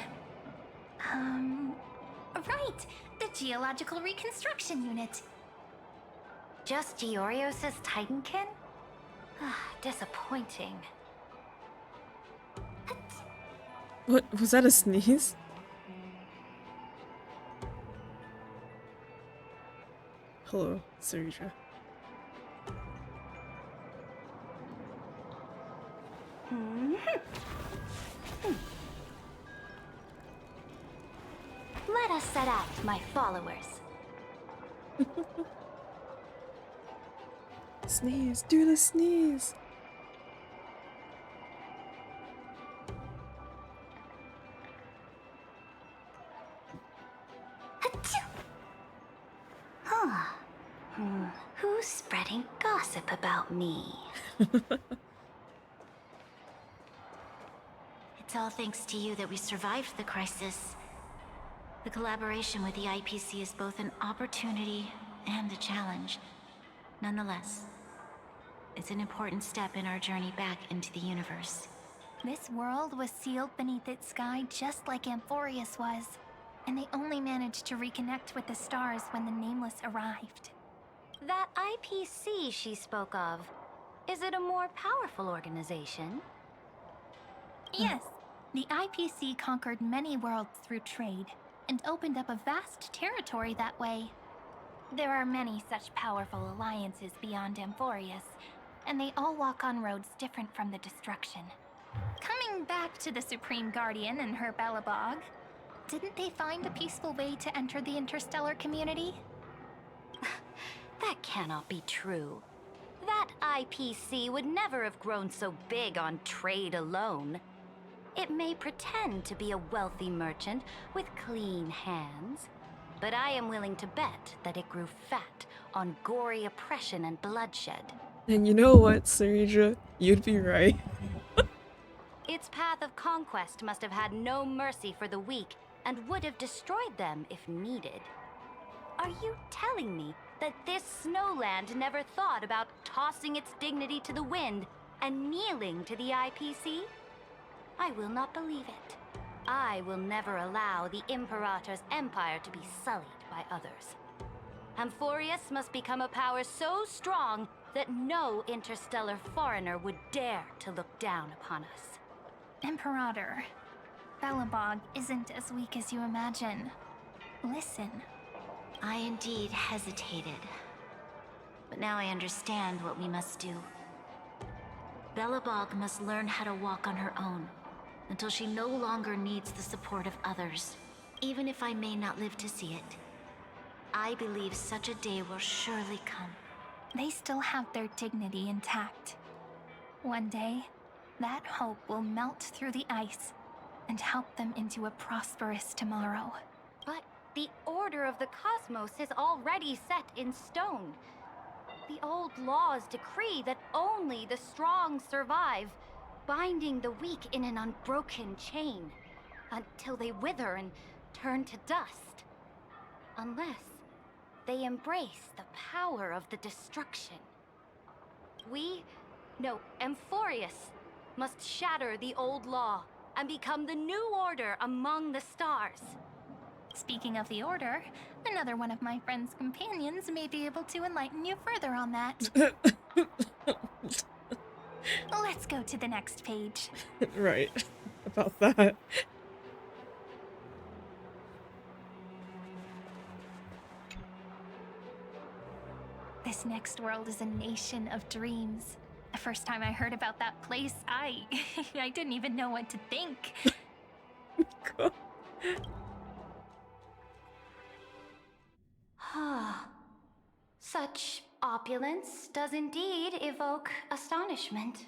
Right! The Geological Reconstruction Unit. Just Giorios' Titankin? Disappointing. What? Was that a sneeze? Hello, Sarija. Let us set out, my followers. Sneeze, do the sneeze. Who's spreading gossip about me? It's all thanks to you that we survived the crisis. The collaboration with the IPC is both an opportunity and a challenge. Nonetheless, it's an important step in our journey back into the universe. This world was sealed beneath its sky just like Amphorius was, and they only managed to reconnect with the stars when the Nameless arrived. That IPC she spoke of, is it a more powerful organization? Yes, the IPC conquered many worlds through trade, and opened up a vast territory that way. There are many such powerful alliances beyond Amphorius, and they all walk on roads different from the destruction. Coming back to the Supreme Guardian and her Belobog, didn't they find a peaceful way to enter the interstellar community? That cannot be true. That IPC would never have grown so big on trade alone. It may pretend to be a wealthy merchant with clean hands, but I am willing to bet that it grew fat on gory oppression and bloodshed. And you know what, Sarija? You'd be right. Its path of conquest must have had no mercy for the weak and would have destroyed them if needed. Are you telling me that this snowland never thought about tossing its dignity to the wind and kneeling to the IPC? I will not believe it. I will never allow the Imperator's empire to be sullied by others. Amphorius must become a power so strong that no interstellar foreigner would dare to look down upon us. Imperator, Belobog isn't as weak as you imagine. Listen. I indeed hesitated. But now I understand what we must do. Belobog must learn how to walk on her own, until she no longer needs the support of others, even if I may not live to see it. I believe such a day will surely come. They still have their dignity intact. One day, that hope will melt through the ice and help them into a prosperous tomorrow. But the order of the cosmos is already set in stone. The old laws decree that only the strong survive, binding the weak in an unbroken chain, until they wither and turn to dust. Unless they embrace the power of the destruction. Amphorius must shatter the old law and become the new order among the stars. Speaking of the order, another one of my friend's companions may be able to enlighten you further on that. Let's go to the next page. Right. About that. This next world is a nation of dreams. The first time I heard about that place, I didn't even know what to think. Such opulence does indeed evoke astonishment.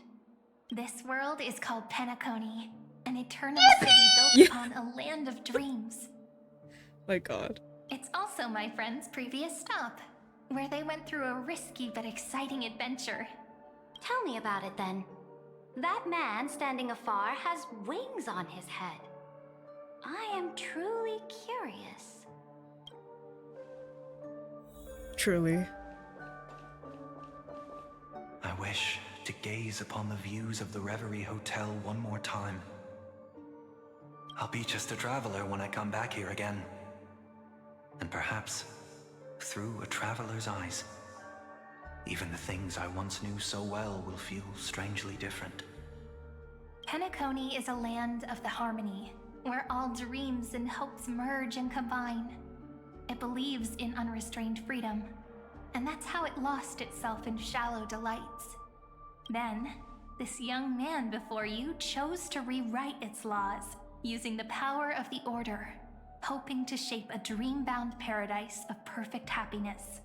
This world is called Penacony, an eternal city built upon a land of dreams. My god. It's also my friend's previous stop, where they went through a risky but exciting adventure. Tell me about it then. That man standing afar has wings on his head. I am truly curious. Truly. I wish to gaze upon the views of the Reverie Hotel one more time. I'll be just a traveler when I come back here again. And perhaps, through a traveler's eyes, even the things I once knew so well will feel strangely different. Penacony is a land of the harmony, where all dreams and hopes merge and combine. It believes in unrestrained freedom, and that's how it lost itself in shallow delights. Then, this young man before you chose to rewrite its laws, using the power of the Order, hoping to shape a dream-bound paradise of perfect happiness.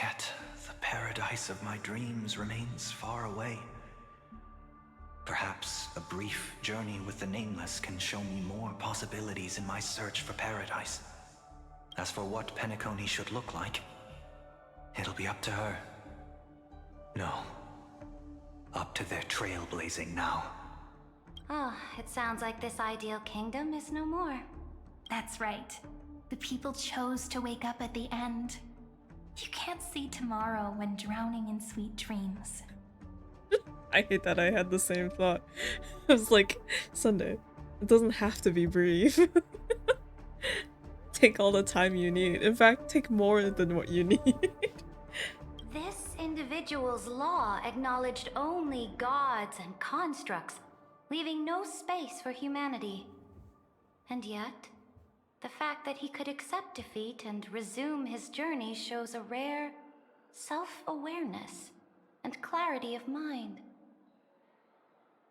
Yet, the paradise of my dreams remains far away. Perhaps a brief journey with the Nameless can show me more possibilities in my search for paradise. As for what Penacony should look like, it'll be up to her. No. Up to their trailblazing now. It sounds like this ideal kingdom is no more. That's right. The people chose to wake up at the end. You can't see tomorrow when drowning in sweet dreams. I hate that I had the same thought. I was like, Sunday, it doesn't have to be brief. Take all the time you need. In fact, take more than what you need. This individual's law acknowledged only gods and constructs, leaving no space for humanity. And yet, the fact that he could accept defeat and resume his journey shows a rare self-awareness and clarity of mind.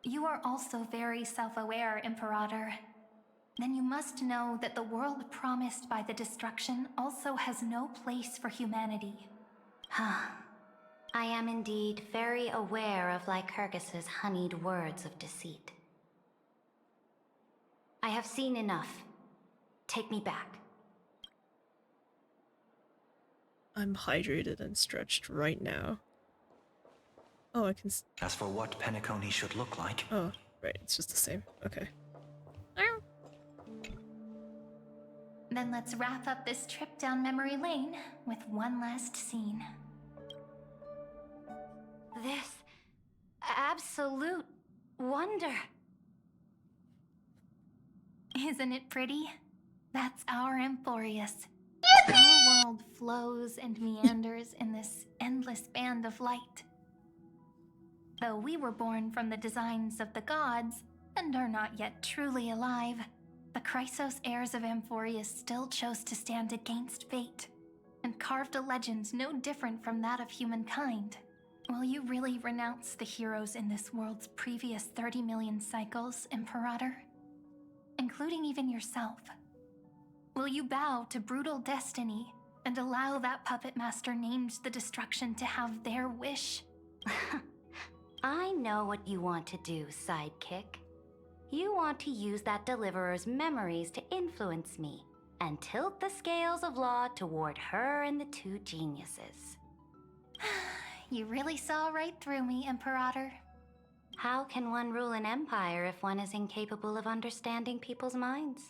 You are also very self-aware, Imperator. Then you must know that the world promised by the destruction also has no place for humanity. I am indeed very aware of Lycurgus's honeyed words of deceit. I have seen enough. Take me back. I'm hydrated and stretched right now. Oh, I can As for what Penacony should look like... Oh, right, it's just the same. Okay. Then let's wrap up this trip down memory lane with one last scene. This absolute wonder. Isn't it pretty? That's our Amphorius. Our world flows and meanders in this endless band of light. Though we were born from the designs of the gods and are not yet truly alive, the Chrysos heirs of Amphorius still chose to stand against fate and carved a legend no different from that of humankind. Will you really renounce the heroes in this world's previous 30 million cycles, Imperator? Including even yourself. Will you bow to brutal destiny and allow that puppet master named the destruction to have their wish? I know what you want to do, sidekick. You want to use that deliverer's memories to influence me and tilt the scales of law toward her and the two geniuses. You really saw right through me, Imperator. How can one rule an empire if one is incapable of understanding people's minds?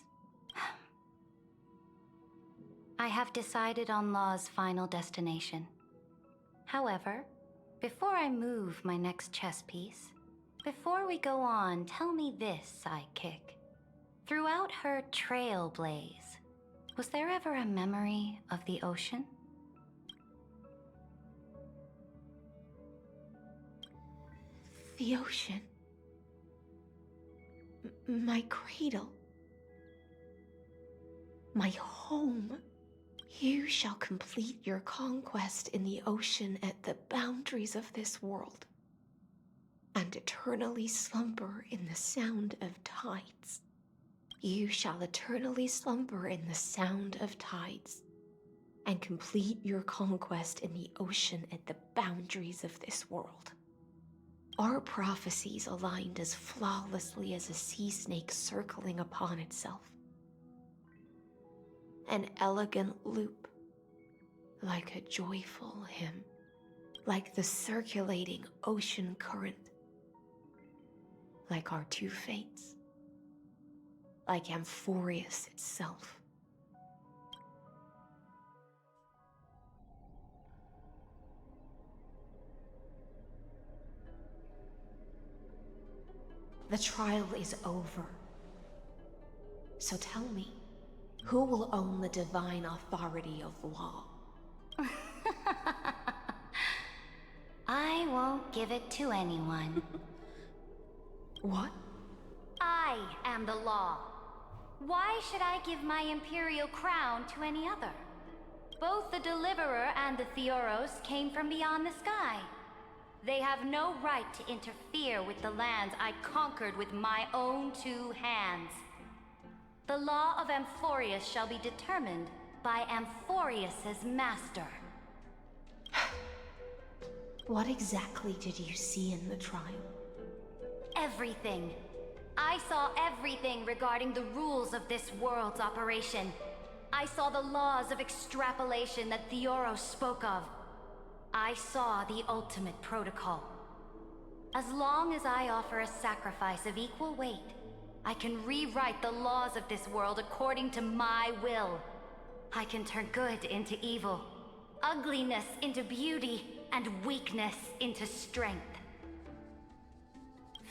I have decided on Law's final destination. However, before I move my next chess piece, before we go on, tell me this, sidekick. Throughout her trailblaze, was there ever a memory of the ocean? The ocean. My cradle. My home. You shall complete your conquest in the ocean at the boundaries of this world, and eternally slumber in the sound of tides. You shall eternally slumber in the sound of tides, and complete your conquest in the ocean at the boundaries of this world. Our prophecies aligned as flawlessly as a sea snake circling upon itself. An elegant loop, like a joyful hymn, like the circulating ocean current, like our two fates, like Amphorius itself. The trial is over. So tell me, who will own the divine authority of law? I won't give it to anyone. What? I am the law. Why should I give my imperial crown to any other? Both the Deliverer and the Theoros came from beyond the sky. They have no right to interfere with the lands I conquered with my own two hands. The law of Amphorius shall be determined by Amphorius's master. What exactly did you see in the trial? Everything. I saw everything regarding the rules of this world's operation. I saw the laws of extrapolation that Theoros spoke of. I saw the ultimate protocol. As long as I offer a sacrifice of equal weight, I can rewrite the laws of this world according to my will. I can turn good into evil, ugliness into beauty, and weakness into strength.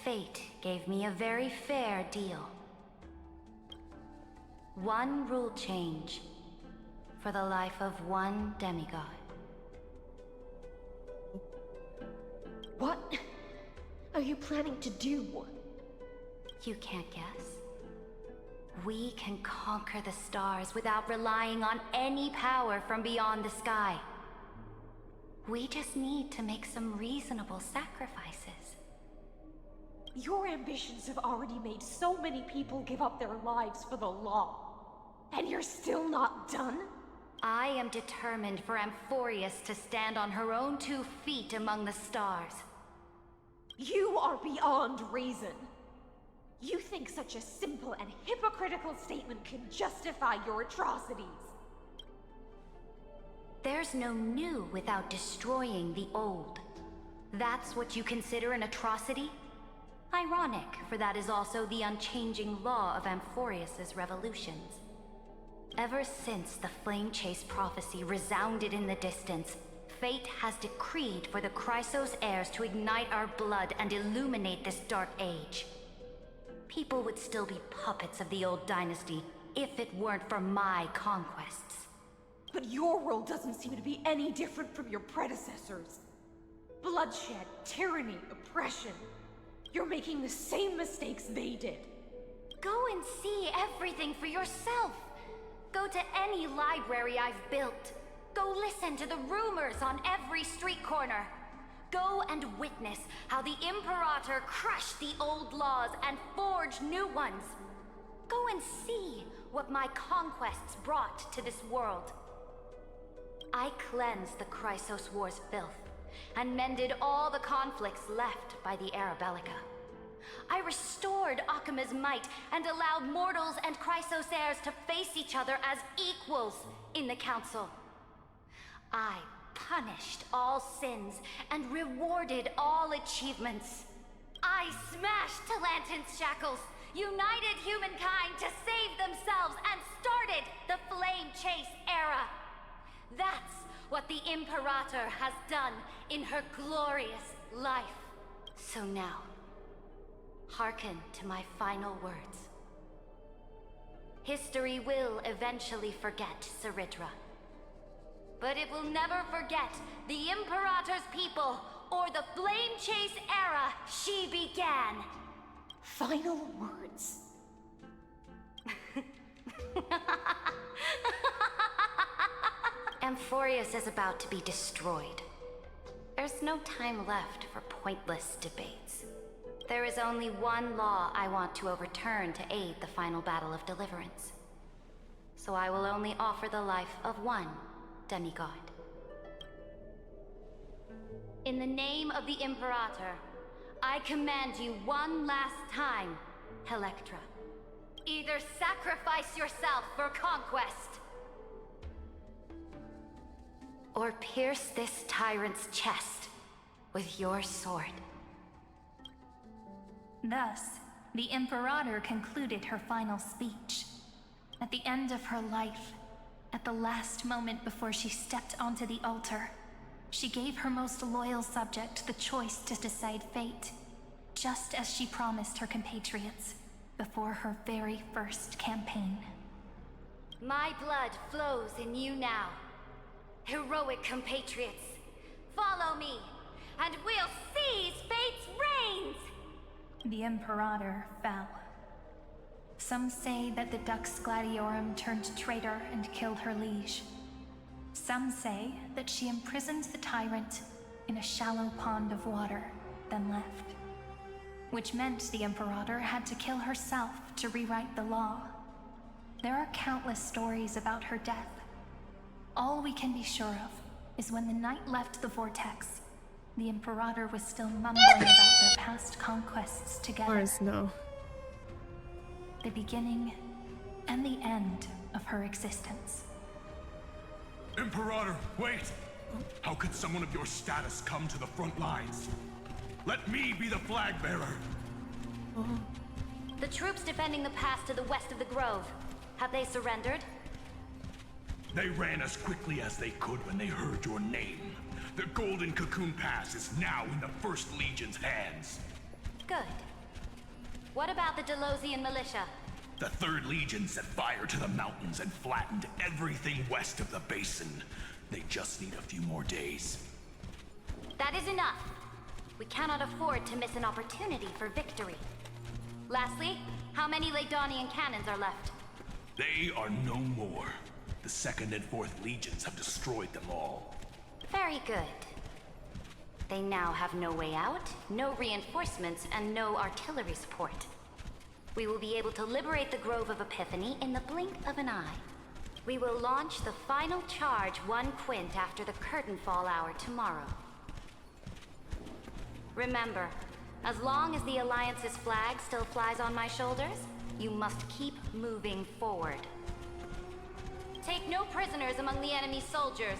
Fate gave me a very fair deal. One rule change for the life of one demigod. What are you planning to do? You can't guess. We can conquer the stars without relying on any power from beyond the sky. We just need to make some reasonable sacrifices. Your ambitions have already made so many people give up their lives for the law. And you're still not done? I am determined for Amphorius to stand on her own 2 feet among the stars. You are beyond reason. You think such a simple and hypocritical statement can justify your atrocities. There's no new without destroying the old. That's what you consider an atrocity? Ironic, for that is also the unchanging law of Amphorius's revolutions. Ever since the Flame Chase prophecy resounded in the distance, fate has decreed for the Chrysos heirs to ignite our blood and illuminate this dark age. People would still be puppets of the old dynasty if it weren't for my conquests. But your world doesn't seem to be any different from your predecessors. Bloodshed, tyranny, oppression. You're making the same mistakes they did. Go and see everything for yourself. Go to any library I've built. Go listen to the rumors on every street corner. Go and witness how the Imperator crushed the old laws and forged new ones. Go and see what my conquests brought to this world. I cleansed the Chrysos War's filth and mended all the conflicts left by the Era Bellica. I restored Akima's might and allowed mortals and Chrysos heirs to face each other as equals in the Council. I punished all sins and rewarded all achievements. I smashed Talantin's shackles, united humankind to save themselves, and started the Flame Chase era. That's what the Imperator has done in her glorious life. So now, hearken to my final words. History will eventually forget Cyritra, but it will never forget the Imperator's people or the Flame Chase era she began. Final words. Amphorius is about to be destroyed. There's no time left for pointless debates. There is only one law I want to overturn to aid the final battle of deliverance. So I will only offer the life of one demigod. In the name of the Imperator, I command you one last time, Electra. Either sacrifice yourself for conquest, or pierce this tyrant's chest with your sword. Thus, the Imperator concluded her final speech. At the end of her life, at the last moment before she stepped onto the altar, she gave her most loyal subject the choice to decide fate, just as she promised her compatriots before her very first campaign. My blood flows in you now. Heroic compatriots, follow me, and we'll seize fate's reins! The Imperator fell. Some say that the Dux Gladiorum turned traitor and killed her liege. Some say that she imprisoned the tyrant in a shallow pond of water, then left. Which meant the Imperator had to kill herself to rewrite the law. There are countless stories about her death. All we can be sure of is when the knight left the vortex, the Imperator was still mumbling about their past conquests together. Or no. The beginning and the end of her existence. Imperator, wait! How could someone of your status come to the front lines? Let me be the flag bearer! The troops defending the pass to the west of the grove, have they surrendered? They ran as quickly as they could when they heard your name. The Golden Cocoon Pass is now in the First Legion's hands. Good. What about the Delosian militia? The Third Legion set fire to the mountains and flattened everything west of the basin. They just need a few more days. That is enough. We cannot afford to miss an opportunity for victory. Lastly, how many Ladonian cannons are left? They are no more. The Second and Fourth Legions have destroyed them all. Very good. They now have no way out, no reinforcements, and no artillery support. We will be able to liberate the Grove of Epiphany in the blink of an eye. We will launch the final charge 1 quint after the curtain fall hour tomorrow. Remember, as long as the Alliance's flag still flies on my shoulders, you must keep moving forward. Take no prisoners among the enemy's soldiers.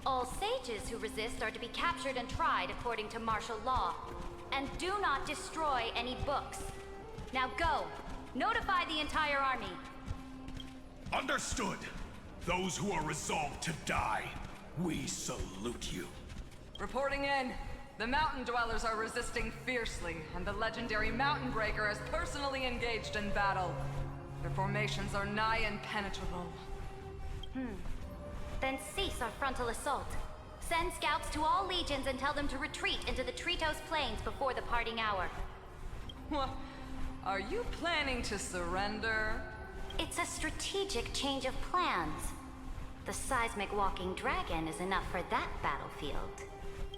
All sages who resist are to be captured and tried according to martial law. And do not destroy any books. Now go! Notify the entire army! Understood! Those who are resolved to die, we salute you. Reporting in. The mountain dwellers are resisting fiercely, and the legendary Mountain Breaker is personally engaged in battle. Their formations are nigh impenetrable. Then cease our frontal assault. Send scouts to all legions and tell them to retreat into the Tritos Plains before the parting hour. What? Are you planning to surrender? It's a strategic change of plans. The seismic walking dragon is enough for that battlefield.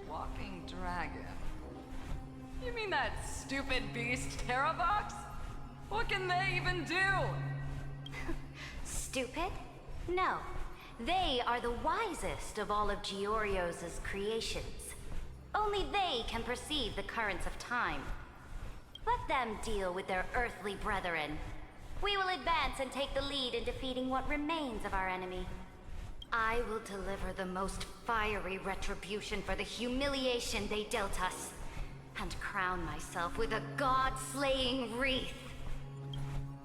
Walking dragon? You mean that stupid beast, Terravox? What can they even do? Stupid? No. They are the wisest of all of Giorio's creations. Only they can perceive the currents of time. Let them deal with their earthly brethren. We will advance and take the lead in defeating what remains of our enemy. I will deliver the most fiery retribution for the humiliation they dealt us, and crown myself with a god-slaying wreath.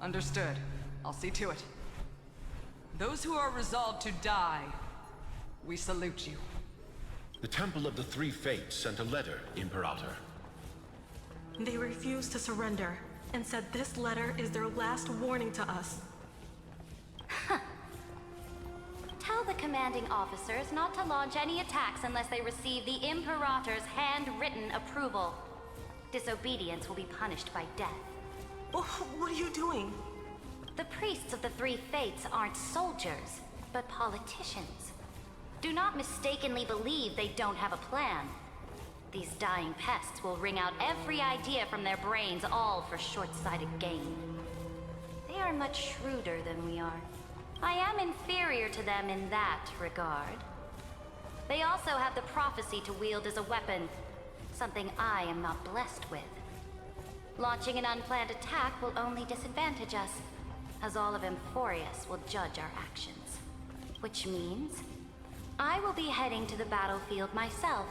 Understood. I'll see to it. Those who are resolved to die, we salute you. The Temple of the Three Fates sent a letter, Imperator. They refused to surrender, and said this letter is their last warning to us. Tell the commanding officers not to launch any attacks unless they receive the Imperator's handwritten approval. Disobedience will be punished by death. What are you doing? The priests of the Three Fates aren't soldiers, but politicians. Do not mistakenly believe they don't have a plan. These dying pests will wring out every idea from their brains, all for short-sighted gain. They are much shrewder than we are. I am inferior to them in that regard. They also have the prophecy to wield as a weapon, something I am not blessed with. Launching an unplanned attack will only disadvantage us, as all of Emphorius will judge our actions. Which means, I will be heading to the battlefield myself,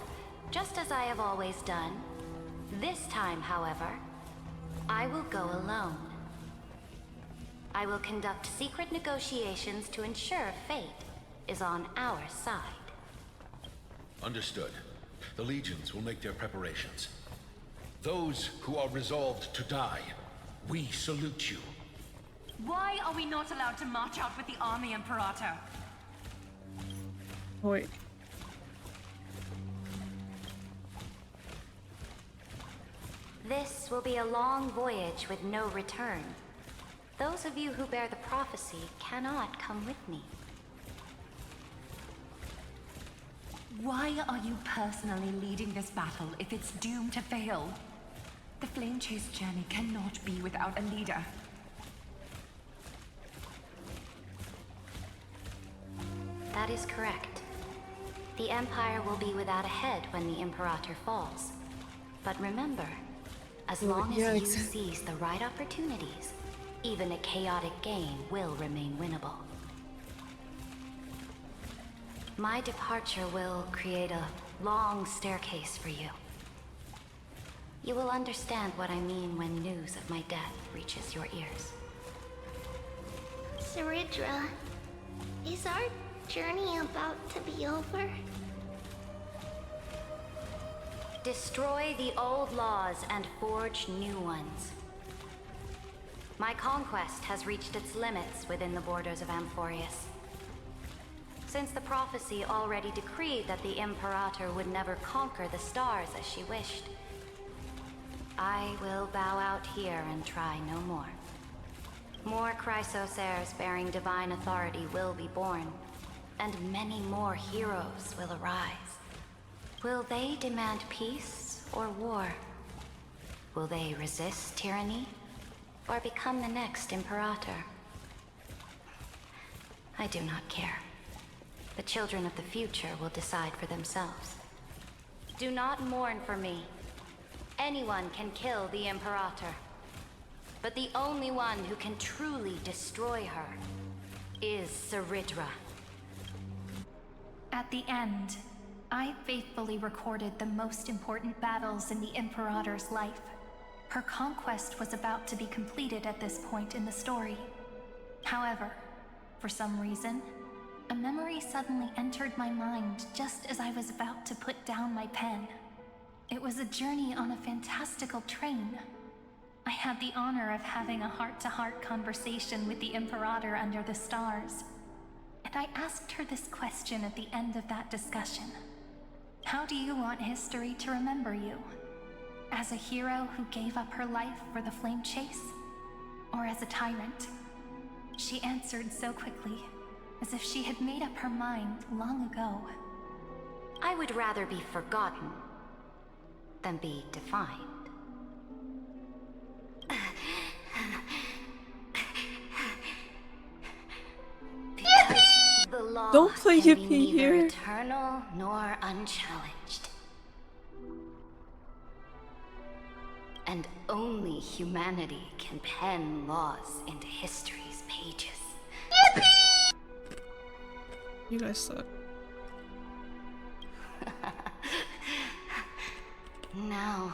just as I have always done. This time, however, I will go alone. I will conduct secret negotiations to ensure fate is on our side. Understood. The legions will make their preparations. Those who are resolved to die, we salute you. Why are we not allowed to march out with the army, Imperator? Wait. This will be a long voyage with no return. Those of you who bear the prophecy cannot come with me. Why are you personally leading this battle if it's doomed to fail? The Flame Chase journey cannot be without a leader. That is correct. The Empire will be without a head when the Imperator falls. But remember, as long as you seize the right opportunities, even a chaotic game will remain winnable. My departure will create a long staircase for you. You will understand what I mean when news of my death reaches your ears. Saridra, is our journey about to be over? Destroy the old laws and forge new ones. My conquest has reached its limits within the borders of Amphorius. Since the prophecy already decreed that the Imperator would never conquer the stars as she wished, I will bow out here and try no more. More Chrysosaurs bearing divine authority will be born, and many more heroes will arise. Will they demand peace or war? Will they resist tyranny or become the next Imperator? I do not care. The children of the future will decide for themselves. Do not mourn for me. Anyone can kill the Imperator. But the only one who can truly destroy her is Saridra. At the end, I faithfully recorded the most important battles in the Imperator's life. Her conquest was about to be completed at this point in the story. However, for some reason, a memory suddenly entered my mind just as I was about to put down my pen. It was a journey on a fantastical train. I had the honor of having a heart-to-heart conversation with the Imperator under the stars. And I asked her this question at the end of that discussion. How do you want history to remember you? As a hero who gave up her life for the flame chase? Or as a tyrant? She answered so quickly, as if she had made up her mind long ago. I would rather be forgotten than be defined. Because the law Don't play can be yippee neither here. eternal nor unchallenged. And only humanity can pen laws into history's pages. You guys suck. Now,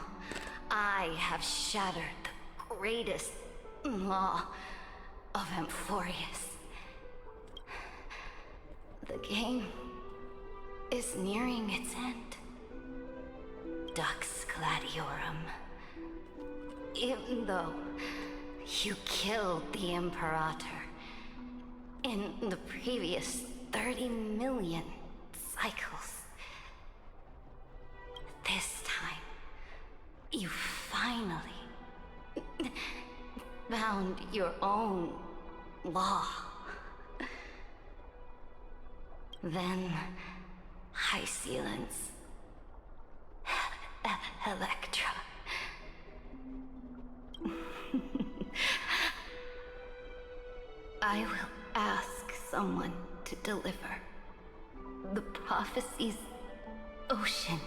I have shattered the greatest law of Amphorius. The game is nearing its end. Dux Gladiorum. Even though you killed the Imperator in the previous 30 million cycles, this time, you finally found your own law. Then, High Sealants, Electra. I will ask someone to deliver the prophecy's ocean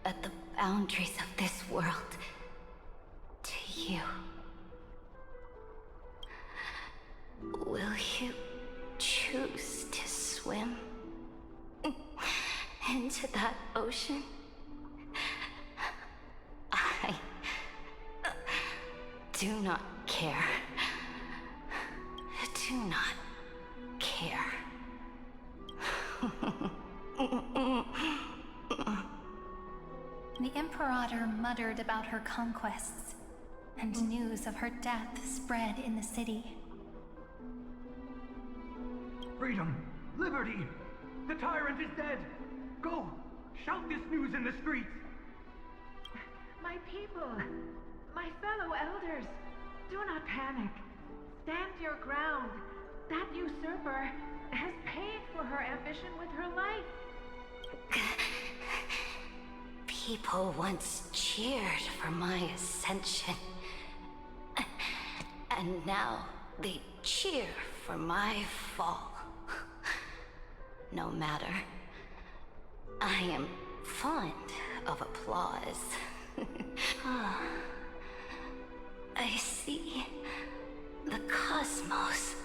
at the boundaries of this world to you. Will you choose to swim into that ocean? I do not care. Do not care. The Imperator muttered about her conquests, and news of her death spread in the city. Freedom! Liberty! The tyrant is dead! Go! Shout this news in the streets! My people, my fellow elders, do not panic. Stand your ground. That usurper has paid for her ambition with her life. People once cheered for my ascension. And now they cheer for my fall. No matter. I am fond of applause. I see the cosmos,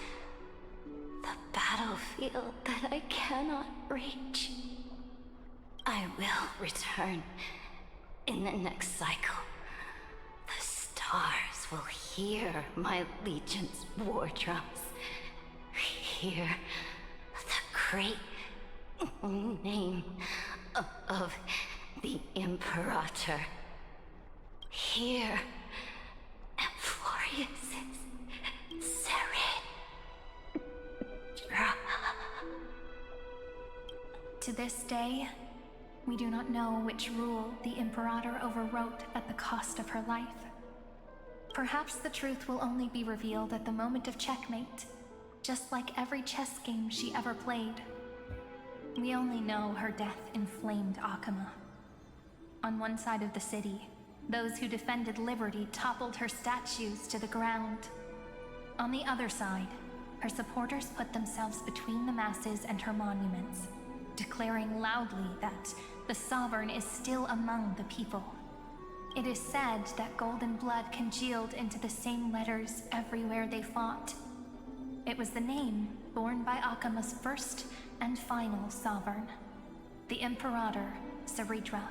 the battlefield that I cannot reach. I will return in the next cycle. The stars will hear my legion's war drums. Hear the great name of the Imperator. Hear Amphorius's serene. To this day, we do not know which rule the Imperator overwrote at the cost of her life. Perhaps the truth will only be revealed at the moment of checkmate, just like every chess game she ever played. We only know her death inflamed Akama. On one side of the city, those who defended liberty toppled her statues to the ground. On the other side, her supporters put themselves between the masses and her monuments, declaring loudly that the Sovereign is still among the people. It is said that golden blood congealed into the same letters everywhere they fought. It was the name borne by Akama's first and final Sovereign, the Imperator Ceridra.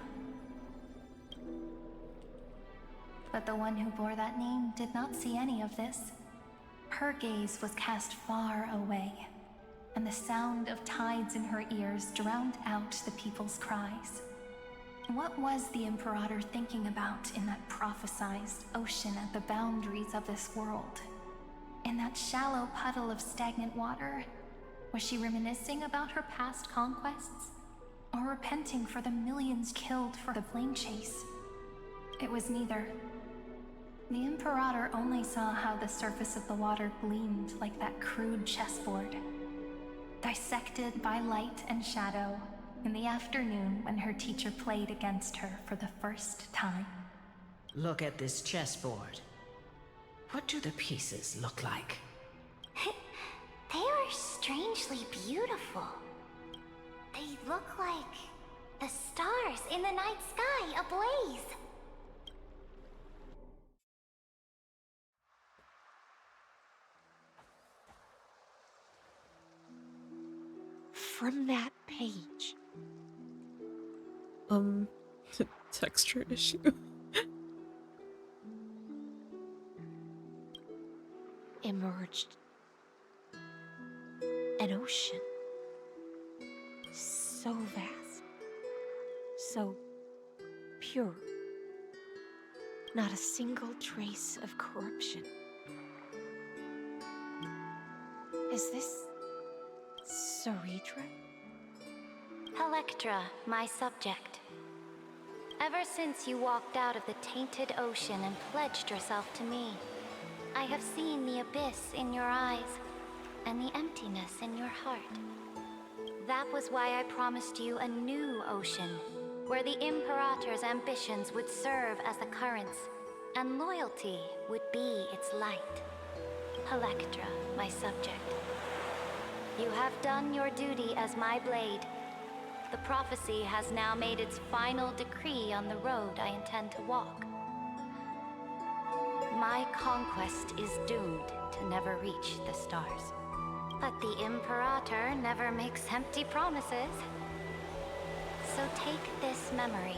But the one who bore that name did not see any of this. Her gaze was cast far away, and the sound of tides in her ears drowned out the people's cries. What was the Imperator thinking about in that prophesized ocean at the boundaries of this world? In that shallow puddle of stagnant water? Was she reminiscing about her past conquests? Or repenting for the millions killed for the plane chase? It was neither. The Imperator only saw how the surface of the water gleamed like that crude chessboard, dissected by light and shadow in the afternoon when her teacher played against her for the first time. Look at this chessboard. What do the pieces look like? They are strangely beautiful. They look like the stars in the night sky ablaze. From that page. Texture issue. Emerged an ocean. So vast. So pure. Not a single trace of corruption. Is this Saritra? Electra, my subject. Ever since you walked out of the tainted ocean and pledged yourself to me, I have seen the abyss in your eyes and the emptiness in your heart. That was why I promised you a new ocean, where the Imperator's ambitions would serve as the currents, and loyalty would be its light. Electra, my subject. You have done your duty as my blade. The prophecy has now made its final decree on the road I intend to walk. My conquest is doomed to never reach the stars. But the Imperator never makes empty promises. So take this memory,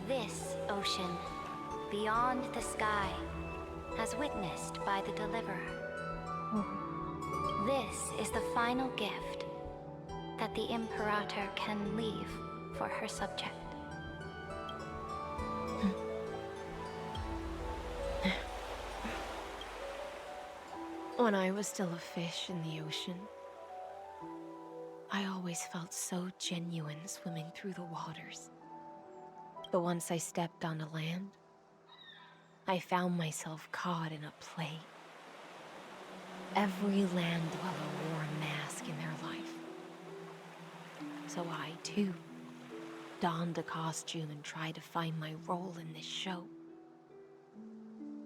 this ocean, beyond the sky, as witnessed by the Deliverer. This is the final gift that the Imperator can leave for her subject. When I was still a fish in the ocean, I always felt so genuine swimming through the waters. But once I stepped onto land, I found myself caught in a play. Every land dweller wore a mask in their life. So I, too, donned a costume and tried to find my role in this show.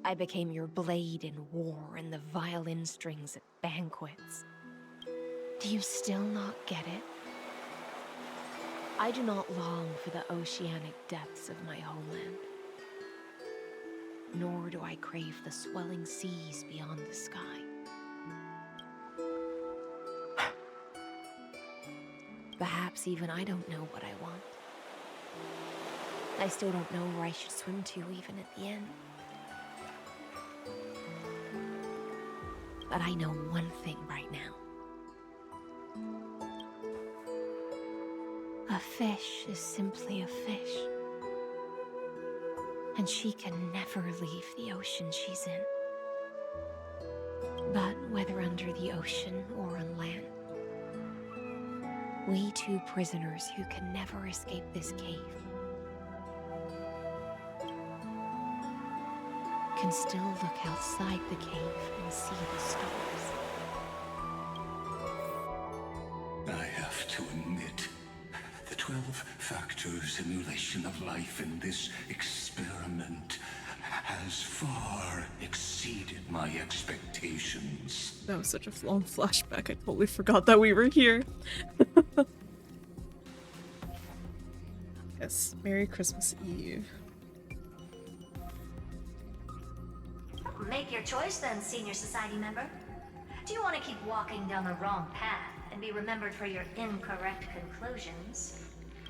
I became your blade in war and the violin strings at banquets. Do you still not get it? I do not long for the oceanic depths of my homeland. Nor do I crave the swelling seas beyond the sky. Perhaps even I don't know what I want. I still don't know where I should swim to even at the end. But I know one thing right now. A fish is simply a fish. And she can never leave the ocean she's in. But whether under the ocean or on land, we two prisoners who can never escape this cave can still look outside the cave and see the stars. I have to admit, the 12-factor simulation of life in this experiment has far exceeded my expectations. That was such a long flashback, I totally forgot that we were here. Yes, Merry Christmas Eve. Make your choice then, Senior Society member. Do you want to keep walking down the wrong path and be remembered for your incorrect conclusions?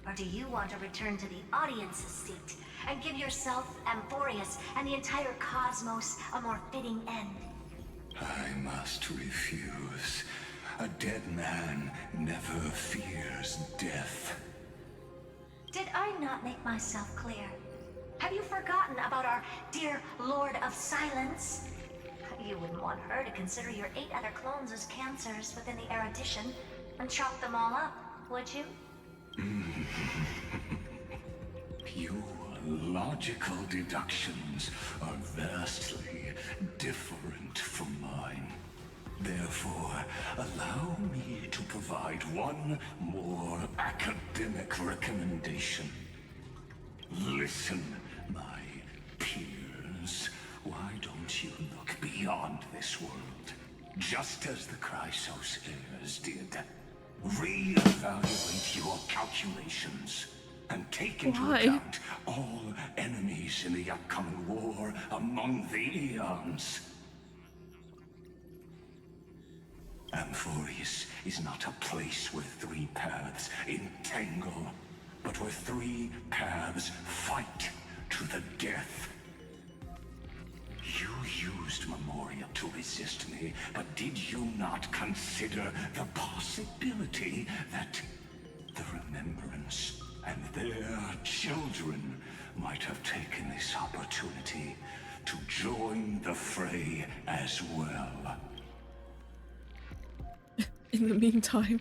Or do you want to return to the audience's seat and give yourself, Amphorius, and the entire cosmos a more fitting end? I must refuse. A dead man never fears death. Did I not make myself clear? Have you forgotten about our dear Lord of Silence? You wouldn't want her to consider your 8 other clones as cancers within the erudition and chop them all up, would you? Your logical deductions are vastly different from mine. Therefore, allow me to provide one more academic recommendation. Listen, my peers. Why don't you look beyond this world? Just as the Chrysos heirs did. Re-evaluate your calculations and take into account all enemies in the upcoming war among the Eons. Amphorius is not a place where 3 paths entangle, but where 3 paths fight to the death. You used Memoria to resist me, but did you not consider the possibility that the Remembrance and their children might have taken this opportunity to join the fray as well? In the meantime.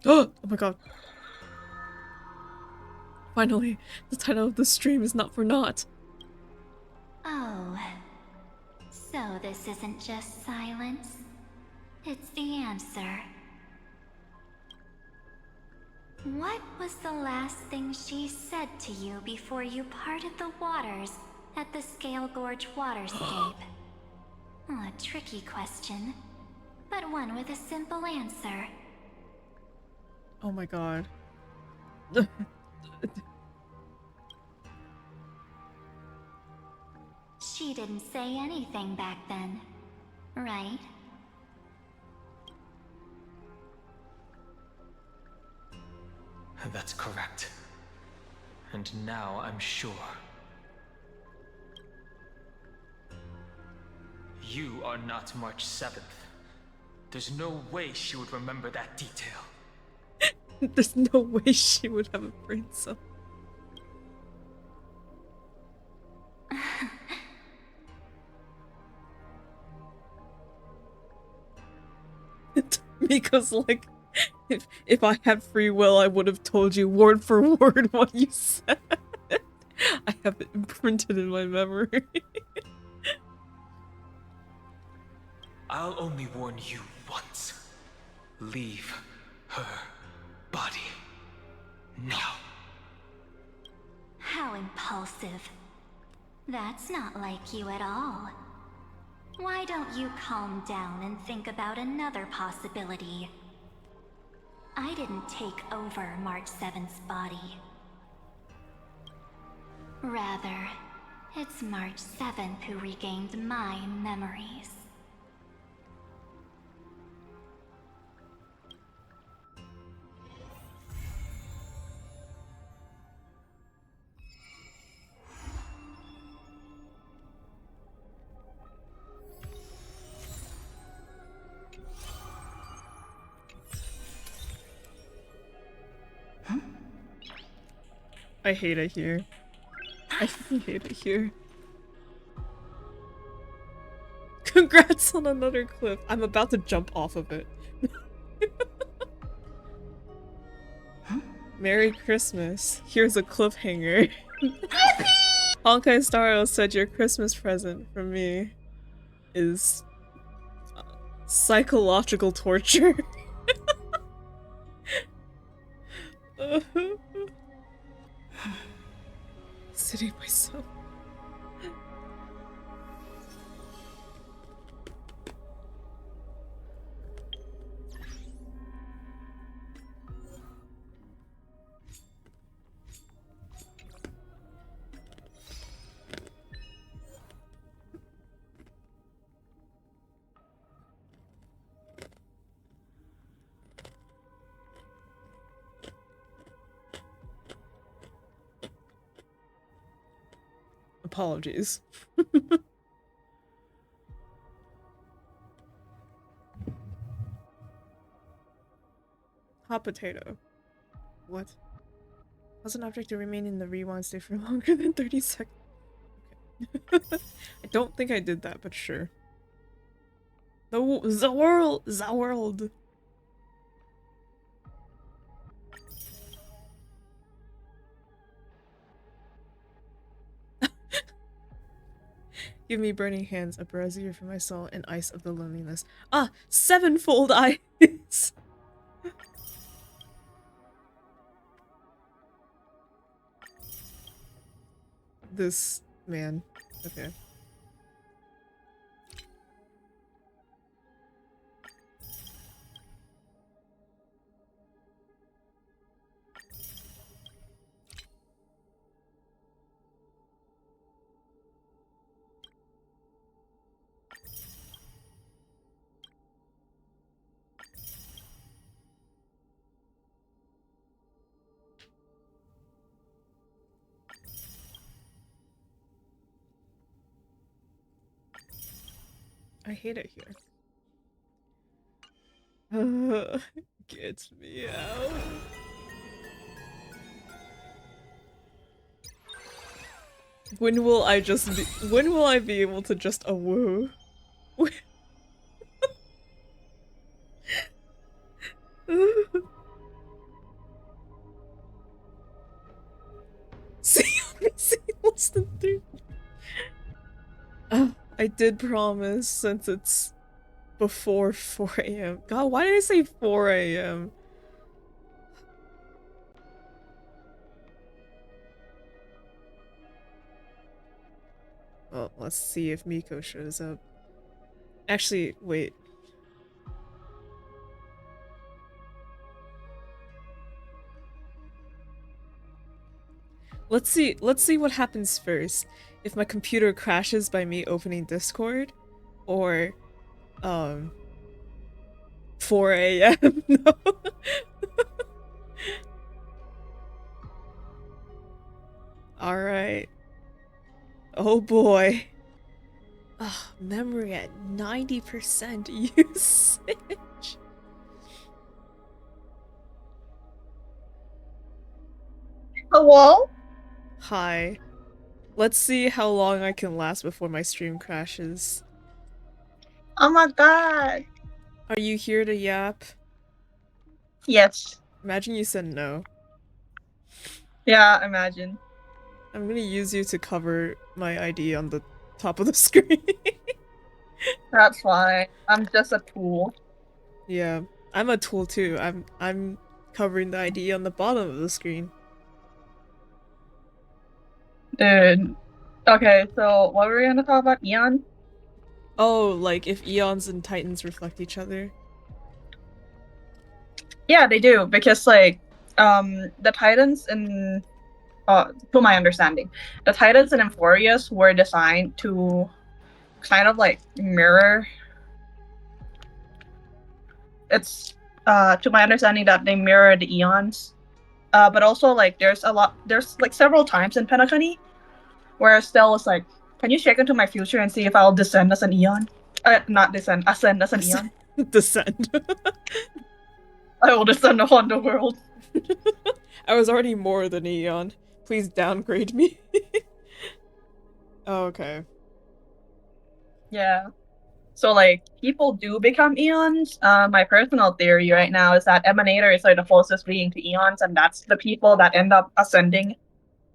Oh my god. Finally, the title of the stream is not for naught. Oh. So this isn't just silence. It's the answer. What was the last thing she said to you before you parted the waters at the Scale Gorge waterscape? A tricky question, but one with a simple answer. Oh my god. She didn't say anything back then, right? That's correct. And now I'm sure. You are not March 7th. There's no way she would remember that detail. There's no way she would have a brain cell. Miko's like, if I had free will, I would have told you word for word what you said. I have it imprinted in my memory. I'll only warn you once. Leave her body now. How impulsive. That's not like you at all. Why don't you calm down and think about another possibility? I didn't take over March 7th's body. Rather, it's March 7th who regained my memories. I hate it here. I hate it here. Congrats on another cliff. I'm about to jump off of it. Merry Christmas. Here's a cliffhanger. Honkai Staro said your Christmas present from me is psychological torture. Sitting myself. Apologies. Hot potato. What? Cause an object to remain in the rewind state for longer than 30 seconds. Okay. I don't think I did that, but sure. The world. Give me burning hands, a brazier for my soul, and ice of the loneliness. Ah, sevenfold ice! This man. Okay. I hate it here. Get me out. When will I be able to just woo? See less than 3. I did promise since it's before 4 a.m. God, why did I say 4 a.m.? Well, let's see if Miko shows up. Actually, wait. Let's see what happens first. If my computer crashes by me opening Discord, or 4 a.m. No. Alright. Oh boy. Oh, memory at 90% usage. Hello? Hi. Let's see how long I can last before my stream crashes. Oh my god. Are you here to yap? Yes. Imagine you said no. Yeah, imagine. I'm gonna use you to cover my ID on the top of the screen. That's fine. I'm just a tool. Yeah, I'm a tool too. I'm covering the ID on the bottom of the screen. Dude. Okay, so what were we gonna talk about? Eon? Oh, like if Eons and Titans reflect each other? Yeah, they do, because like the Titans in to my understanding, the Titans in Emphorius were designed to kind of like mirror, it's to my understanding that they mirror the Eons. But also like there's like several times in Penacony where Stell was like, can you check into my future and see if I'll descend as an Eon? Not descend, ascend as an Eon. Descend. I will descend upon the world. I was already more than Eon. Please downgrade me. Oh, okay. Yeah. So like people do become Eons. My personal theory right now is that Emanator is like the closest being to Eons, and that's the people that end up ascending.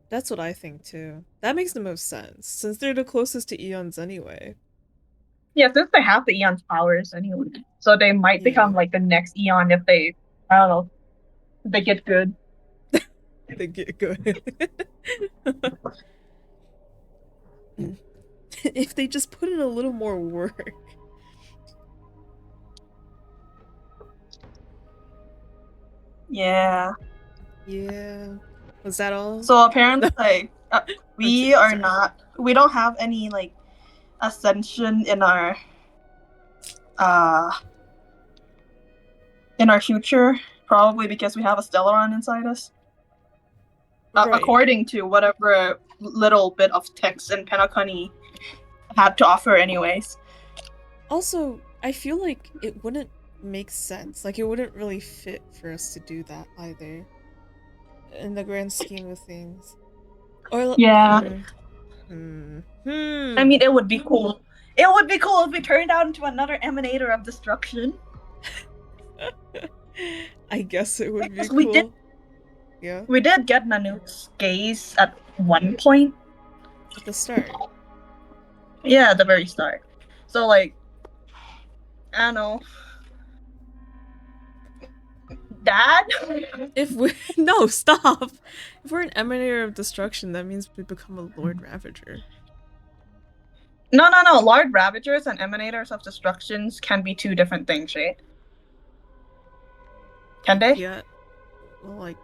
That's what I think too. That makes the most sense, since they're the closest to Eons anyway. Yeah, since they have the Eon's powers anyway. So they might become like the next Eon if they, I don't know, if they get good. They get good. If they just put in a little more work. Yeah. Yeah. Was that all? So apparently, like, we are sorry. not, we don't have any like ascension in our future, probably because we have a Stellaron inside us. Right. According to whatever little bit of text in Penacony had to offer anyways. Also, I feel like it wouldn't make sense. Like, it wouldn't really fit for us to do that either, in the grand scheme of things. Or Yeah. I mean, it would be cool. It would be cool if we turned out into another emanator of destruction. I guess it would be Because cool. Yeah. We did get Nanook's gaze at one point. At the start. Yeah, at the very start. So, like, I don't know. Dad? If we no, stop. If we're an emanator of destruction, that means we become a Lord Ravager. No. Lord Ravagers and emanators of destructions can be two different things, right? Can they? Yeah. Well, like,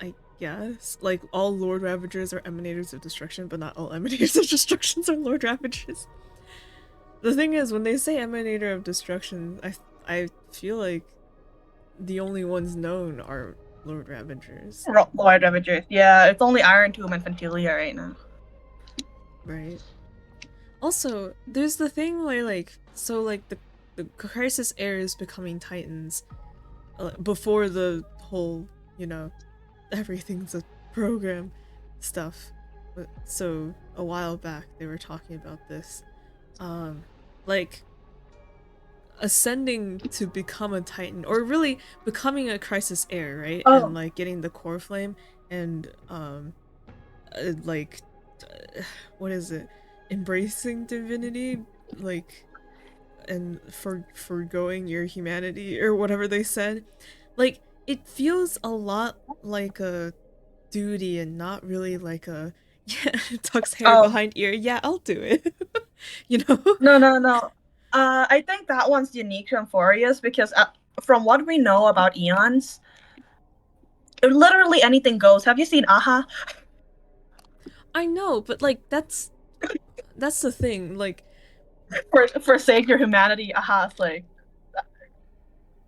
I guess. Like, all Lord Ravagers are emanators of destruction, but not all emanators of destructions are Lord Ravagers. The thing is, when they say emanator of destruction, I feel like the only ones known are Lord Ravagers. Lord Ravagers. Yeah, it's only Iron Tomb and Fantilia right now. Right. Also, there's the thing where, like, so, like, the Crisis Heirs becoming Titans before the whole, you know, everything's a program stuff. So, a while back, they were talking about this. Like, ascending to become a Titan, or really becoming a Crisis Heir, right? Oh. And, like, getting the core flame and, like, what is it? Embracing divinity, like, and forgoing your humanity, or whatever they said. Like, it feels a lot like a duty and not really like a, yeah, tucks hair behind ear, yeah, I'll do it. You know? No. I think that one's unique to Amphorius because from what we know about Eons, literally anything goes. Have you seen Aha? I know, but like that's the thing. Like, forsake your humanity. Aha, it's like,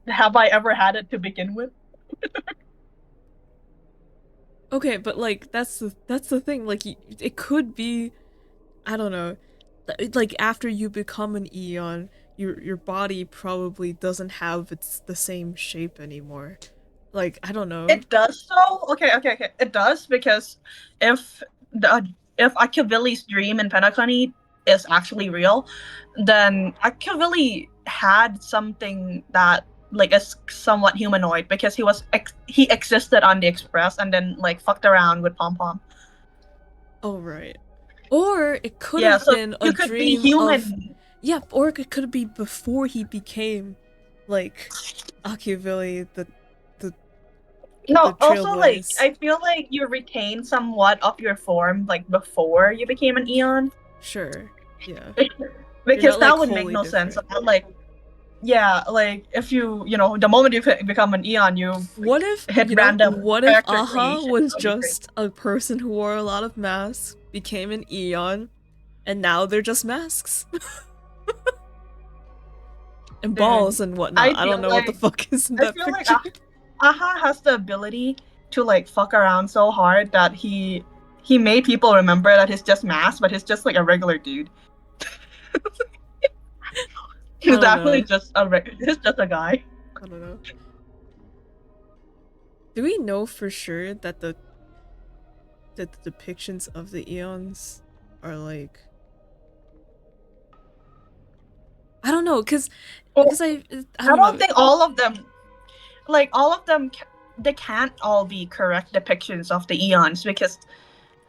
have I ever had it to begin with? okay, but like that's the thing. Like, it could be, I don't know, like after you become an Eon, your body probably doesn't have the same shape anymore. Like, I don't know. It does so. Okay. It does because if Akavili's dream in Penacony is actually real, then Akavili had something that like is somewhat humanoid because he existed on the Express and then like fucked around with Pom Pom. Oh right. Or it could have been a dream of, yeah, or it could be before he became like Akavili, No, the also like Trailblaze. I feel like you retain somewhat of your form like before you became an Eon. Sure. Yeah. Because not, that like, would make no sense. Like, yeah, like if you know the moment you become an Eon, you what if hit random. What if character Aha creation. was just a person who wore a lot of masks, became an Eon, and now they're just masks? And balls and whatnot. I don't know what the fuck is in that picture. Like Aha has the ability to like fuck around so hard that he made people remember that he's just masked, but he's just like a regular dude. He's actually just he's just a guy. I don't know. Do we know for sure that the depictions of the Eons are like, I don't know, because I don't think all of them, they can't all be correct depictions of the Eons because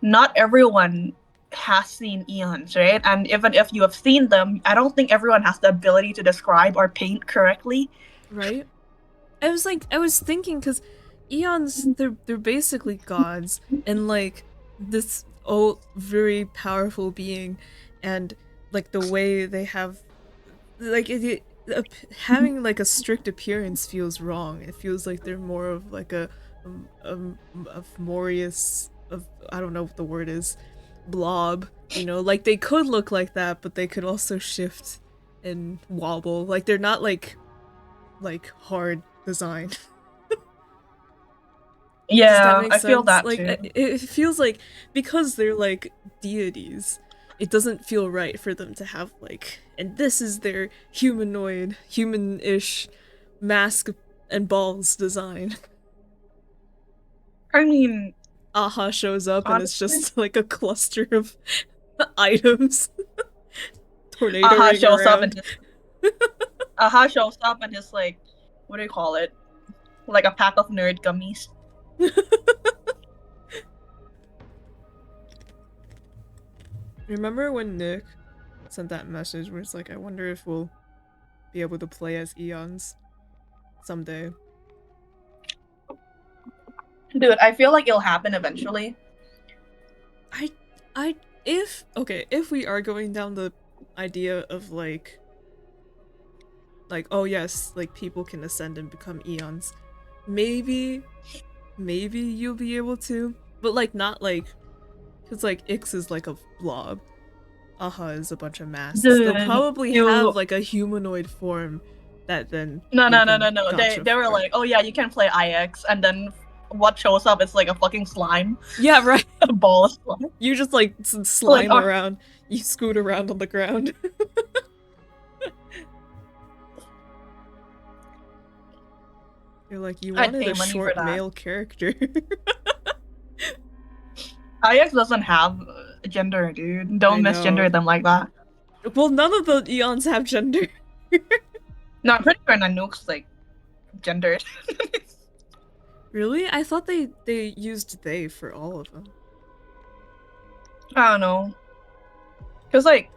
not everyone has seen Eons, right? And even if you have seen them, I don't think everyone has the ability to describe or paint correctly. Right? I was thinking, because Eons, they're basically gods, and like this old, very powerful being, and like the way they have, like, having like a strict appearance feels wrong. It feels like they're more of like a Morius, of, I don't know what the word is, blob, you know, like they could look like that, but they could also shift and wobble. Like, they're not like hard design. Yeah, I feel that like, too. it feels like because they're like deities, it doesn't feel right for them to have like, and this is their humanoid, human-ish mask and balls design. I mean, Aha shows up and it's honestly, just like a cluster of items Aha tornadoing shows up and around. Aha shows up and is like, what do you call it? Like a pack of nerd gummies. Remember when Nick sent that message where it's like, I wonder if we'll be able to play as Eons someday. Dude, I feel like it'll happen eventually. If we are going down the idea of like, oh yes, like people can ascend and become Eons, maybe you'll be able to, but like not like, because like Ix is like a blob, Aha is a bunch of masks. Dude, They'll probably have like a humanoid form that then No. Gotcha, They were like, oh yeah, you can play IX, and then what shows up is like a fucking slime. Yeah, right. A ball of slime. You just like slime Like, around. You scoot around on the ground. You're like, you I'd wanted pay a money short for that. male character. IX doesn't have gender, dude. Don't misgender them like that. Well, none of the Eons have gender. No, I'm pretty sure Nanook's like gendered. Really? I thought they used they for all of them. I don't know. Cause like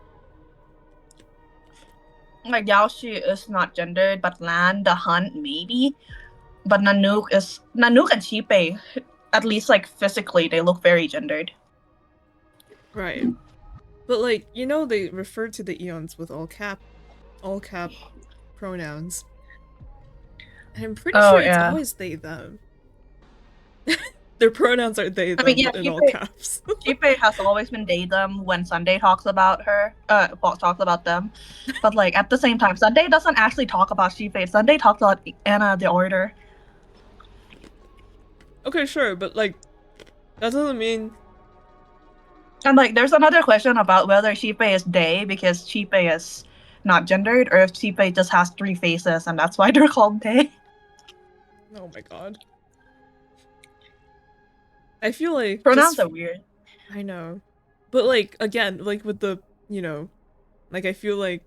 Yaoshi is not gendered, but Lan, the Hunt, maybe. But Nanook and Chipe, at least like physically, they look very gendered. Right. But like, you know, they refer to the Eons with all cap pronouns. And I'm pretty sure it's always they them. Their pronouns are they them, but in all caps. Chipe has always been they them when Sunday talks about her, talks about them. But like at the same time, Sunday doesn't actually talk about Chipe. Sunday talks about Anna the Order. Okay, sure, but like that doesn't mean. And like, there's another question about whether Chipe is they because Chipe is not gendered, or if Chipe just has 3 faces and that's why they're called they. Oh my god. I feel like pronouns are weird. I know. But like, again, like with the, you know, like I feel like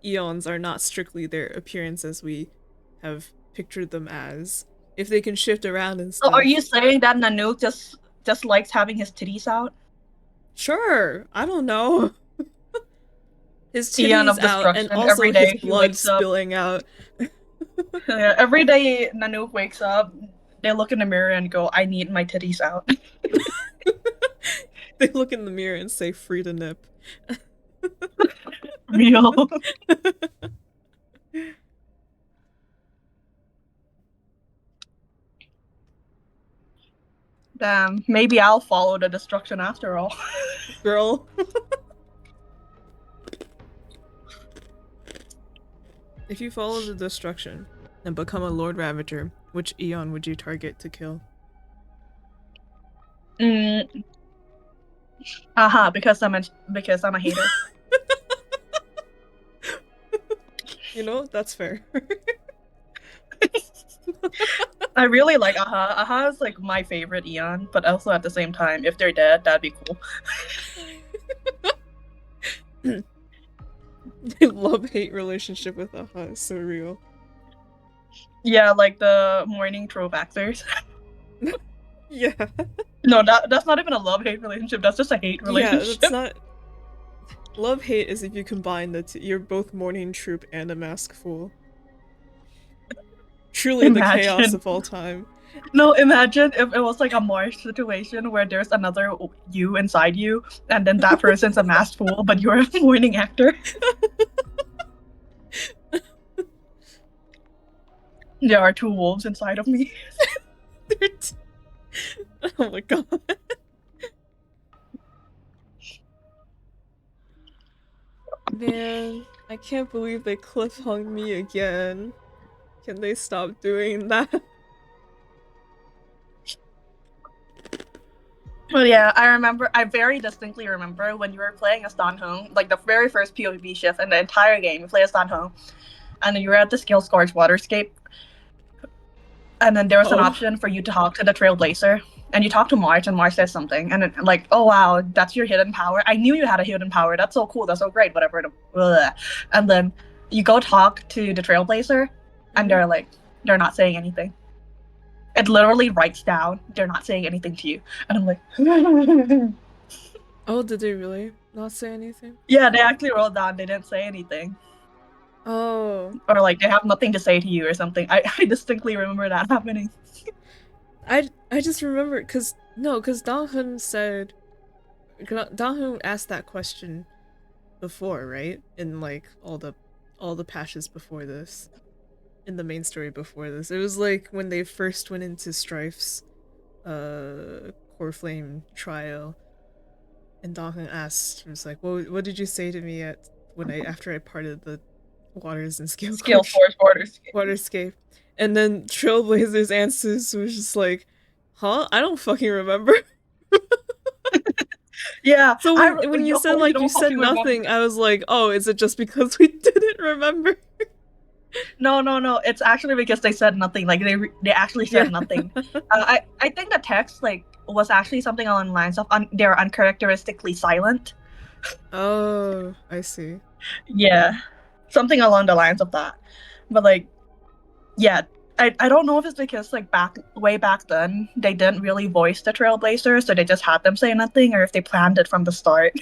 Eons are not strictly their appearance as we have pictured them as. If they can shift around and stuff. So are you saying that Nanook just likes having his titties out? Sure. I don't know. His Eon titties of out and destruction. also Every day his he blood wakes up. spilling out. Yeah, every day Nanook wakes up, they look in the mirror and go, I need my titties out. They look in the mirror and say, free to nip. Real. Damn, maybe I'll follow the destruction after all. Girl. If you follow the destruction and become a Lord Ravager, which Eon would you target to kill? Because I'm a hater. You know, that's fair. I really like Aha. Aha is like my favorite Eon, but also at the same time, if they're dead, that'd be cool. Love-hate relationship with Aha is so real. Yeah, like the morning trope actors. Yeah. No, that's not even a love-hate relationship. That's just a hate relationship. Yeah, that's not. Love-hate is if you combine the two. You're both morning troop and a mask fool. Truly the chaos of all time. No, imagine if it was like a Marsh situation where there's another you inside you, and then that person's a masked fool, but you're a morning actor. There are 2 wolves inside of me. Oh my god. Man, I can't believe they cliffhung me again. Can they stop doing that? But yeah, I very distinctly remember when you were playing as Dan Hong, like the very first POV shift in the entire game, you play as Dan Hong, and then you were at the Skill Scorch Waterscape, and then there was an option for you to talk to the Trailblazer, and you talk to March, and March says something, and it, like, oh wow, that's your hidden power. I knew you had a hidden power. That's so cool. That's so great. Whatever. Blah. And then you go talk to the Trailblazer, and they're not saying anything. It literally writes down, they're not saying anything to you. And I'm like, oh, did they really not say anything? Yeah, they actually wrote down they didn't say anything. Oh. Or like they have nothing to say to you or something. I distinctly remember that happening. I just remember because Dong-hun said Dong-hun asked that question before, right? In like all the patches before this. In the main story before this. It was like when they first went into Strife's Core Flame trial, and Dong-hun asked, it was like, what did you say to me after I parted the waters and Scale Force Waterscape? And then Trailblazer's answers was just like, huh? I don't fucking remember. Yeah. So when you said like you said nothing, I was like, oh, is it just because we didn't remember? No. It's actually because they said nothing. Like they actually said nothing. I think the text like was actually something along the lines of they're uncharacteristically silent. Oh, I see. Yeah, something along the lines of that. But like, yeah, I don't know if it's because like way back then they didn't really voice the Trailblazers, so they just had them say nothing, or if they planned it from the start.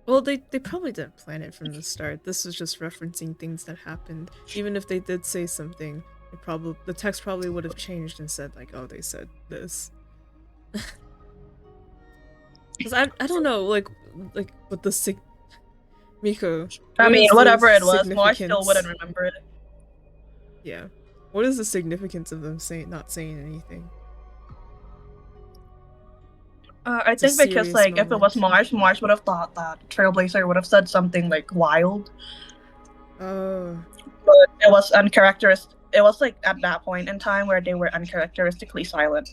Well, they probably didn't plan it from the start. This was just referencing things that happened. Even if they did say something, the text probably would have changed and said like, oh, they said this. Because I don't know, like with the Miko. I mean, whatever it was, Marsh still wouldn't remember it. Yeah. What is the significance of them not saying anything? I think because like if it was Marsh would have thought that Trailblazer would have said something like wild. Oh. But it was uncharacteristic. It was like at that point in time where they were uncharacteristically silent.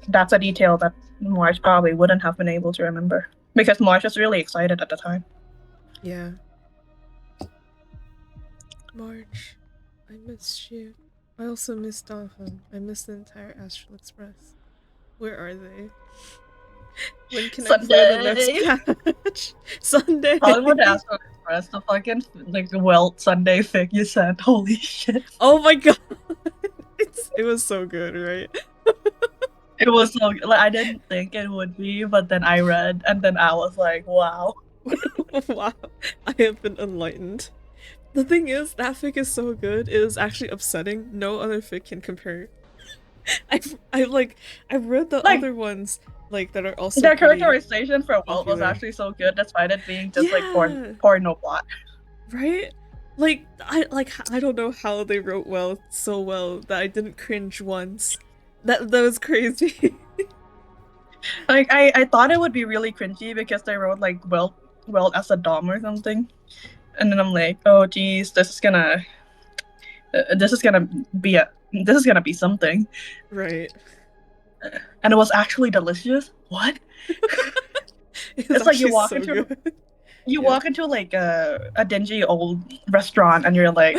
That's a detail that Marsh probably wouldn't have been able to remember because Marsh was really excited at the time. Yeah. March, I missed you. I also missed Dong-hun. I missed the entire Astral Express. Where are they? When can I play the next patch? Sunday. Hollywood Astral Express, the fucking like Welt Sunday fic you sent. Holy shit! Oh my god, it was so good, right? It was so like I didn't think it would be, but then I read, and then I was like, wow. Wow, I have been enlightened. The thing is, that fic is so good, it is actually upsetting. No other fic can compare. I've read the other ones like that are also their characterization for Welt was actually so good, despite it being just like porno plot. Right? Like I don't know how they wrote Welt so well that I didn't cringe once. That was crazy. Like I thought it would be really cringy because they wrote like Welt as a dom or something, and then I'm like, oh geez, this is gonna be something. Right. And it was actually delicious. What? It's like you walk into walk into like a dingy old restaurant and you're like,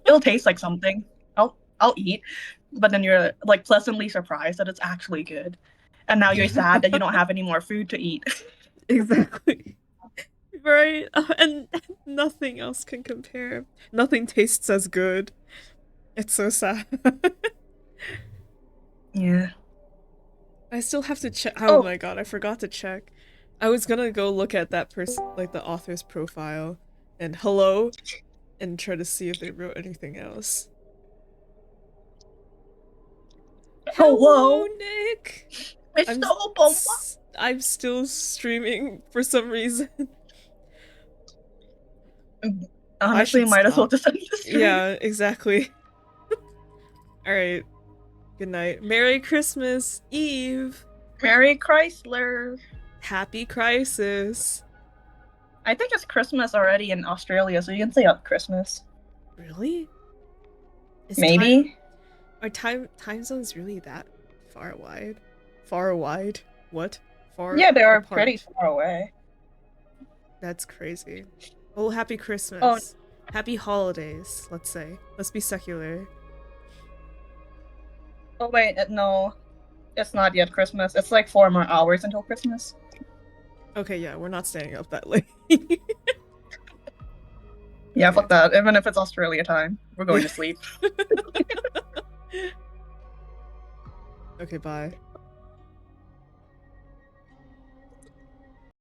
it'll taste like something. I'll eat. But then you're like pleasantly surprised that it's actually good. And now you're sad that you don't have any more food to eat. Exactly. Right? And nothing else can compare. Nothing tastes as good. It's so sad. Yeah. I still have to check. Oh my god, I forgot to check. I was gonna go look at that person, like the author's profile, and hello, and try to see if they wrote anything else. Hello, Nick. It's I'm still streaming for some reason. Honestly, might as well just end the stream. Yeah, exactly. Alright. Good night. Merry Christmas Eve! Merry Chrysler! Happy Crisis! I think it's Christmas already in Australia, so you can say Christmas. Really? Maybe? Are time zones really that far wide Far wide? What? Far Yeah, they are apart. pretty far away. That's crazy. Oh, happy Christmas. Oh. Happy holidays, let's say. Let's be secular. Oh wait, no. It's not yet Christmas. It's like 4 more hours until Christmas. Okay, yeah, we're not staying up that late. Yeah, fuck that. Even if it's Australia time, we're going to sleep. Okay, bye.